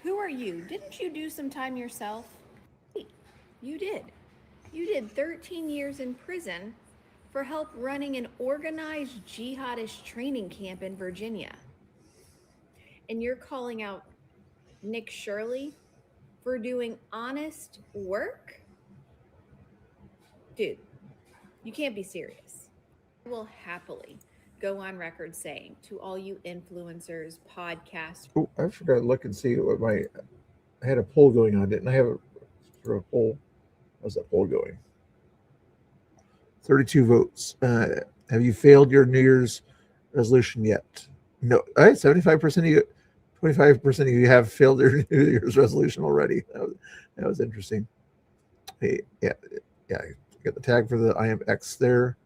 S25: Who are you? Didn't you do some time yourself? You did. You did 13 years in prison for help running an organized jihadist training camp in Virginia. And you're calling out Nick Shirley for doing honest work? Dude, you can't be serious. I will happily go on record saying to all you influencers, podcasts.
S1: Oh, I forgot to look and see what I had a poll going on. Didn't I have a poll? How's that poll going? 32 votes. Have you failed your New Year's resolution yet? No. All right, 75% of you, 25% of you have failed your New Year's resolution already. That was interesting. Hey, yeah. Got the tag for the IMX there.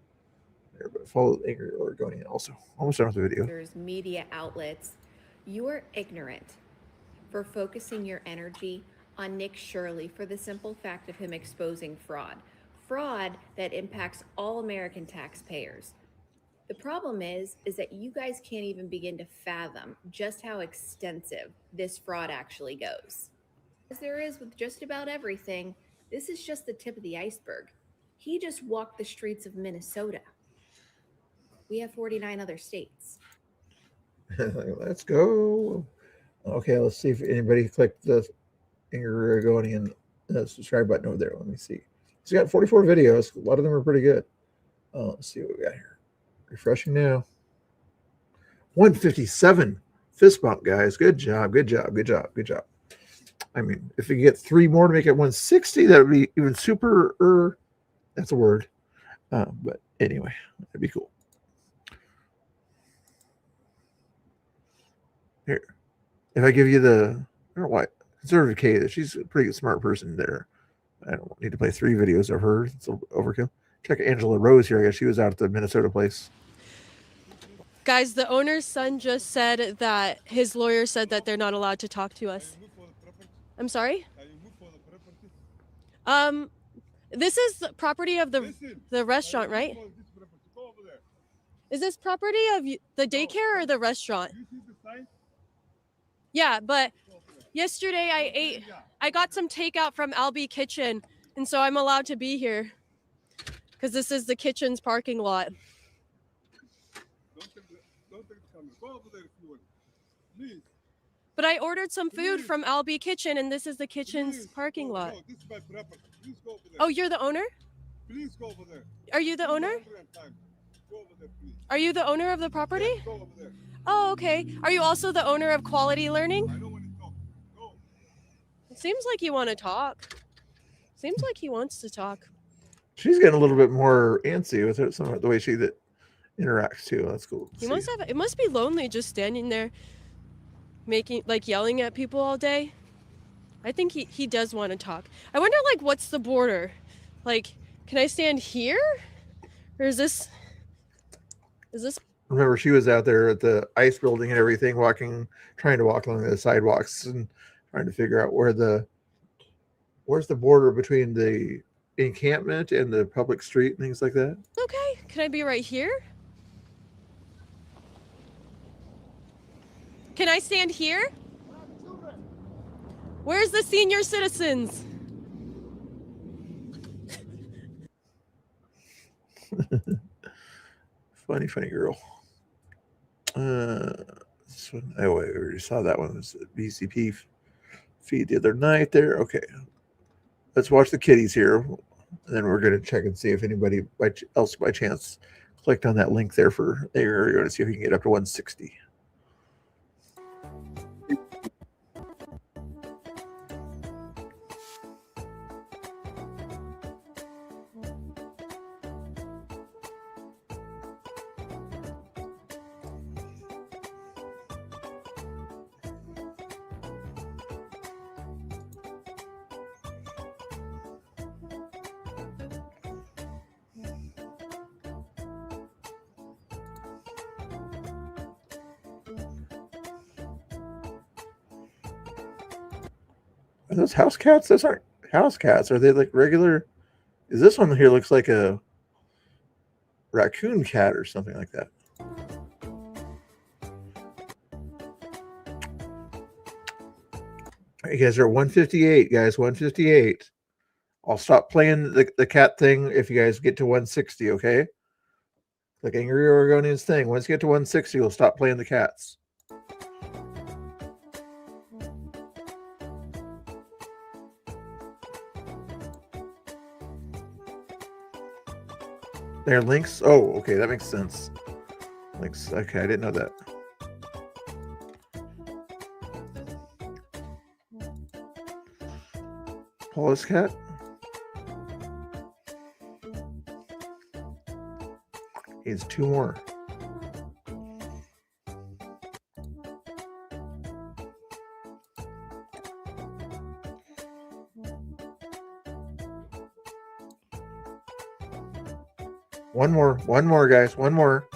S1: But follow Angry Oregonian also. Almost done with the video.
S25: There's media outlets. You are ignorant for focusing your energy on Nick Shirley for the simple fact of him exposing fraud. Fraud that impacts all American taxpayers. The problem is that you guys can't even begin to fathom just how extensive this fraud actually goes. As there is with just about everything, this is just the tip of the iceberg. He just walked the streets of Minnesota. We have 49 other states.
S1: Let's go. Okay, let's see if anybody clicked the Angry Oregonian subscribe button over there. Let me see. He's got 44 videos. A lot of them are pretty good. Let's see what we got here. Refreshing now. 157 fist bump, guys. Good job. I mean, if you get 3 more to make it 160, that would be even super. That's a word. But anyway, that'd be cool. Here, if I give you I don't know why, Conservative Kay, she's a pretty smart person there. I don't need to play 3 videos of her. It's overkill. Check Angela Rose here. I guess she was out at the Minnesota place.
S5: Guys, the owner's son just said that his lawyer said that they're not allowed to talk to us. I'm sorry? This is the property of the restaurant, right? Is this property of the daycare or the restaurant? Yeah, but yesterday I got some takeout from Albee Kitchen, and so I'm allowed to be here because this is the kitchen's parking lot. But I ordered some food from Albee Kitchen, and this is the kitchen's parking lot. Oh, you're the owner?
S7: Please go over there.
S5: Are you the owner? Are you the owner of the property? Oh, okay. Are you also the owner of Quality Learning? It seems like you want to talk. Seems like he wants to talk.
S1: She's getting a little bit more antsy with her, some of the way she interacts too. That's cool.
S5: He must have. It must be lonely just standing there, yelling at people all day. I think he does want to talk. I wonder what's the border? Can I stand here, or is this?
S1: Remember, she was out there at the ice building and everything, trying to walk along the sidewalks and trying to figure out where's the border between the encampment and the public street and things like that.
S5: Okay, can I be right here? Can I stand here? Where's the senior citizens?
S1: Funny girl. This one, we already saw that one. It was a BCP feed the other night there. Okay. Let's watch the kitties here. And then we're going to check and see if anybody else by chance clicked on that link there for there. We're going to see if we can get up to 160. Are those house cats? Those aren't house cats. Are they like regular? Is this one here looks like a raccoon cat or something like that? You guys are at 158, guys. 158. I'll stop playing the cat thing if you guys get to 160, okay? Like Angry Oregonian's thing. Once you get to 160, we'll stop playing the cats. They're links. Oh, okay, that makes sense. Links. Okay, I didn't know that. Paula's cat. Needs 2 more. One more, guys. One more.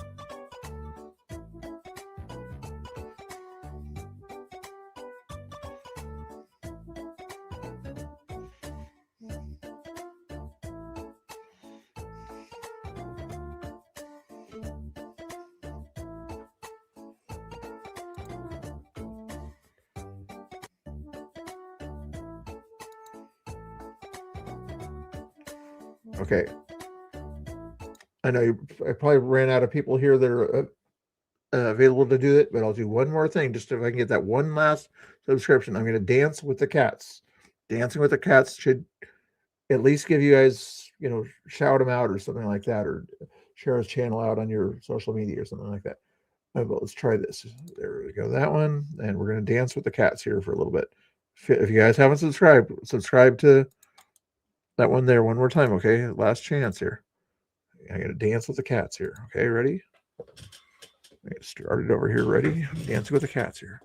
S1: Okay. I know I probably ran out of people here that are available to do it, but I'll do one more thing just if I can get that one last subscription. I'm going to dance with the cats. Dancing with the cats should at least give you guys, shout them out or something like that, or share his channel out on your social media or something like that. But let's try this. There we go. That one. And we're going to dance with the cats here for a little bit. If you guys haven't subscribe to that one there one more time. Okay. Last chance here. I got to dance with the cats here. Okay. Ready? Get started over here. Ready? Dancing with the cats here.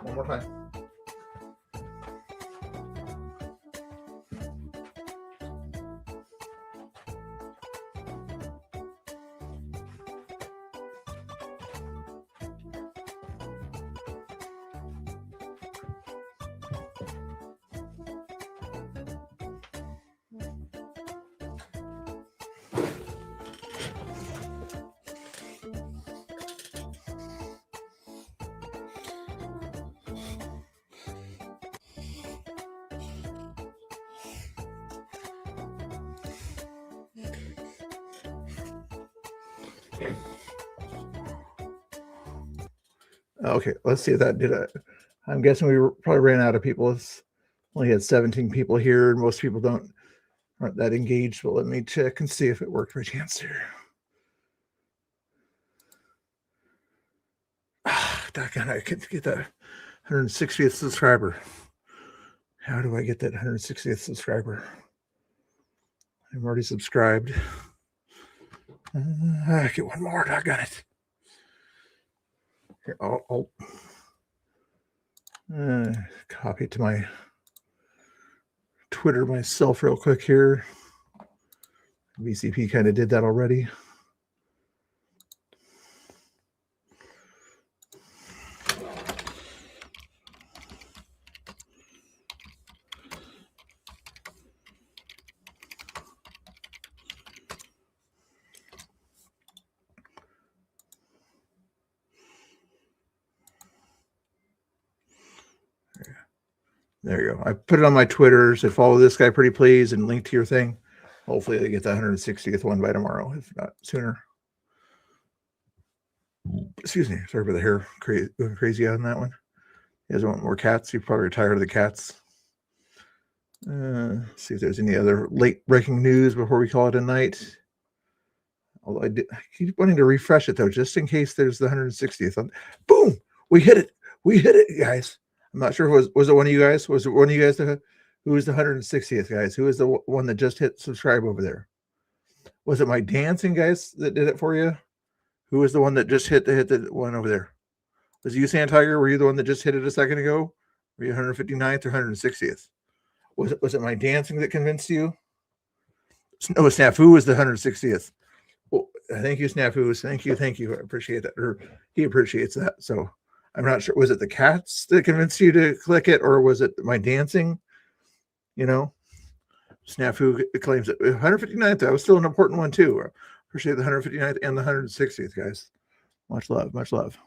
S1: One more time. Okay, let's see if that did it. I'm guessing probably ran out of people. It's only had 17 people here, and most people aren't that engaged. But let me check and see if it worked by chance here. Doggone, I couldn't get that 160th subscriber. How do I get that 160th subscriber? I'm already subscribed. I get one more. Doggone it. Here, I'll copy it to my Twitter myself real quick here. VCP kind of did that already. There you go. I put it on my Twitter. So follow this guy, pretty please, and link to your thing. Hopefully they get the 160th one by tomorrow, if not sooner. Excuse me. Sorry about the hair going crazy on that one. You guys want more cats? You're probably tired of the cats. See if there's any other late breaking news before we call it a night. Although I keep wanting to refresh it though, just in case there's the 160th. Boom! We hit it. We hit it, guys. I'm not sure. Was it one of you guys? Was it one of you guys who was the 160th, guys? Who is the one that just hit subscribe over there? Was it my dancing guys that did it for you? Who was the one that just hit the one over there? Was it you, Sand Tiger? Were you the one that just hit it a second ago? Were you 159th or 160th? Was it my dancing that convinced you? No, Snafu was the 160th. Well, thank you, Snafu. Thank you. I appreciate that. Or he appreciates that. So I'm not sure. Was it the cats that convinced you to click it, or was it my dancing? You know, Snafu claims it. 159th. That was still an important one too. I appreciate the 159th and the 160th, guys. Much love. Much love.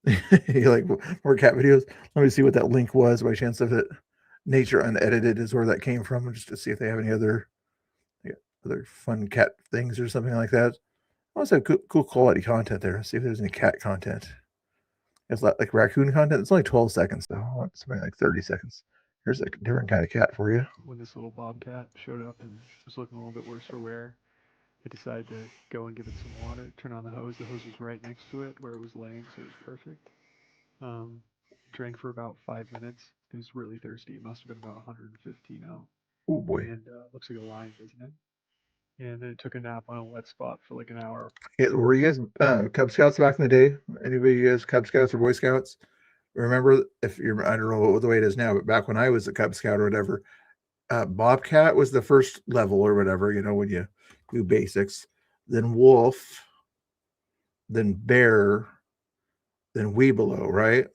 S1: You like more cat videos? Let me see what that link was by chance of it. Nature Unedited is where that came from, just to see if they have any other fun cat things or something like that. Also, cool quality content there. See if there's any cat content. It's like raccoon content. It's only 12 seconds though. I want something like 30 seconds. Here's a different kind of cat for you.
S3: When this little bobcat showed up and was looking a little bit worse for wear, I decided to go and give it some water, turn on the hose. The hose was right next to it where it was laying, so it was perfect. Drank for about 5 minutes. It was really thirsty. It must have been about 150 now.
S1: Oh boy.
S3: And looks like a lion, doesn't it? And then it took a nap on a wet spot for like an hour.
S1: Yeah, were you guys Cub Scouts back in the day? Anybody you guys Cub Scouts or Boy Scouts? Remember, if you're, I don't know the way it is now, but back when I was a Cub Scout or whatever, Bobcat was the first level or whatever, you know, when you do basics, then Wolf, then Bear, then Weebelo, right?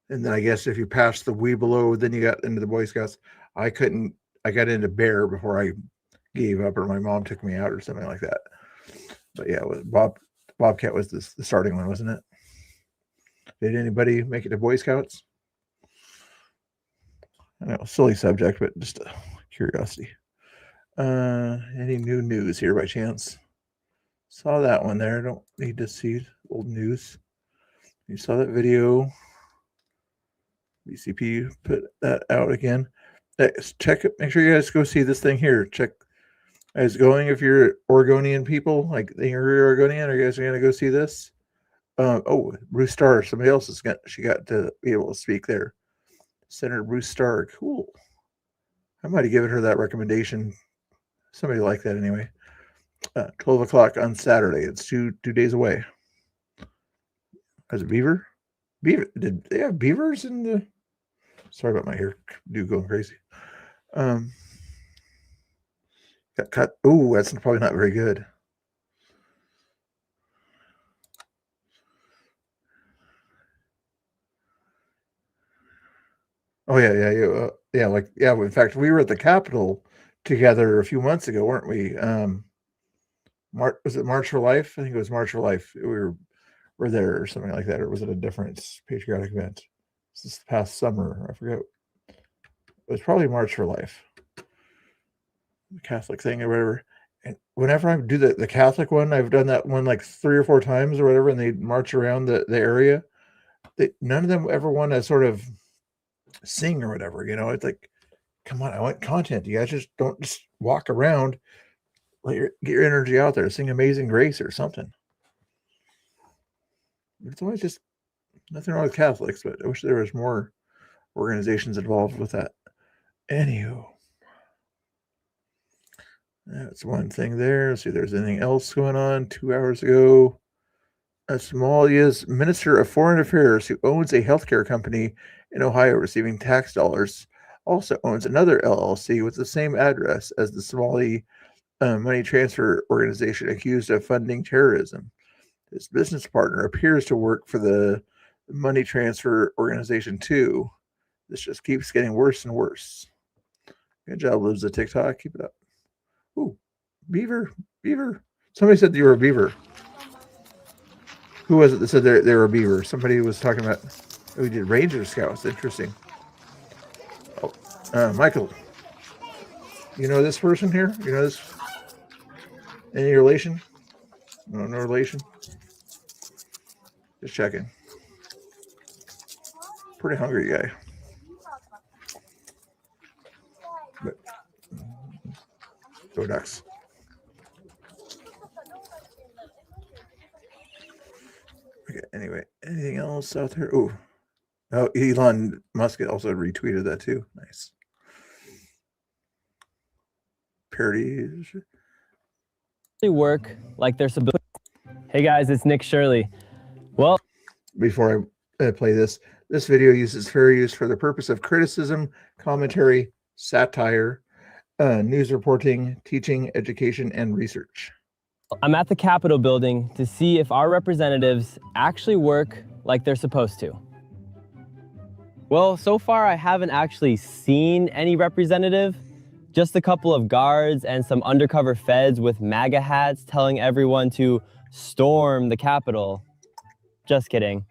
S1: And then I guess if you passed the Weebelo, then you got into the Boy Scouts. I got into Bear before I gave up, or my mom took me out or something like that. But yeah, Bobcat was the starting one, wasn't it? Did anybody make it to Boy Scouts? I know, silly subject, but just a curiosity. Any new news here by chance? Saw that one there. Don't need to see old news. You saw that video. VCP put that out again. Check it. Make sure you guys go see this thing here. Check. I was going, if you're Oregonian people, like you're Oregonian, are you guys going to go see this? Oh, Bruce Starr. Somebody else she got to be able to speak there. Senator Bruce Starr. Cool. I might have given her that recommendation. Somebody like that anyway. 12 o'clock on Saturday. It's two days away. As a beaver? Did they have beavers in the... Sorry about my hair going crazy. Got cut. Oh, that's probably not very good. Oh yeah. In fact, we were at the Capitol together a few months ago, weren't we? Was it March for Life? I think it was March for Life. We were there or something like that, or was it a different patriotic event? This past summer, I forget. It was probably March for Life, the Catholic thing or whatever. And whenever I do the Catholic one, I've done that one like 3 or 4 times or whatever, and they march around the area. None of them ever want to sort of sing or whatever, you know. It's like, come on, I want content. You guys just don't just walk around, get your energy out there, sing Amazing Grace or something. It's always just nothing wrong with Catholics, but I wish there was more organizations involved with that. Anywho, that's one thing there. Let's see if there's anything else going on. 2 hours ago, Somalia's Minister of Foreign Affairs, who owns a healthcare company in Ohio receiving tax dollars, also owns another LLC with the same address as the Somali money transfer organization accused of funding terrorism. His business partner appears to work for the money transfer organization too. This just keeps getting worse and worse. Good job, Lives of TikTok. Keep it up. Ooh, beaver. Somebody said you were a beaver. Who was it that said they were a beaver? Somebody was talking about, we did Ranger Scouts. Interesting. Oh, Michael, you know this person here? You know this? Any relation? No relation? Just checking. Pretty hungry guy. But, go Ducks. Okay, anyway, anything else out there? Oh, Elon Musk also retweeted that too. Nice. Parodies.
S9: They work like they're supposed. Hey guys, it's Nick Shirley. Well,
S1: before I play this video uses fair use for the purpose of criticism, commentary, satire, news reporting, teaching, education, and research.
S9: I'm at the Capitol building to see if our representatives actually work like they're supposed to. Well, so far I haven't actually seen any representative, just a couple of guards and some undercover feds with MAGA hats telling everyone to storm the Capitol. Just kidding.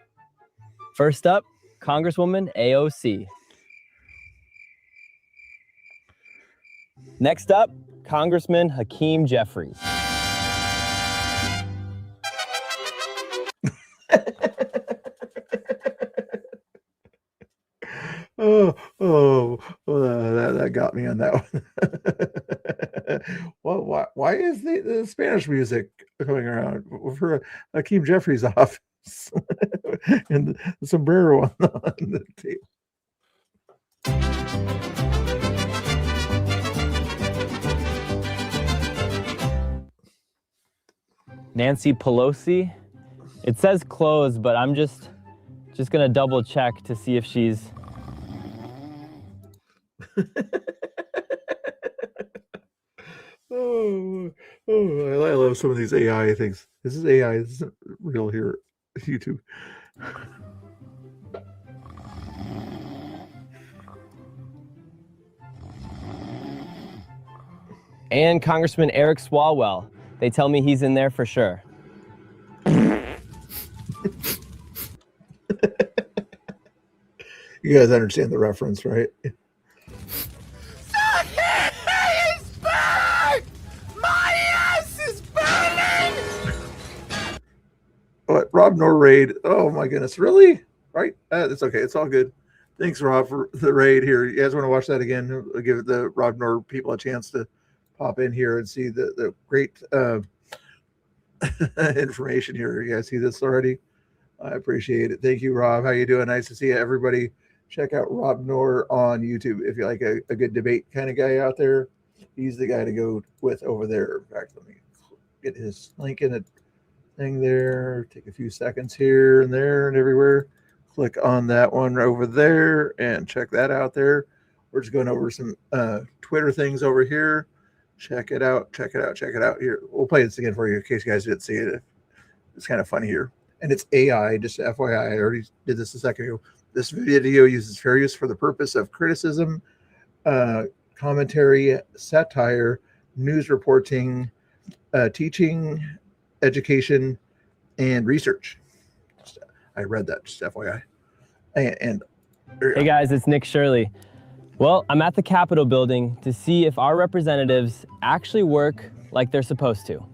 S9: First up, Congresswoman AOC. Next up, Congressman Hakeem Jeffries.
S1: That got me on that one. Well, why is the Spanish music coming around for Hakeem Jeffries' office and the sombrero on the table?
S9: Nancy Pelosi. It says closed, but I'm just gonna double check to see if she's.
S1: I love some of these AI things. This is AI. This isn't real here. YouTube.
S9: And Congressman Eric Swalwell. They tell me he's in there for sure.
S1: You guys understand the reference, right? What, Rob Nor raid? Oh my goodness, really? Right? It's okay. It's all good. Thanks, Rob, for the raid here. You guys want to watch that again? I'll give the Rob Nor people a chance to pop in here and see the great information here. You guys see this already? I appreciate it. Thank you, Rob. How you doing? Nice to see you, everybody. Check out Rob Nor on YouTube if you like a good debate kind of guy out there. He's the guy to go with over there. In fact, let me get his link in the thing there. Take a few seconds here and there and everywhere. Click on that one over there and check that out there. We're just going over some Twitter things over here. Check it out. Check it out. Check it out. Here, we'll play this again for you in case you guys didn't see it. It's kind of funny here. And it's AI, just FYI. I already did this a second ago. This video uses fair use for the purpose of criticism, commentary, satire, news reporting, teaching, education, and research. I read that, just FYI. And
S9: hey guys, it's Nick Shirley. Well, I'm at the Capitol building to see if our representatives actually work like they're supposed to.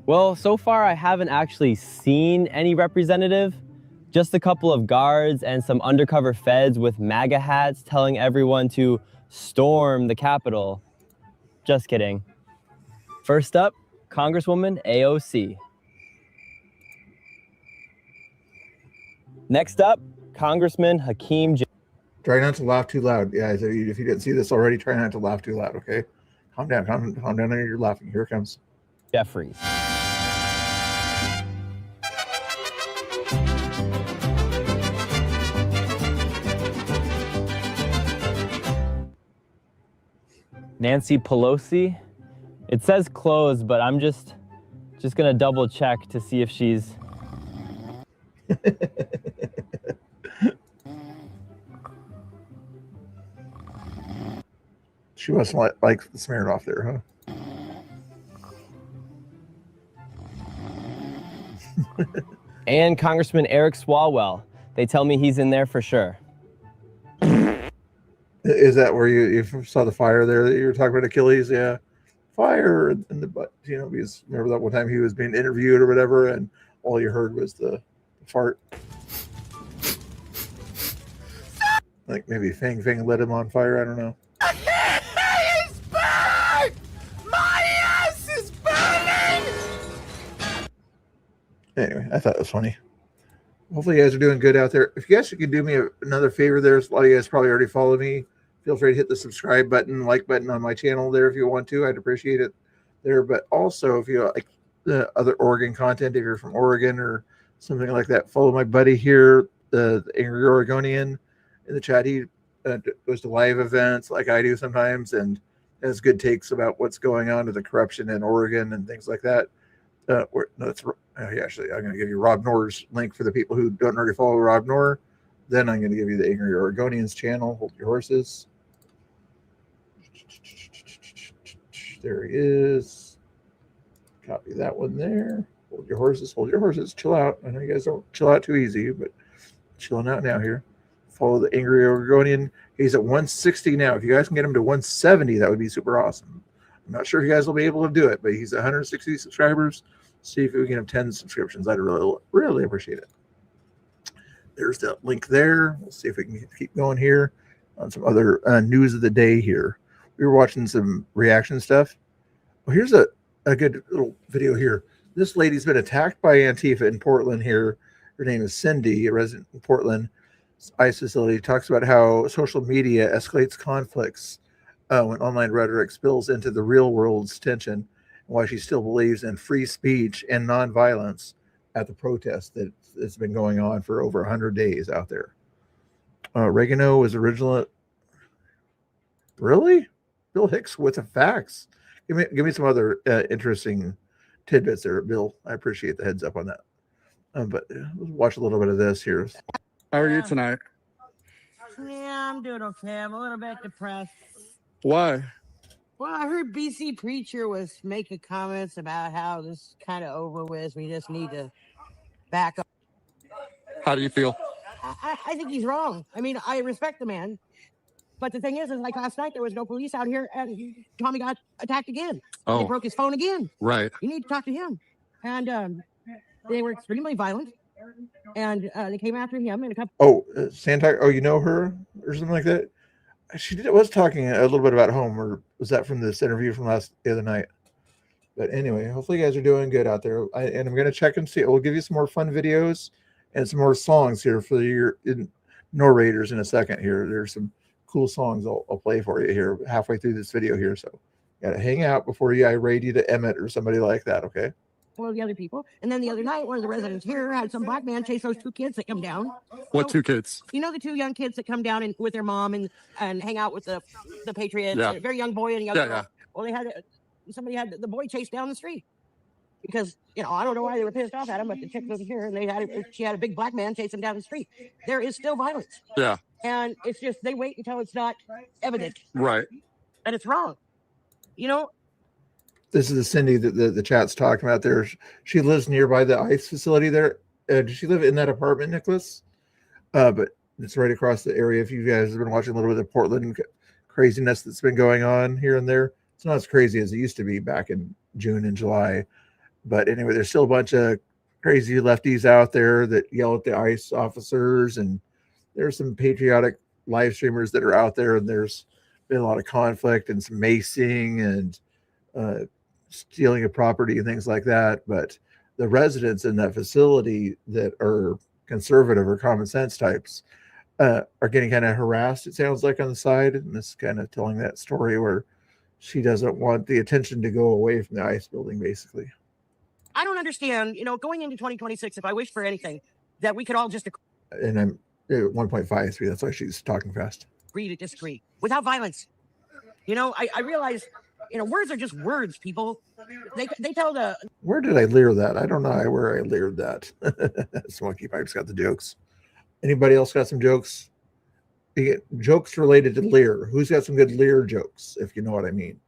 S9: Well, so far I haven't actually seen any representative, just a couple of guards and some undercover feds with MAGA hats telling everyone to storm the Capitol. Just kidding. First up, Congresswoman AOC. Next up, Congressman Hakeem.
S1: Try not to laugh too loud. Yeah, if you didn't see this already, try not to laugh too loud, okay? Calm down, calm down. You're laughing. Here it comes.
S9: Jeffries. Nancy Pelosi. It says closed, but I'm just gonna double check to see if she's.
S1: She must like smeared off there, huh?
S9: And Congressman Eric Swalwell. They tell me he's in there for sure.
S1: Is that where you saw the fire there that you were talking about, Achilles? Yeah, fire in the butt. You know, because remember that one time he was being interviewed or whatever, and all you heard was the fart. Like maybe Fang lit him on fire. I don't know.
S7: It's burned! My ass is burning!
S1: Anyway, I thought it was funny. Hopefully you guys are doing good out there. If you guys could do me another favor, there's a lot of you guys probably already follow me. Feel free to hit the subscribe button, like button on my channel there if you want to. I'd appreciate it there. But also, if you like the other Oregon content, if you're from Oregon or something like that, follow my buddy here, the Angry Oregonian in the chat. He goes to live events like I do sometimes and has good takes about what's going on with the corruption in Oregon and things like that. Actually, I'm going to give you Rob Knorr's link for the people who don't already follow Rob Knorr. Then I'm going to give you the Angry Oregonians channel. Hold your horses. There he is. Copy that one there. Hold your horses. Hold your horses. Chill out. I know you guys don't chill out too easy, but chilling out now here. Follow the Angry Oregonian. He's at 160 now. If you guys can get him to 170, that would be super awesome. I'm not sure if you guys will be able to do it, but he's 160 subscribers. See if we can get him 10 subscriptions. I'd really appreciate it. There's that link there. We'll see if we can keep going here on some other news of the day here. We were watching some reaction stuff. Well, here's a good little video here. This lady's been attacked by Antifa in Portland here. Her name is Cindy, a resident in Portland ICE facility. Talks about how social media escalates conflicts when online rhetoric spills into the real world's tension, and why she still believes in free speech and nonviolence at the protest that's been going on for over 100 days out there. Reagano was original. Really? Bill Hicks with the facts. Give me some other interesting tidbits there, Bill. I appreciate the heads up on that. But let's watch a little bit of this here.
S12: How are you tonight?
S13: Yeah, I'm doing okay. I'm a little bit depressed.
S12: Why?
S13: Well, I heard BC Preacher was making comments about how this is kind of over with. We just need to back up.
S12: How do you feel?
S13: I think he's wrong. I mean, I respect the man. But the thing is like last night, there was no police out here, and Tommy got attacked again.
S12: Oh.
S13: They broke his phone again.
S12: Right.
S13: You need to talk to him. And they were extremely violent. And they came after him in a couple.
S1: Oh, Santa. Oh, you know her or something like that? She was talking a little bit about home, or was that from this interview from the other night? But anyway, hopefully you guys are doing good out there. And I'm going to check and see. We'll give you some more fun videos and some more songs here for your narrators in a second here. There's some cool songs I'll play for you here halfway through this video here. So you got to hang out before I raid you to Emmett or somebody like that, okay?
S13: One of the other people. And then the other night, one of the residents here had some black man chase those two kids that come down.
S12: What two kids?
S13: You know the two young kids that come down and with their mom and hang out with the Patriots.
S12: Yeah.
S13: A very young boy and a young
S12: Yeah,
S13: girl.
S12: yeah.
S13: Well, they had somebody had the boy chased down the street because I don't know why they were pissed off at him, but the chick wasn't here, and she had a big black man chase him down the street. There is still violence.
S12: Yeah.
S13: And it's just they wait until it's not evident.
S12: Right.
S13: And it's wrong.
S1: This is the Cindy that the chat's talking about there. She lives nearby the ICE facility there. Does she live in that apartment, Nicholas? But it's right across the area. If you guys have been watching a little bit of the Portland craziness that's been going on here and there, it's It's not as crazy as it used to be back in June and July. But anyway, there's still a bunch of crazy lefties out there that yell at the ICE officers, and there's some patriotic live streamers that are out there, and there's been a lot of conflict and some macing and stealing of property and things like that. But the residents in that facility that are conservative or common sense types are getting kind of harassed, it sounds like, on the side. And this is kind of telling that story where she doesn't want the attention to go away from the ICE building, basically.
S13: I don't understand, going into 2026, if I wish for anything, that we could all just
S1: And I'm at 1.53. That's why she's talking fast.
S13: agree to disagree without violence. I realize, words are just words, people. They tell the
S1: Where did I leer that? I don't know where I leered that. Smoky Pipe's got the jokes. Anybody else got some jokes? Jokes related to leer. Who's got some good leer jokes, if you know what I mean?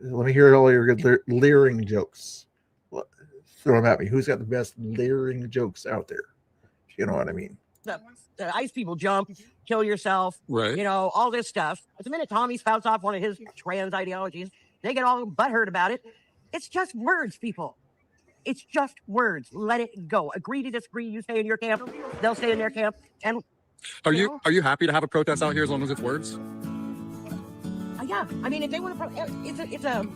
S1: Let me hear all your good leering jokes. Throw them at me. Who's got the best leering jokes out there? If you know what I mean.
S13: the ICE people jump, kill yourself,
S12: Right.
S13: All this stuff. At the minute Tommy spouts off one of his trans ideologies, they get all butthurt about it. It's just words, people. It's just words. Let it go. Agree to disagree. You stay in your camp, they'll stay in their camp. And
S12: Are you happy to have a protest out here as long as it's words?
S13: yeah, I mean, if they want to,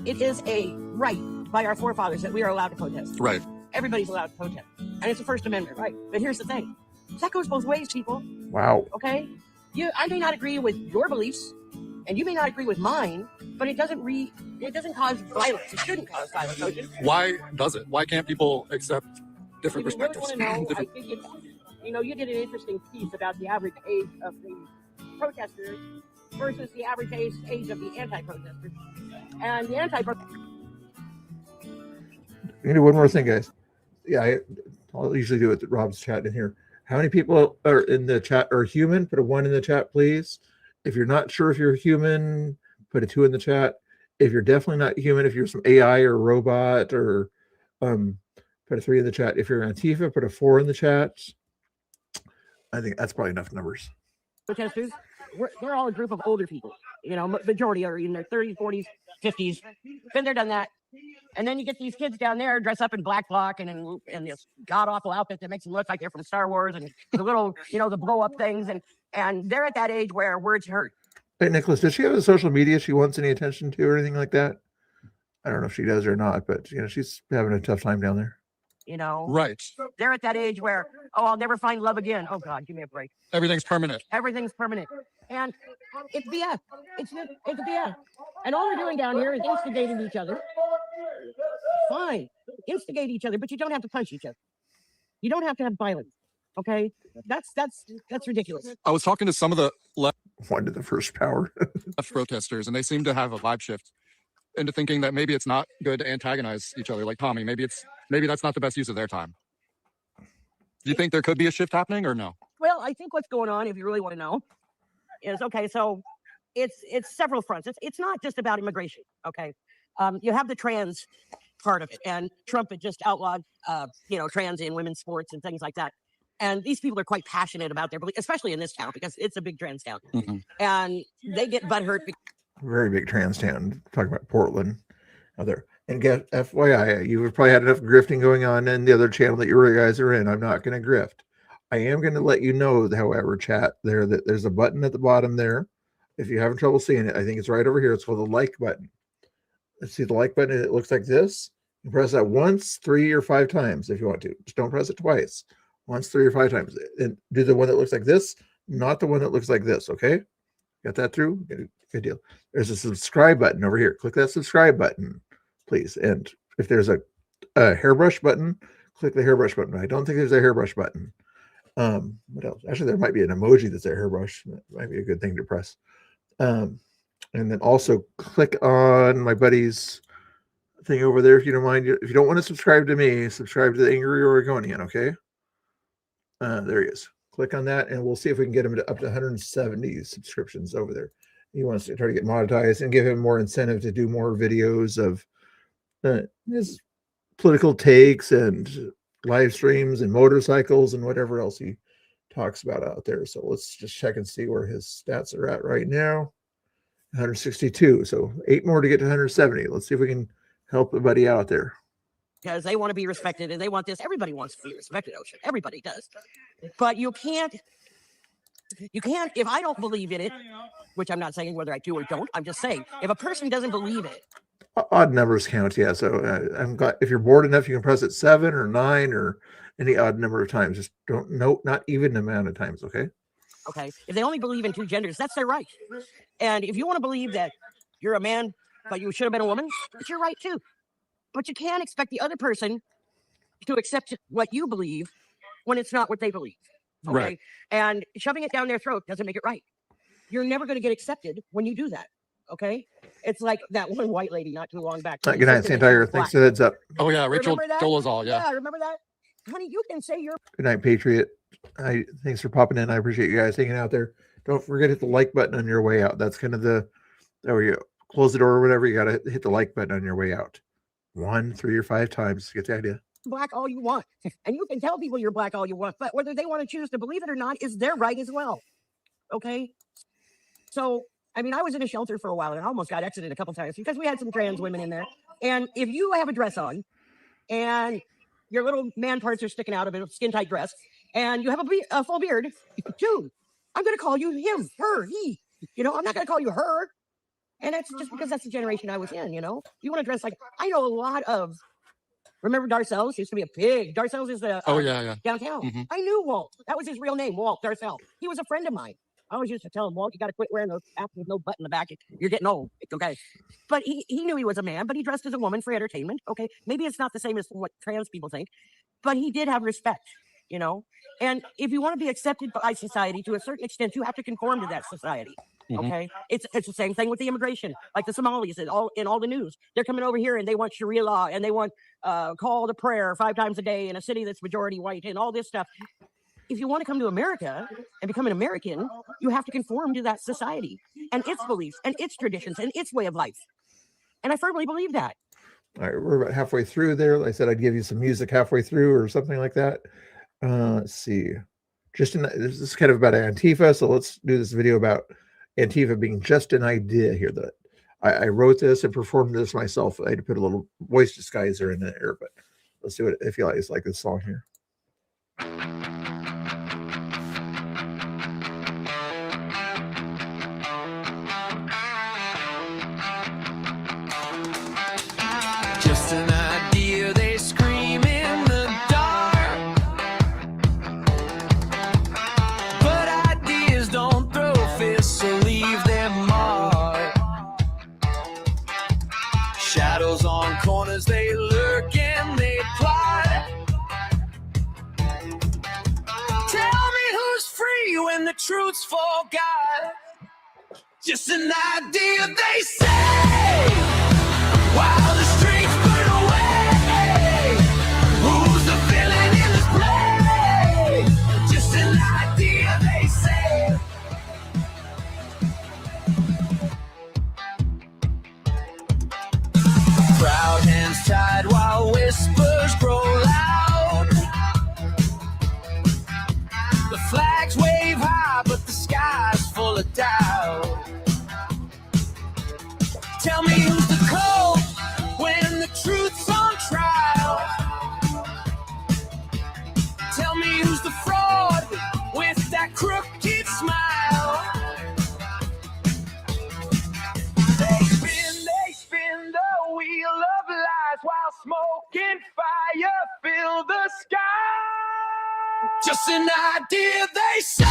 S13: it is a right by our forefathers that we are allowed to protest.
S12: Right.
S13: Everybody's allowed to protest, and it's the First Amendment, right? But here's the thing: that goes both ways, people.
S1: Wow.
S13: Okay, I may not agree with your beliefs, and you may not agree with mine, but it doesn't cause violence. It shouldn't cause violence. Don't you?
S12: Why does it? Why can't people accept different
S13: If you really
S12: perspectives?
S13: want to know, I
S12: Different-
S13: think it's, you did an interesting piece about the average age of the protesters versus the average age of the anti-protesters. And the anti-protesters.
S1: We can do one more thing, guys. Yeah, I'll usually do it with Rob's chat in here. How many people are in the chat are human? Put a 1 in the chat, please. If you're not sure if you're human, put a 2 in the chat. If you're definitely not human, if you're some AI or robot, or put a 3 in the chat. If you're Antifa, put a 4 in the chat. I think that's probably enough numbers.
S13: Protesters, they're all a group of older people. Majority are in their 30s, 40s, 50s. Been there, done that. And then you get these kids down there dress up in black bloc and in this god awful outfit that makes them look like they're from Star Wars, and the little, the blow up things, and they're at that age where words hurt.
S1: Hey, Nicholas, does she have a social media she wants any attention to or anything like that? I don't know if she does or not, but she's having a tough time down there.
S12: Right.
S13: They're at that age where, I'll never find love again. Oh God, give me a break.
S12: Everything's permanent.
S13: Everything's permanent. And it's BS. It's BS. And all we're doing down here is instigating each other. Fine. Instigate each other, but you don't have to punch each other. You don't have to have violence. Okay? That's ridiculous.
S12: I was talking to some of the left
S1: One to the first power.
S12: protesters, and they seem to have a vibe shift into thinking that maybe it's not good to antagonize each other like Tommy. Maybe that's not the best use of their time. Do you think there could be a shift happening or no?
S13: Well, I think what's going on, if you really want to know, is so it's several fronts. It's not just about immigration. Okay. You have the trans part of it, and Trump had just outlawed trans in women's sports and things like that. And these people are quite passionate about their belief, especially in this town, because it's a big trans town.
S12: Mm-hmm.
S13: And they get butthurt.
S1: Very big trans town. Talking about Portland out there. And get FYI, you've probably had enough grifting going on in the other channel that you guys are in. I'm not going to grift. I am going to let you know, however, chat there, that there's a button at the bottom there. If you're having trouble seeing it, I think it's right over here. It's called the like button. Let's see the like button. It looks like this. You press that once, 3 or 5 times if you want to. Just don't press it twice. Once, 3 or 5 times. And do the one that looks like this, not the one that looks like this. Okay? Got that through? Good deal. There's a subscribe button over here. Click that subscribe button, please. And if there's a hairbrush button, click the hairbrush button. I don't think there's a hairbrush button. What else? Actually, there might be an emoji that's a hairbrush. That might be a good thing to press. And then also click on my buddy's thing over there if you don't mind. If you don't want to subscribe to me, subscribe to the Angry Oregonian, okay? There he is. Click on that, and we'll see if we can get him to up to 170 subscriptions over there. He wants to try to get monetized and give him more incentive to do more videos of his political takes and live streams and motorcycles and whatever else he talks about out there. So let's just check and see where his stats are at right now. 162. So 8 more to get to 170. Let's see if we can help a buddy out there.
S13: Because they want to be respected and they want this. Everybody wants to be respected, Ocean. Everybody does. But you can't, if I don't believe in it, which I'm not saying whether I do or don't, I'm just saying, if a person doesn't believe it,
S1: Odd numbers count, yeah. So I'm glad if you're bored enough, you can press it 7 or 9 or any odd number of times. Just don't, no, not even amount of times, okay?
S13: okay, if they only believe in two genders, that's their right. And if you want to believe that you're a man, but you should have been a woman, it's your right too. But you can't expect the other person to accept what you believe when it's not what they believe. Okay.
S12: Right.
S13: And shoving it down their throat doesn't make it right. You're never going to get accepted when you do that. Okay. It's like that one white lady not too long back.
S1: Good night, St. Tiger. Thanks for the heads up.
S12: Oh yeah, Rachel
S13: Remember that?
S12: Dolezal. Yeah.
S13: Yeah, remember that? Honey, you can say you're
S1: Good night, Patriot. Thanks for popping in. I appreciate you guys hanging out there. Don't forget to hit the like button on your way out. That's kind of there we go. Close the door or whatever. You got to hit the like button on your way out. 1, 3, or 5 times. Get the idea.
S13: black all you want. And you can tell people you're black all you want, but whether they want to choose to believe it or not is their right as well. Okay. So, I mean, I was in a shelter for a while and I almost got exited a couple times because we had some trans women in there. And if you have a dress on and your little man parts are sticking out of a skin tight dress and you have a full beard, dude, I'm going to call you him, her, he. You know, I'm not going to call you her. And that's just because that's the generation I was in, you know? You want to dress like, I know a lot of, remember Darcells? Used to be a pig. Darcells is the downtown.
S12: Mm-hmm.
S13: I knew Walt. That was his real name, Walt Darcell. He was a friend of mine. I always used to tell him, Walt, you got to quit wearing those hats with no butt in the back. You're getting old. It's okay. But he knew he was a man, but he dressed as a woman for entertainment. Okay. Maybe it's not the same as what trans people think, but he did have respect, you know? And if you want to be accepted by society to a certain extent, you have to conform to that society. Okay, it's the same thing with the immigration, like the Somalis in all the news. They're coming over here and they want Sharia law and they want call to prayer 5 times a day in a city that's majority white and all this stuff. If you want to come to America and become an American, you have to conform to that society and its beliefs and its traditions and its way of life. And I firmly believe that.
S1: All right, we're about halfway through there. Like I said, I'd give you some music halfway through or something like that. Let's see. This is kind of about Antifa, so let's do this video about Antifa being just an idea here. That I wrote this and performed this myself. I had to put a little voice disguiser in there, but let's do it if you like this song here.
S7: Just an idea, they scream in the dark. But ideas don't throw fists or leave their mark. Shadows on corners, they lurk and they plot. Tell me who's free when the truth's forgot. Just an idea, they say. While the streets burn away, who's the villain in this play? Just an idea, they say. Proud hands tied while whispers grow loud. The flags wave high, but the sky's full of doubt. Tell me who's the cold when the truth's on trial. Tell me who's the fraud with that crooked smile. They spin the wheel of lies while smoke and fire fill the sky. Just an idea, they say,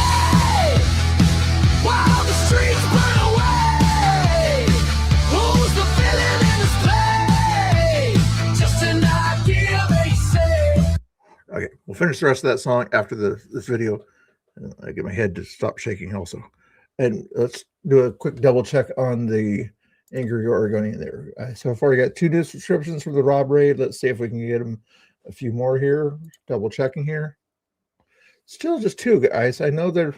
S7: while the streets burn away. Who's the villain in this play? Just an idea, they say.
S1: Okay, we'll finish the rest of that song after this video. I get my head to stop shaking also. And let's do a quick double check on the Angry Oregonian there. So far, we got 2 new subscriptions from the Rob Raid. Let's see if we can get them a few more here. Double checking here. Still just 2, guys. I know they're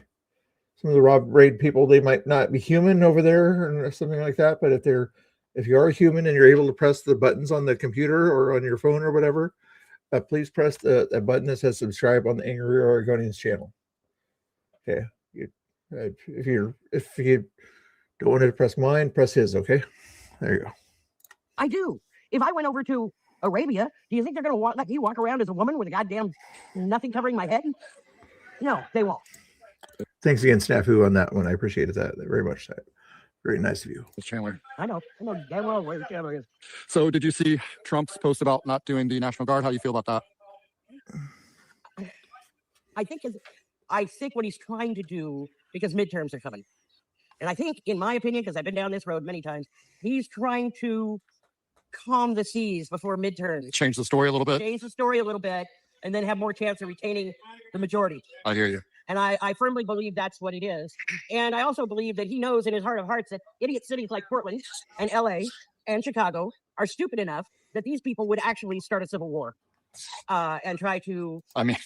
S1: some of the Rob Raid people, they might not be human over there or something like that. But if you are human and you're able to press the buttons on the computer or on your phone or whatever, please press the button that says subscribe on the Angry Oregonians channel. Okay. If you Don't want to press mine, press his, okay? There you go.
S13: I do. If I went over to Arabia, do you think they're going to let me walk around as a woman with a goddamn nothing covering my head? No, they won't.
S1: Thanks again, Snafu, on that one. I appreciated that very much. Very nice of you.
S12: Chandler.
S13: I know damn well where the camera is.
S12: So did you see Trump's post about not doing the National Guard? How do you feel about that?
S13: I think what he's trying to do, because midterms are coming, and I think, in my opinion, because I've been down this road many times, he's trying to calm the seas before midterms.
S12: Change the story a little bit.
S13: Change the story a little bit, and then have more chance of retaining the majority.
S12: I hear you.
S13: And I firmly believe that's what it is. And I also believe that he knows in his heart of hearts that idiot cities like Portland and LA and Chicago are stupid enough that these people would actually start a civil war and try to.
S12: I mean,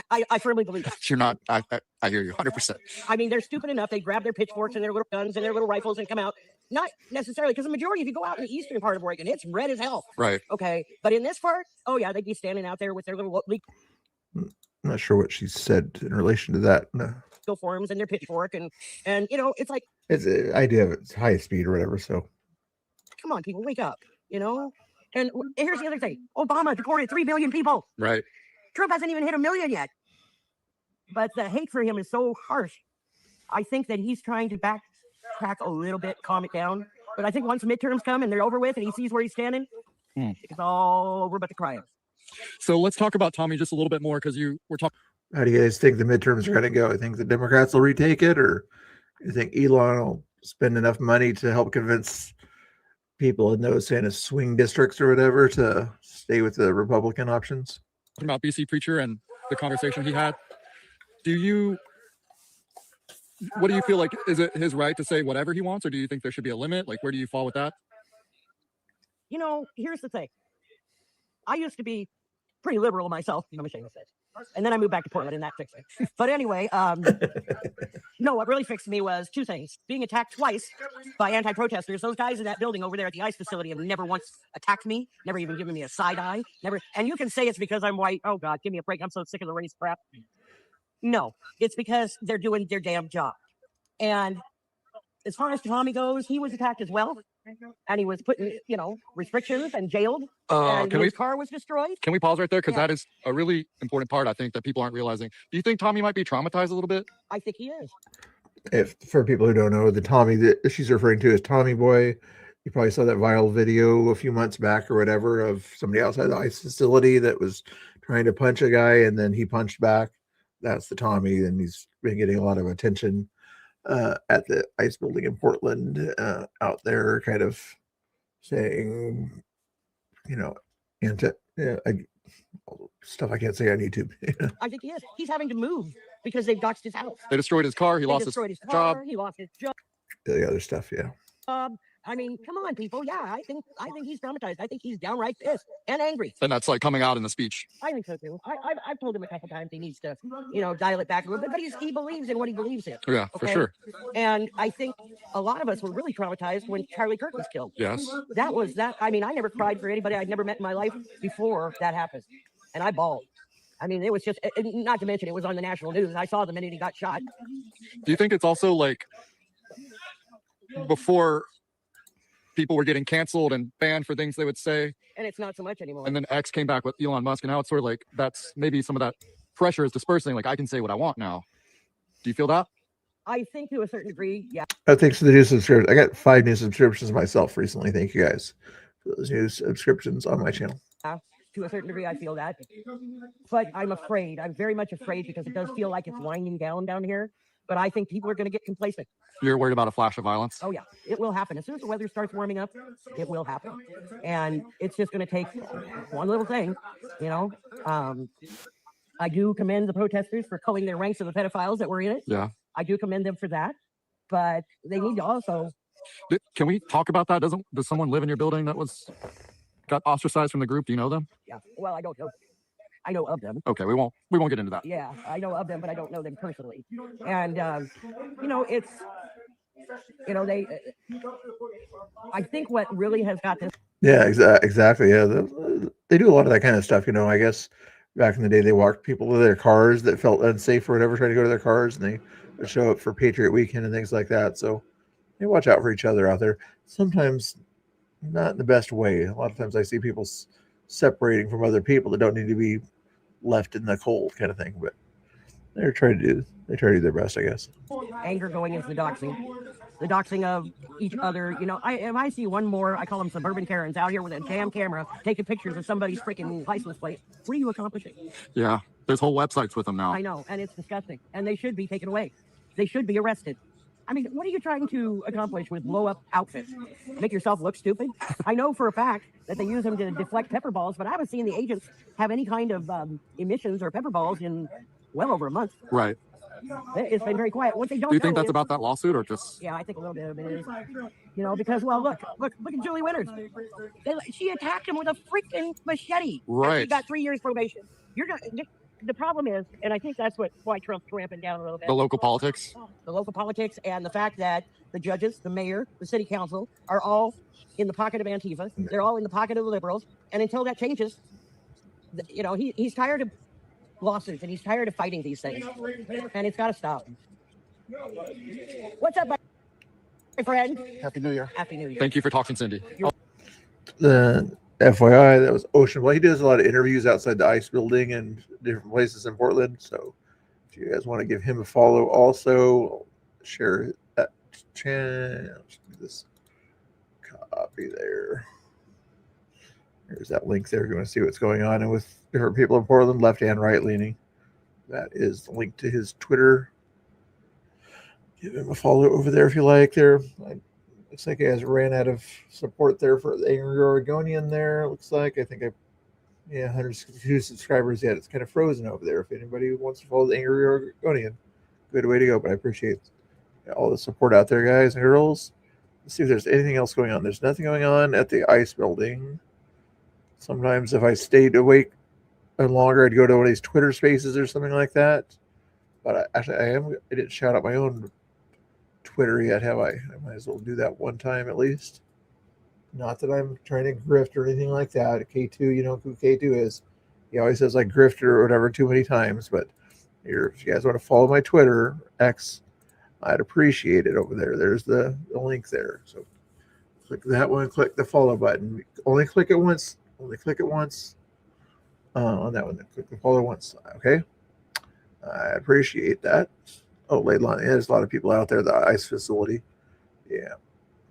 S13: I firmly believe that.
S12: You're not. I hear you 100%.
S13: I mean, they're stupid enough. They grab their pitchforks and their little guns and their little rifles and come out. Not necessarily, because the majority, if you go out in the eastern part of Oregon, it's red as hell.
S12: Right.
S13: Okay. But in this part, oh yeah, they'd be standing out there with their little
S1: I'm not sure what she said in relation to that. No.
S13: forms and their pitchfork and it's like,
S1: It's an idea of it's high speed or whatever. So
S13: come on, people, wake up, And here's the other thing: Obama deported 3 million people.
S12: Right.
S13: Trump hasn't even hit 1 million yet. But the hate for him is so harsh. I think that he's trying to backtrack a little bit, calm it down. But I think once midterms come and they're over with, and he sees where he's standing, it's all we're about to cry.
S12: So let's talk about Tommy just a little bit more, because you were talking.
S1: how do you guys think the midterms are going to go? I think the Democrats will retake it, or you think Elon will spend enough money to help convince people in those kind of swing districts or whatever to stay with the Republican options?
S12: About BC Preacher and the conversation he had. What do you feel like? Is it his right to say whatever he wants, or do you think there should be a limit? Like, where do you fall with that?
S13: Here's the thing. I used to be pretty liberal myself. I'm ashamed of this. And then I moved back to Portland, and that fixed it. But anyway, no, what really fixed me was two things: being attacked twice by anti-protesters. Those guys in that building over there at the ICE facility have never once attacked me, never even given me a side eye, never. And you can say it's because I'm white. Oh God, give me a break. I'm so sick of the race crap. No, it's because they're doing their damn job. And as far as Tommy goes, he was attacked as well. And he was put in, restrictions and jailed. And his car was destroyed.
S12: Can we pause right there? Because that is a really important part, I think, that people aren't realizing. Do you think Tommy might be traumatized a little bit?
S13: I think he is.
S1: If for people who don't know, the Tommy that she's referring to is Tommy Boy. You probably saw that viral video a few months back or whatever of somebody outside the ICE facility that was trying to punch a guy, and then he punched back. That's the Tommy, and he's been getting a lot of attention at the ICE building in Portland, out there, kind of saying, stuff I can't say on YouTube.
S13: I think he is. He's having to move because they've doxed his house.
S12: They destroyed his car. He lost his job.
S13: He lost his job.
S1: The other stuff, yeah.
S13: I mean, come on, people. Yeah, I think he's traumatized. I think he's downright pissed and angry.
S12: And that's like coming out in the speech.
S13: I think so too. I've told him a couple times he needs to, dial it back a little bit, but he believes in what he believes in.
S12: Yeah, for sure.
S13: And I think a lot of us were really traumatized when Charlie Kirk was killed.
S12: Yes.
S13: That was that. I mean, I never cried for anybody I'd never met in my life before that happened, and I bawled. I mean, it was just, not to mention, it was on the national news. I saw the minute he got shot.
S12: Do you think it's also like before people were getting canceled and banned for things they would say,
S13: and it's not so much anymore,
S12: and then X came back with Elon Musk, and now it's sort of like that's maybe some of that pressure is dispersing, like I can say what I want now? Do you feel that?
S13: I think to a certain degree, yeah.
S1: Thanks for the new subscriptions. I got 5 new subscriptions myself recently. Thank you guys for those new subscriptions on my channel.
S13: To a certain degree, I feel that, but I'm afraid. I'm very much afraid, because it does feel like it's winding down here. But I think people are going to get complacent.
S12: You're worried about a flash of violence?
S13: Oh, yeah. It will happen. As soon as the weather starts warming up, it will happen. And it's just going to take one little thing, I do commend the protesters for culling their ranks of the pedophiles that were in it.
S12: Yeah.
S13: I do commend them for that. But they need to also...
S12: Can we talk about that? Does someone live in your building that got ostracized from the group? Do you know them?
S13: Yeah. Well, I don't know. I know of them.
S12: Okay, we won't get into that.
S13: Yeah, I know of them, but I don't know them personally. And it's they. I think what really has got this.
S1: Yeah, exactly. Yeah, they do a lot of that kind of stuff. I guess back in the day, they walked people to their cars that felt unsafe or whatever, trying to go to their cars, and they would show up for Patriot Weekend and things like that. So, watch out for each other out there. Sometimes not in the best way. A lot of times I see people separating from other people that don't need to be left in the cold, kind of thing. But they try to do their best, I guess.
S13: Anger going into the doxing of each other. You know, if I see one more, I call them suburban Karens out here with a damn camera taking pictures of somebody's freaking license plate. What are you accomplishing?
S12: Yeah, there's whole websites with them now.
S13: I know, and it's disgusting, and they should be taken away. They should be arrested. I mean, what are you trying to accomplish with blow-up outfits? Make yourself look stupid? I know for a fact that they use them to deflect pepper balls, but I haven't seen the agents have any kind of emissions or pepper balls in well over a month.
S12: Right.
S13: It's been very quiet. What they don't
S12: Do you think
S13: know
S12: that's
S13: is-
S12: about that lawsuit or just?
S13: Yeah, I think a little bit of it is. You know, because, well, look at Julie Winters. She attacked him with a freaking machete. And
S12: Right.
S13: She got 3 years probation. The problem is, and I think that's why Trump's ramping down a little bit.
S12: The local politics?
S13: The local politics and the fact that the judges, the mayor, the city council are all in the pocket of Antifa. They're all in the pocket of the liberals. And until that changes, you know, he's tired of lawsuits and he's tired of fighting these things. And it's got to stop. What's up, my friend?
S12: Happy New Year.
S13: Happy New Year.
S12: Thank you for talking, Cindy.
S1: The FYI, that was Ocean. Well, he does a lot of interviews outside the ICE building and different places in Portland. So if you guys want to give him a follow, also share that channel. Let's do this copy there. There's that link there if you want to see what's going on. And with different people in Portland, left and right leaning. That is the link to his Twitter. Give him a follow over there if you like. There, looks like he has ran out of support there for the Angry Oregonian. There looks like 162 subscribers yet. It's kind of frozen over there. If anybody wants to follow the Angry Oregonian, good way to go. But I appreciate all the support out there, guys and girls. Let's see if there's anything else going on. There's nothing going on at the ICE building. Sometimes if I stayed awake longer, I'd go to one of these Twitter spaces or something like that. But I didn't shout out my own Twitter yet, have I? I might as well do that one time at least. Not that I'm trying to grift or anything like that. K2, you know who K2 is. He always says I grifted or whatever too many times. But here, if you guys want to follow my Twitter, X, I'd appreciate it over there. There's the link there. So click that one, click the follow button. Only click it once. Only click it once on that one. Then click the follow once. Okay. I appreciate that. Oh, Laidlaw. Yeah, there's a lot of people out there at the ICE facility. Yeah.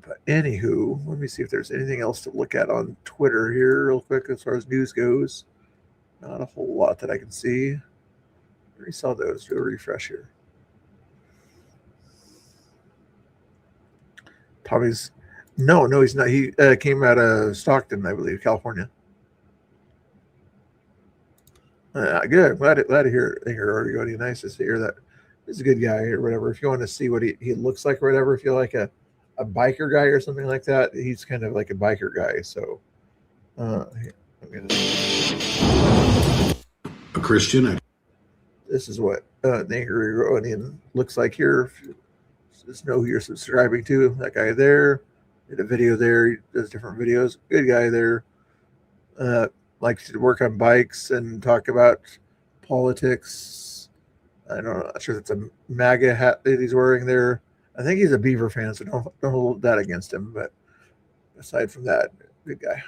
S1: But anywho, let me see if there's anything else to look at on Twitter here real quick as far as news goes. Not a whole lot that I can see. I already saw those. Do a refresh here. Tommy's no, he's not. He came out of Stockton, I believe, California. Good. Glad to hear it. You're already going. Nice to hear that. He's a good guy or whatever. If you want to see what he looks like or whatever, if you like a biker guy or something like that, he's kind of like a biker guy. So, here,
S7: A Christian.
S1: This is what the Angry Oregonian looks like here. Just know who you're subscribing to. That guy there did a video there. He does different videos. Good guy there. Likes to work on bikes and talk about politics. I'm not sure if it's a MAGA hat that he's wearing there. I think he's a Beaver fan, so don't hold that against him. But aside from that, good guy.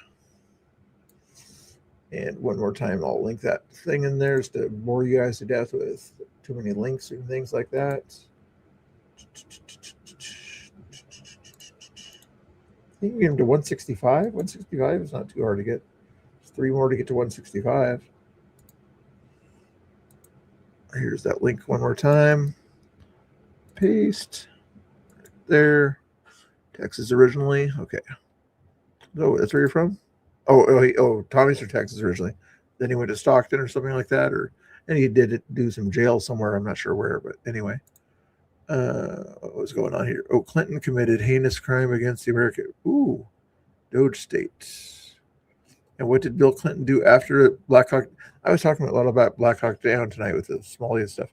S1: And one more time, I'll link that thing in there just to bore you guys to death with too many links and things like that. I think we get him to 165. 165 is not too hard to get. There's 3 more to get to 165. Here's that link one more time. Paste. Right there. Texas originally. Okay. Oh, that's where you're from? Oh, Tommy's from Texas originally. Then he went to Stockton or something like that, and he did do some jail somewhere. I'm not sure where, but anyway. What was going on here? Oh, Clinton committed heinous crime against the American. Ooh, Doge state. And what did Bill Clinton do after Black Hawk? I was talking a lot about Black Hawk Down tonight with the Somalian stuff.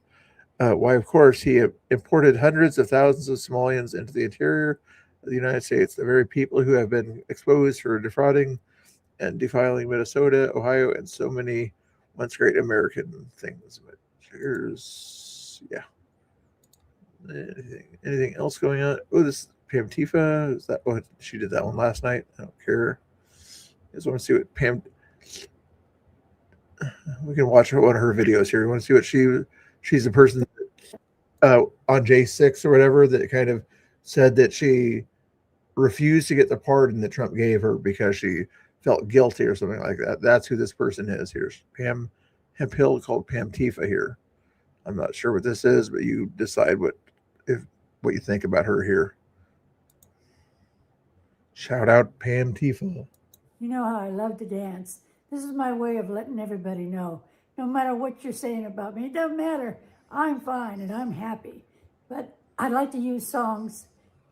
S1: Why, of course, he imported hundreds of thousands of Somalians into the interior of the United States, the very people who have been exposed for defrauding and defiling Minnesota, Ohio, and so many once great American things. But here's, yeah. Anything else going on? Oh, this Pam Tifa. Is that what she did that one last night? I don't care. I just want to see what Pam. We can watch one of her videos here. We want to see what she's the person on J6 or whatever that kind of said that she refused to get the pardon that Trump gave her because she felt guilty or something like that. That's who this person is. Here's Pam Hemphill, called Pam Tifa here. I'm not sure what this is, but you decide what you think about her here. Shout out Pam Tifa.
S14: You know how I love to dance. This is my way of letting everybody know. No matter what you're saying about me, it doesn't matter. I'm fine and I'm happy. But I like to use songs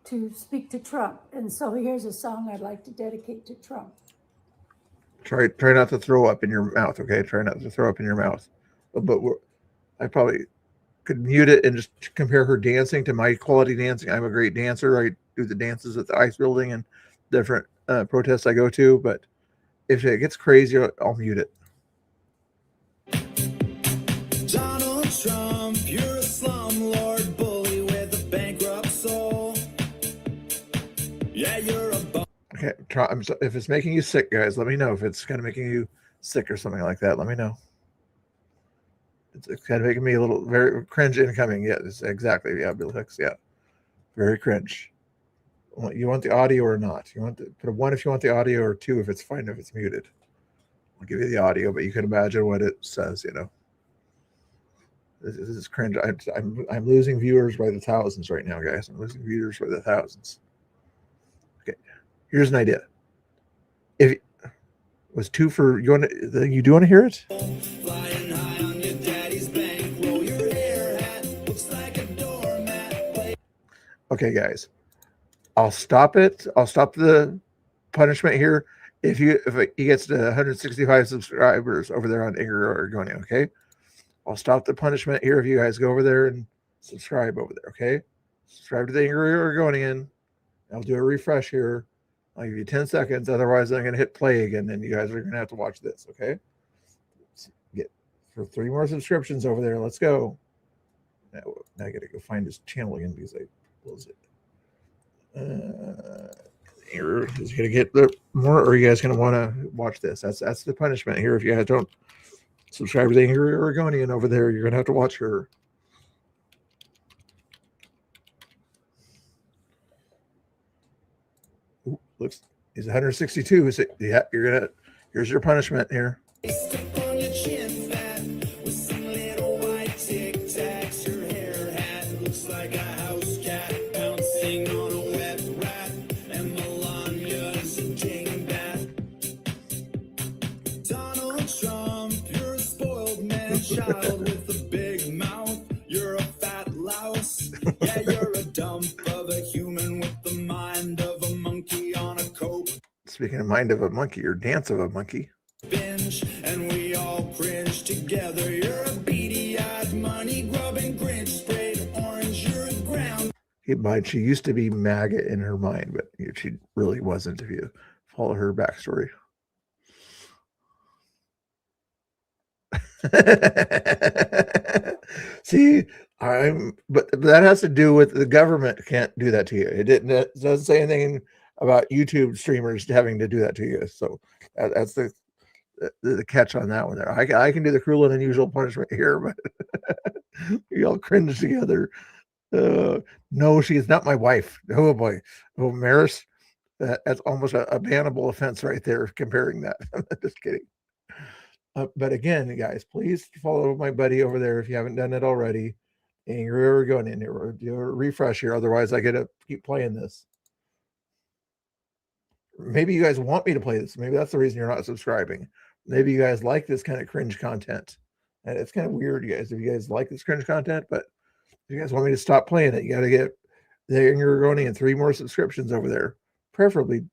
S14: to speak to Trump. And so here's a song I'd like to dedicate to Trump.
S1: Try not to throw up in your mouth, okay? Try not to throw up in your mouth. But I probably could mute it and just compare her dancing to my quality dancing. I'm a great dancer. I do the dances at the ICE building and different protests I go to. But if it gets crazy, I'll mute it.
S7: Donald Trump, you're a slumlord bully with a bankrupt soul. Yeah, you're a
S1: Okay, if it's making you sick, guys, let me know. If it's kind of making you sick or something like that, let me know. It's kind of making me a little very cringe incoming. Yeah, it's exactly. Yeah, Bill Hicks. Yeah, very cringe. You want the audio or not? You want to put a 1 if you want the audio, or 2 if it's fine if it's muted. I'll give you the audio, but you can imagine what it says. You know, this is cringe. I'm losing viewers by the thousands right now, guys. I'm losing viewers by the thousands. Okay, here's an idea. If it was 2 for you, you do want to hear it?
S7: flying high on your daddy's bankroll. Your hair hat looks like a doormat.
S1: Okay, guys, I'll stop it. I'll stop the punishment here if he gets to 165 subscribers over there on Angry Oregonian. Okay, I'll stop the punishment here if you guys go over there and subscribe over there. Okay, subscribe to the Angry Oregonian. I'll do a refresh here. I'll give you 10 seconds. Otherwise, I'm going to hit play again, and you guys are going to have to watch this. Okay, let's get for 3 more subscriptions over there. Let's go. Now I got to go find his channel again because I closed it. Is going to get the more, or are you guys going to want to watch this? That's the punishment here. If you guys don't subscribe to the Angry Oregonian over there, you're going to have to watch her. Ooh, looks he's 162. So, yeah, here's your punishment here.
S7: On your chin fat with some little white tic tacs. Your hair hat looks like a house cat pouncing on a wet rat. And Melania's a dingbat. Donald Trump, you're a spoiled man child with a big mouth. You're a fat louse. Yeah, you're a dump of a human with the mind of a monkey on a cope.
S1: Speaking of mind of a monkey, or dance of a monkey.
S7: Binge, and we all cringe together. You're a beady-eyed money grubbing Grinch sprayed orange. You're a ground.
S1: Keep in mind, she used to be MAGA in her mind, but she really wasn't if you follow her backstory. See, but that has to do with the government can't do that to you. It doesn't say anything about YouTube streamers having to do that to you. So that's the catch on that one there. I can do the cruel and unusual punishment here, but we all cringe together. No, she is not my wife. Oh boy. Oh, Maris, that's almost a bannable offense right there, comparing that. Just kidding. But again, guys, please follow my buddy over there if you haven't done it already. And you're going in here, do a refresh here. Otherwise, I get to keep playing this. Maybe you guys want me to play this. Maybe that's the reason you're not subscribing. Maybe you guys like this kind of cringe content. And it's kind of weird, you guys, if you guys like this cringe content. But if you guys want me to stop playing it, you got to get there. You're going in 3 more subscriptions over there. Preferably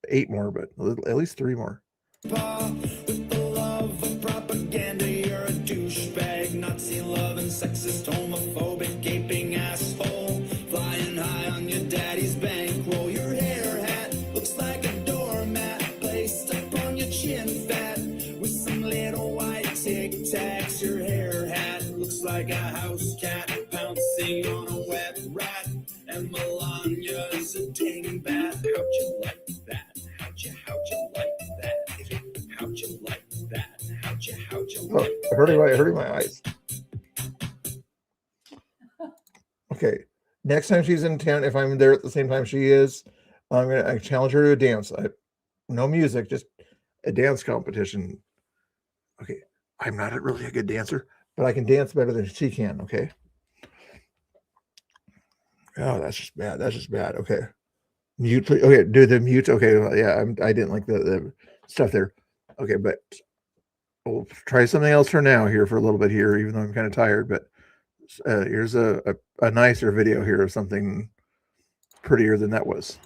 S1: 8 more, but at least 3 more.
S7: With the love of propaganda, you're a douchebag, Nazi loving, sexist, homophobic, gaping asshole. Flying high on your daddy's bankroll. Your hair hat looks like a doormat placed up on your chin fat with some little white tic tacs. Your hair hat looks like a house cat pouncing on a wet rat. and Melania's a dingbat. How'd you like that? How'd you like that? How'd you like that? How'd you
S1: Oh, hurting my eyes. Okay. Next time she's in town, if I'm there at the same time she is, I challenge her to a dance. No music, just a dance competition. Okay. I'm not really a good dancer, but I can dance better than she can. Okay. Oh, that's just bad. That's just bad. Okay. Mute, please. Okay, do the mute. Okay, well, yeah, I didn't like the stuff there. Okay, but we'll try something else for now here for a little bit here, even though I'm kind of tired. But here's a nicer video here of something prettier than that was.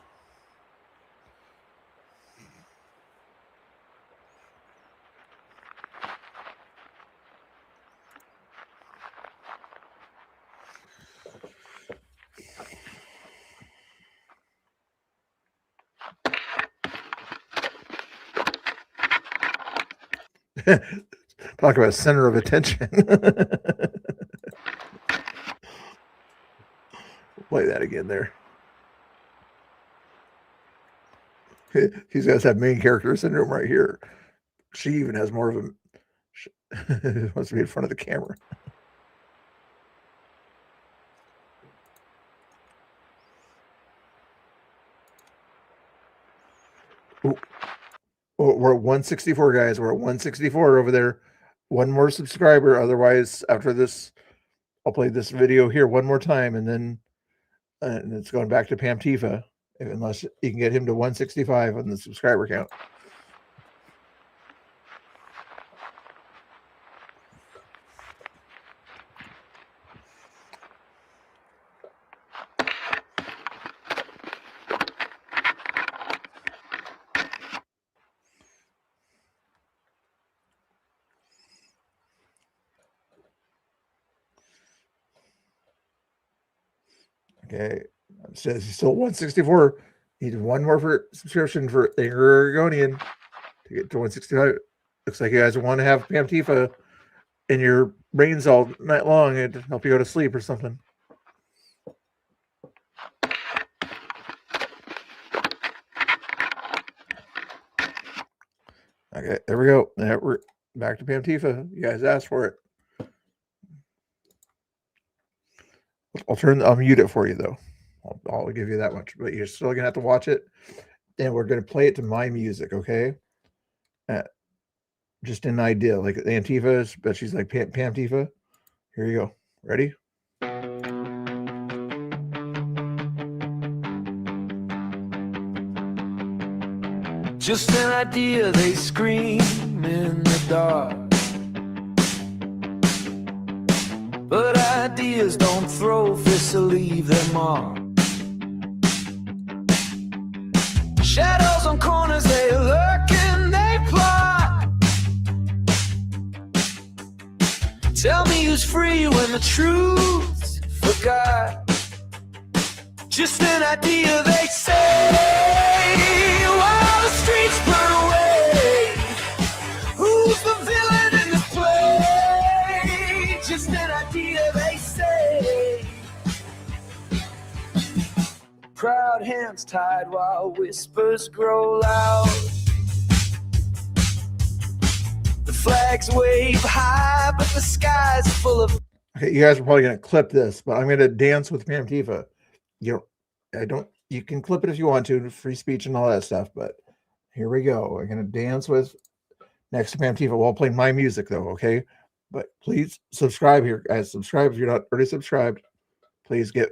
S1: Talk about center of attention. Play that again there. These guys have main character syndrome right here. She even has more of a wants to be in front of the camera. Ooh. Oh, we're at 164, guys. We're at 164 over there. One more subscriber. Otherwise, after this, I'll play this video here one more time, and then and it's going back to Pam Tifa, unless you can get him to 165 on the subscriber count. Okay, it says he's still 164. Need one more for subscription for Oregonian to get to 165. Looks like you guys want to have Pam Tifa in your brains all night long and help you go to sleep or something. Okay, there we go. Now we're back to Pam Tifa. You guys asked for it. I'll mute it for you though. I'll give you that much, but you're still gonna have to watch it, and we're gonna play it to my music, okay? Just an idea, like Antifa, but she's like Pam Tifa. Here you go. Ready?
S7: Just an idea, they scream in the dark. But ideas don't throw fists to leave their mark. Shadows on corners, they lurk and they plot. Tell me who's free when the truth's forgot. Just an idea, they say, while the streets burn away. Who's the villain in this play? Just an idea, they say. Proud hands tied while whispers grow loud. The flags wave high, but the skies are full of.
S1: Okay, you guys are probably gonna clip this, but I'm gonna dance with Pam Tifa. You can clip it if you want to, free speech and all that stuff, but here we go. We're gonna dance with next to Pam Tifa while playing my music though, okay? But please subscribe here, guys. Subscribe if you're not already subscribed. Please get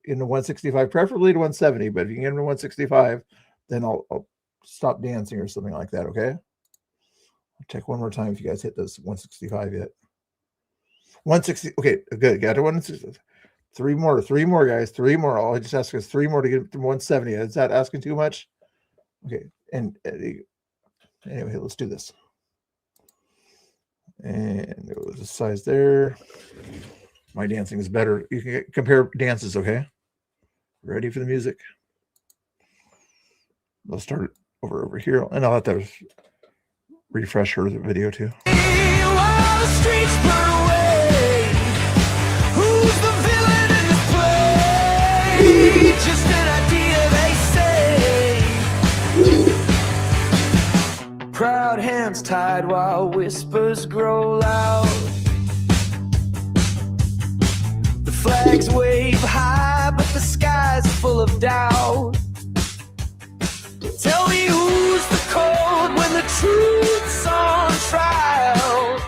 S1: into 165, preferably to 170, but if you can get into 165, then I'll stop dancing or something like that, okay? I'll check one more time if you guys hit this 165 yet. 160, okay, good. Got to 160. Three more, guys. Three more. All I just ask is 3 more to get to 170. Is that asking too much? Okay, and anyway, let's do this. And it was a size there. My dancing is better. You can compare dances, okay? Ready for the music? Let's start it over here, and I'll have to refresh her video too.
S7: While the streets burn away, who's the villain in the play? tide while whispers grow loud. The flags wave high, but the sky's full of doubt. Tell me who's the cold when the truth's on trial.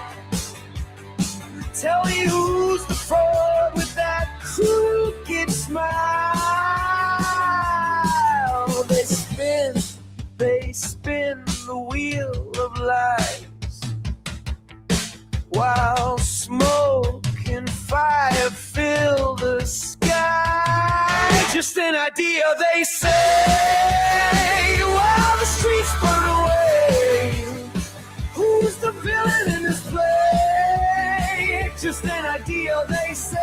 S7: Tell me who's the fraud with that crooked smile. They spin the wheel of lies, while smoke and fire fill the sky. Just an idea, they say, while the streets burn away. Who's the villain in this play? Just an idea, they say.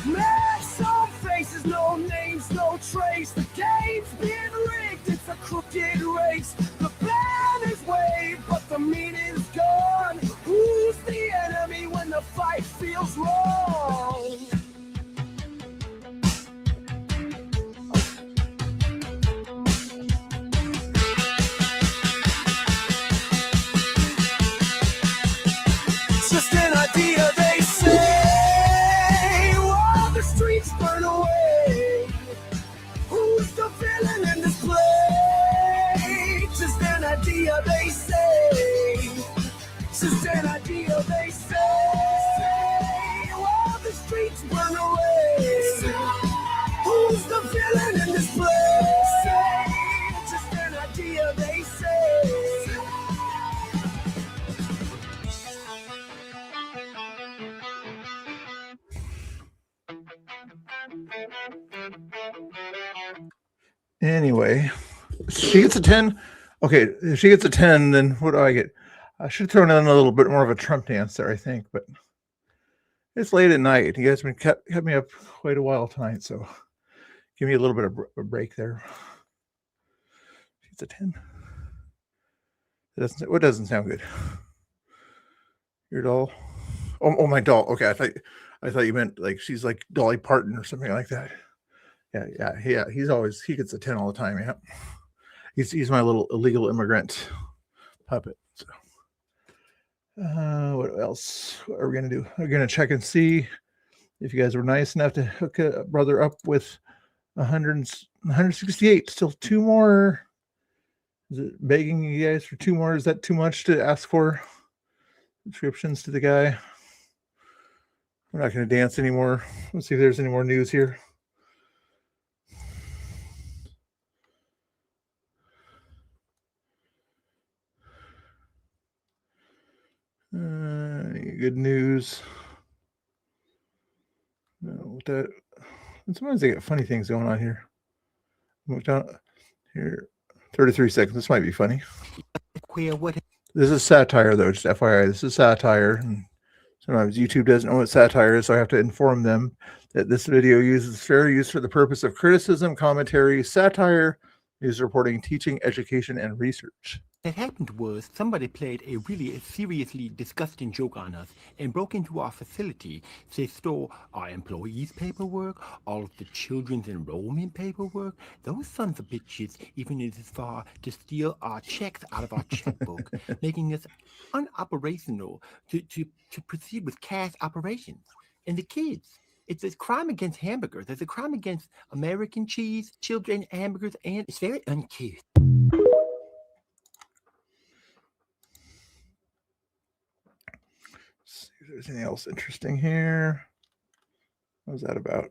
S7: Masks on faces, no names, no trace. The game's been rigged, it's a crooked race. The banners wave, but the meaning's gone. Who's the enemy when the fight feels wrong? Just an idea, they say, while the streets burn away. Who's the villain in this play? Just an idea, they say. Just an idea, they say, while the streets burn away. Who's the villain in this play? Just an idea, they say.
S1: Anyway, she gets a 10. Okay, if she gets a 10, then what do I get? I should have thrown in a little bit more of a Trump dance there, I think, but it's late at night. You guys have been kept me up quite a while tonight, so give me a little bit of a break there. It's a 10. What doesn't sound good? Your doll? Oh, my doll. Okay, I thought you meant like she's like Dolly Parton or something like that. Yeah. He gets a 10 all the time. Yeah, he's my little illegal immigrant puppet. So, what else? What are we gonna do? We're gonna check and see if you guys were nice enough to hook a brother up with 168. Still 2 more. Is it begging you guys for 2 more? Is that too much to ask for? Subscriptions to the guy. We're not going to dance anymore. Let's see if there's any more news here. Any good news? No, sometimes they get funny things going on here. Moved down here. 33 seconds. This might be funny. This is satire, though. Just FYI, this is satire. And sometimes YouTube doesn't know what satire is, so I have to inform them that this video uses fair use for the purpose of criticism, commentary, satire, news reporting, teaching, education, and research.
S2: What happened was somebody played a really seriously disgusting joke on us and broke into our facility. They stole our employees' paperwork, all of the children's enrollment paperwork. Those sons of bitches even went as far to steal our checks out of our checkbook, making us unoperational to proceed with cash operations. And the kids, it's a crime against hamburgers. It's a crime against American cheese, children, hamburgers, and it's very uncouth.
S1: If there's anything else interesting here. What was that about?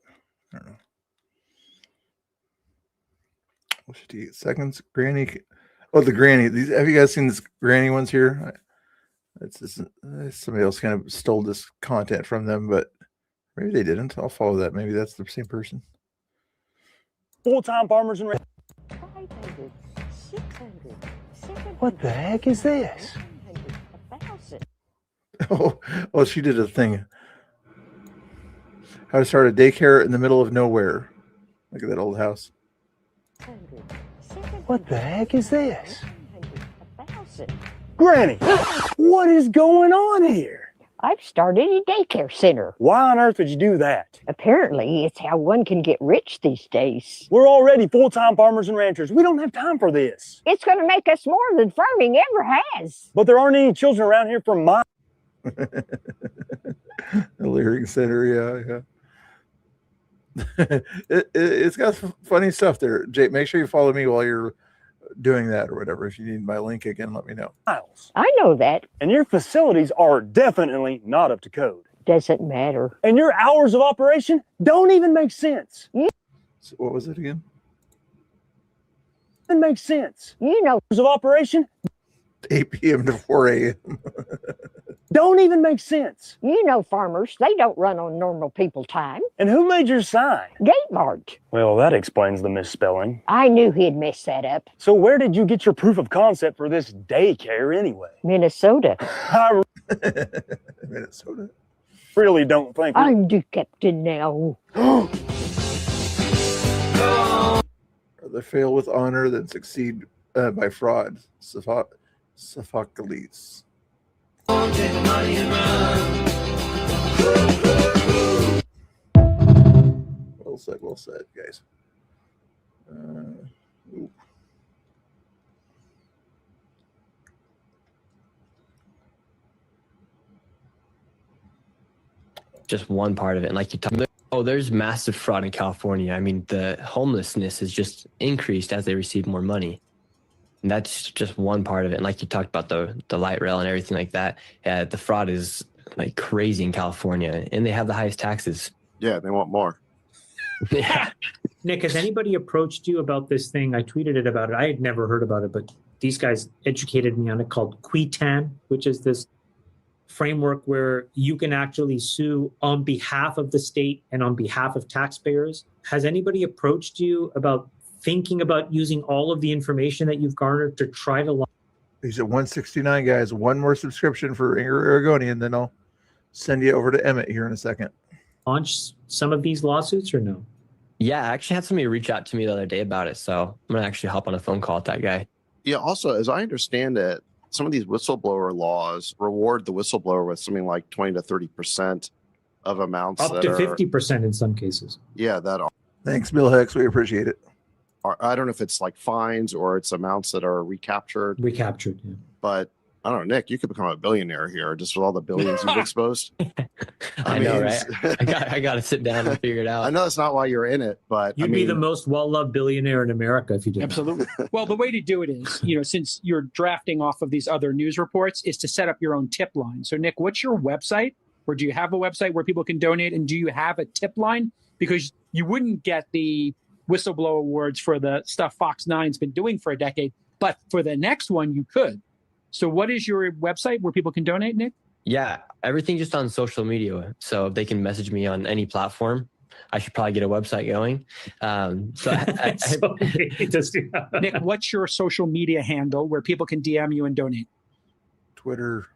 S1: I don't know. 58 seconds. Granny. Oh, the granny. Have you guys seen this granny ones here? Somebody else kind of stole this content from them, but maybe they didn't. I'll follow that. Maybe that's the same person.
S26: Full-time farmers and
S8: 500, 600, 700.
S1: What the heck is this?
S8: 1,000.
S1: Oh, she did a thing. How to start a daycare in the middle of nowhere. Look at that old house.
S8: 100, 700.
S1: What the heck is this?
S8: 1,000.
S6: Johnson.
S15: Granny, what is going on here?
S6: I've started a daycare center.
S15: Why on earth would you do that?
S6: Apparently, it's how one can get rich these days.
S15: We're already full-time farmers and ranchers. We don't have time for this.
S6: It's going to make us more than farming ever has.
S15: But there aren't any children around here from my...
S1: The Leering Center, yeah. It's got funny stuff there. Jake, make sure you follow me while you're doing that or whatever. If you need my link again, let me know.
S6: I know that.
S15: And your facilities are definitely not up to code.
S6: Doesn't matter.
S15: And your hours of operation don't even make sense.
S1: So what was it again?
S15: It makes sense.
S6: You know,
S15: hours of operation
S1: 8 p.m. to 4 a.m.
S15: don't even make sense.
S6: You know, farmers, they don't run on normal people time.
S15: And who made your sign?
S6: Gatemart.
S15: Well, that explains the misspelling.
S6: I knew he'd mess that up.
S15: So where did you get your proof of concept for this daycare anyway?
S6: Minnesota.
S15: I
S1: Minnesota.
S15: Really don't think...
S6: I'm the captain now.
S1: Rather fail with honor than succeed by fraud. Sophocles. Well said, guys.
S9: Just one part of it. And like you talked, there's massive fraud in California. I mean, the homelessness has just increased as they receive more money. And that's just one part of it. And like you talked about the light rail and everything like that, the fraud is like crazy in California, and they have the highest taxes.
S16: Yeah, they want more.
S9: Yeah.
S18: Nick, has anybody approached you about this thing? I tweeted it about it. I had never heard about it, but these guys educated me on it, called Quitan, which is this framework where you can actually sue on behalf of the state and on behalf of taxpayers. Has anybody approached you about thinking about using all of the information that you've garnered to try to...
S1: He's at 169, guys. One more subscription for Oregonian, then I'll send you over to Emmett here in a second.
S18: Launch some of these lawsuits or no?
S9: Yeah, I actually had somebody reach out to me the other day about it, so I'm going to actually hop on a phone call with that guy.
S16: Yeah, also, as I understand it, some of these whistleblower laws reward the whistleblower with something like 20 to 30% of amounts
S18: Up
S16: that
S18: to
S16: are...
S18: 50% in some cases.
S16: Yeah, that are...
S1: Thanks, Bill Hicks. We appreciate it.
S16: I don't know if it's like fines or it's amounts that are recaptured.
S18: Recaptured, yeah.
S16: But I don't know, Nick, you could become a billionaire here just with all the billions you've exposed.
S9: I know, right? I got to sit down and figure it out.
S16: I know that's not why you're in it, but
S18: You'd be the most well-loved billionaire in America if you did.
S20: Absolutely. Well, the way to do it is, since you're drafting off of these other news reports, is to set up your own tip line. So, Nick, what's your website? Or do you have a website where people can donate? And do you have a tip line? Because you wouldn't get the whistleblower awards for the stuff Fox 9's been doing for a decade, but for the next one, you could. So what is your website where people can donate, Nick?
S9: Yeah, everything just on social media. So if they can message me on any platform, I should probably get a website going.
S20: Nick, what's your social media handle where people can DM you and donate?
S1: Twitter.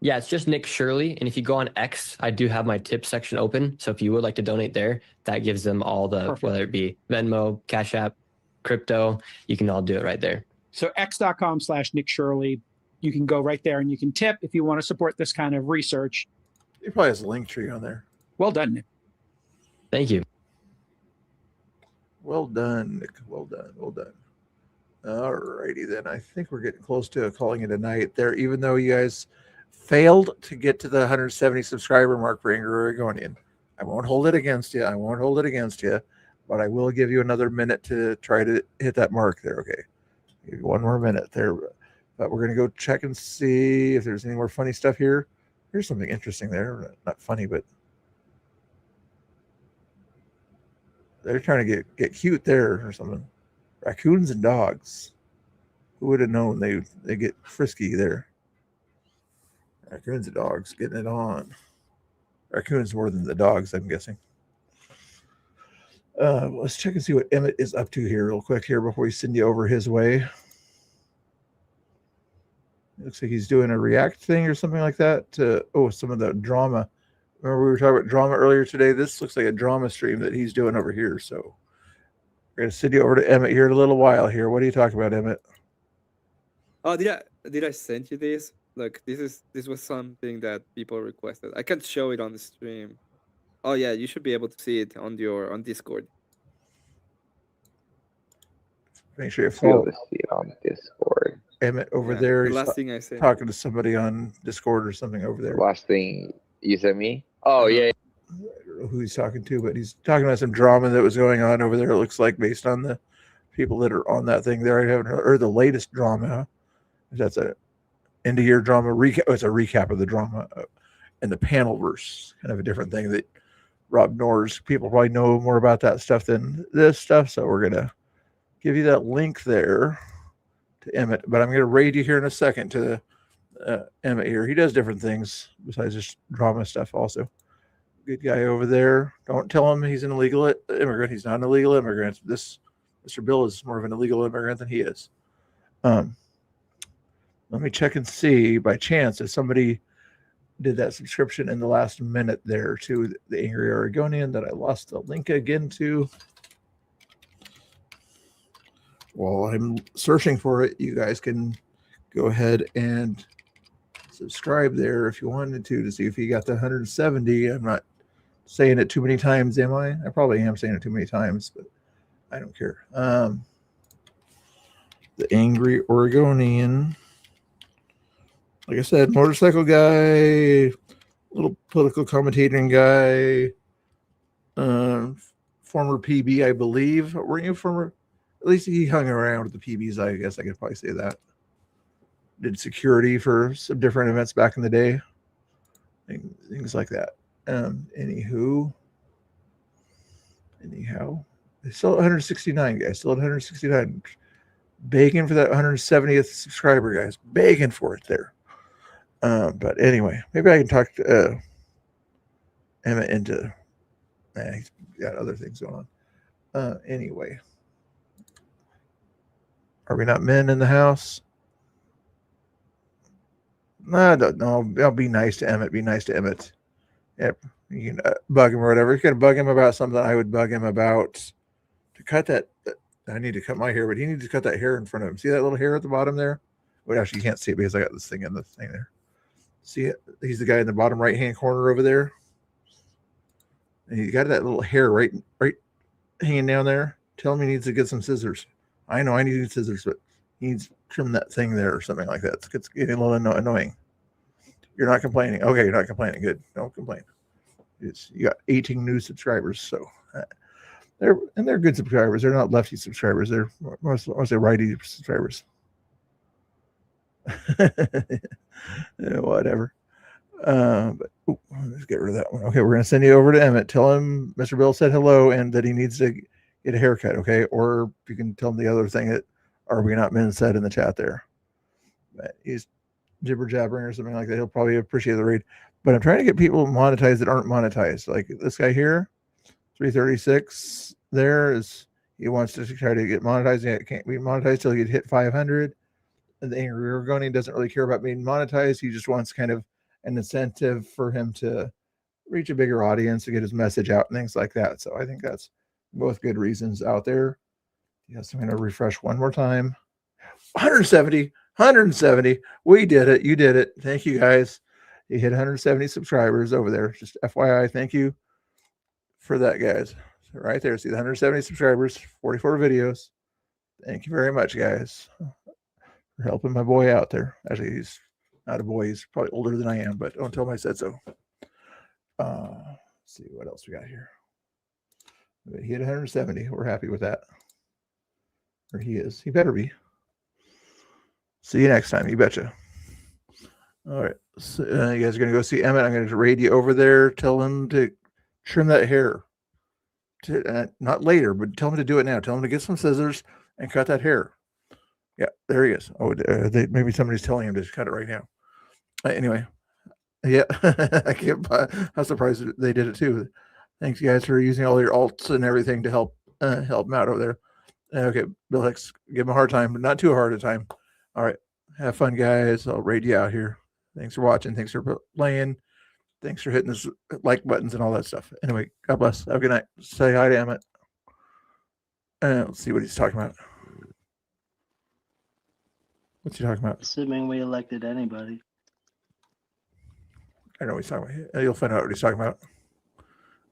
S9: Yeah, it's just Nick Shirley. And if you go on X, I do have my tip section open. So if you would like to donate there, that gives them all the,
S20: Perfect.
S9: whether it be Venmo, Cash App, crypto, you can all do it right there.
S20: So x.com/Nick Shirley. You can go right there and you can tip if you want to support this kind of research.
S1: He probably has a link tree on there.
S20: Well done, Nick.
S9: Thank you.
S1: Well done, Nick. Well done. Well done. All righty then. I think we're getting close to calling it a night there, even though you guys failed to get to the 170 subscriber mark for Angry Oregonian. I won't hold it against you. I won't hold it against you, but I will give you another minute to try to hit that mark there. Okay. Give you one more minute there, but we're going to go check and see if there's any more funny stuff here. Here's something interesting there. Not funny, but they're trying to get cute there or something. Raccoons and dogs. Who would have known they get frisky there? Raccoons and dogs getting it on. Raccoons more than the dogs, I'm guessing. Let's check and see what Emmett is up to here real quick here before we send you over his way. It looks like he's doing a react thing or something like that to some of the drama. Remember we were talking about drama earlier today? This looks like a drama stream that he's doing over here. So we're going to send you over to Emmett here in a little while here. What are you talking about, Emmett?
S10: Oh, did I send you this? Look, this was something that people requested. I can't show it on the stream. Oh yeah, you should be able to see it on Discord.
S1: Make sure you
S10: Be able
S1: follow
S10: to see it on Discord.
S1: Emmett over
S10: Yeah,
S1: there.
S10: the
S1: He's
S10: last thing I said.
S1: talking to somebody on Discord or something over there.
S17: Last thing you sent me? Oh, yeah.
S1: I don't know who he's talking to, but he's talking about some drama that was going on over there. It looks like based on the people that are on that thing there. I haven't heard, or the latest drama. That's a end of year drama recap. It's a recap of the drama in the Panelverse, kind of a different thing that Rob Noor's people probably know more about that stuff than this stuff. So we're gonna give you that link there to Emmett, but I'm gonna raid you here in a second to Emmett here. He does different things besides just drama stuff also. Good guy over there. Don't tell him he's an illegal immigrant. He's not an illegal immigrant. This Mr. Bill is more of an illegal immigrant than he is. Let me check and see by chance if somebody did that subscription in the last minute there to the Angry Oregonian that I lost the link again to. While I'm searching for it, you guys can go ahead and subscribe there if you wanted to see if he got the 170. I'm not saying it too many times, am I? I probably am saying it too many times, but I don't care. The Angry Oregonian. Like I said, motorcycle guy, little political commentating guy, former PB, I believe. Were you former? At least he hung around with the PBs, I guess I could probably say that. Did security for some different events back in the day. Things like that. Anyhow, they still at 169, guys. Still at 169. Begging for that 170th subscriber, guys. Begging for it there. But anyway, maybe I can talk to Emmett into. He's got other things going on. Anyway, are we not men in the house? No, I don't know. I'll be nice to Emmett. Be nice to Emmett. Yep, you can bug him or whatever. If you're gonna bug him about something, I would bug him about to cut that. I need to cut my hair, but he needs to cut that hair in front of him. See that little hair at the bottom there? Well, actually, you can't see it because I got this thing in the thing there. See it? He's the guy in the bottom right-hand corner over there. And he got that little hair right hanging down there. Tell him he needs to get some scissors. I know I need scissors, but he needs to trim that thing there or something like that. It's getting a little annoying. You're not complaining. Okay, you're not complaining. Good. Don't complain. You got 18 new subscribers, so they're good subscribers. They're not lefty subscribers. They're mostly righty subscribers. Whatever. But let's get rid of that one. Okay, we're gonna send you over to Emmett. Tell him Mr. Bill said hello and that he needs to get a haircut. Okay, or you can tell him the other thing that Are We Not Men said in the chat there. But he's jibber jabbering or something like that. He'll probably appreciate the read. But I'm trying to get people monetized that aren't monetized. Like this guy here, 336. There is he wants to try to get monetized. It can't be monetized till he hit 500. And the Angry Oregonian doesn't really care about being monetized. He just wants kind of an incentive for him to reach a bigger audience to get his message out and things like that. So I think that's both good reasons out there. Yes, I'm going to refresh one more time. 170. We did it. You did it. Thank you, guys. You hit 170 subscribers over there. Just FYI, thank you for that, guys. So right there, see the 170 subscribers, 44 videos. Thank you very much, guys, for helping my boy out there. Actually, he's not a boy. He's probably older than I am, but don't tell him I said so. Let's see what else we got here. He hit 170. We're happy with that. Or he is. He better be. See you next time. You betcha. All right. So, you guys are going to go see Emmett. I'm going to raid you over there. Tell him to trim that hair. Not later, but tell him to do it now. Tell him to get some scissors and cut that hair. Yeah, there he is. Oh, maybe somebody's telling him to cut it right now. Anyway. Yeah. I'm surprised they did it too. Thanks, guys, for using all your alts and everything to help him out over there. Okay, Bill Hicks, give him a hard time, but not too hard a time. All right, have fun, guys. I'll raid you out here. Thanks for watching. Thanks for playing. Thanks for hitting the like buttons and all that stuff. Anyway, God bless. Have a good night. Say hi to Emmett. Let's see what he's talking about. What's he talking about?
S4: Assuming we elected anybody.
S1: I know what he's talking about. You'll find out what he's talking about.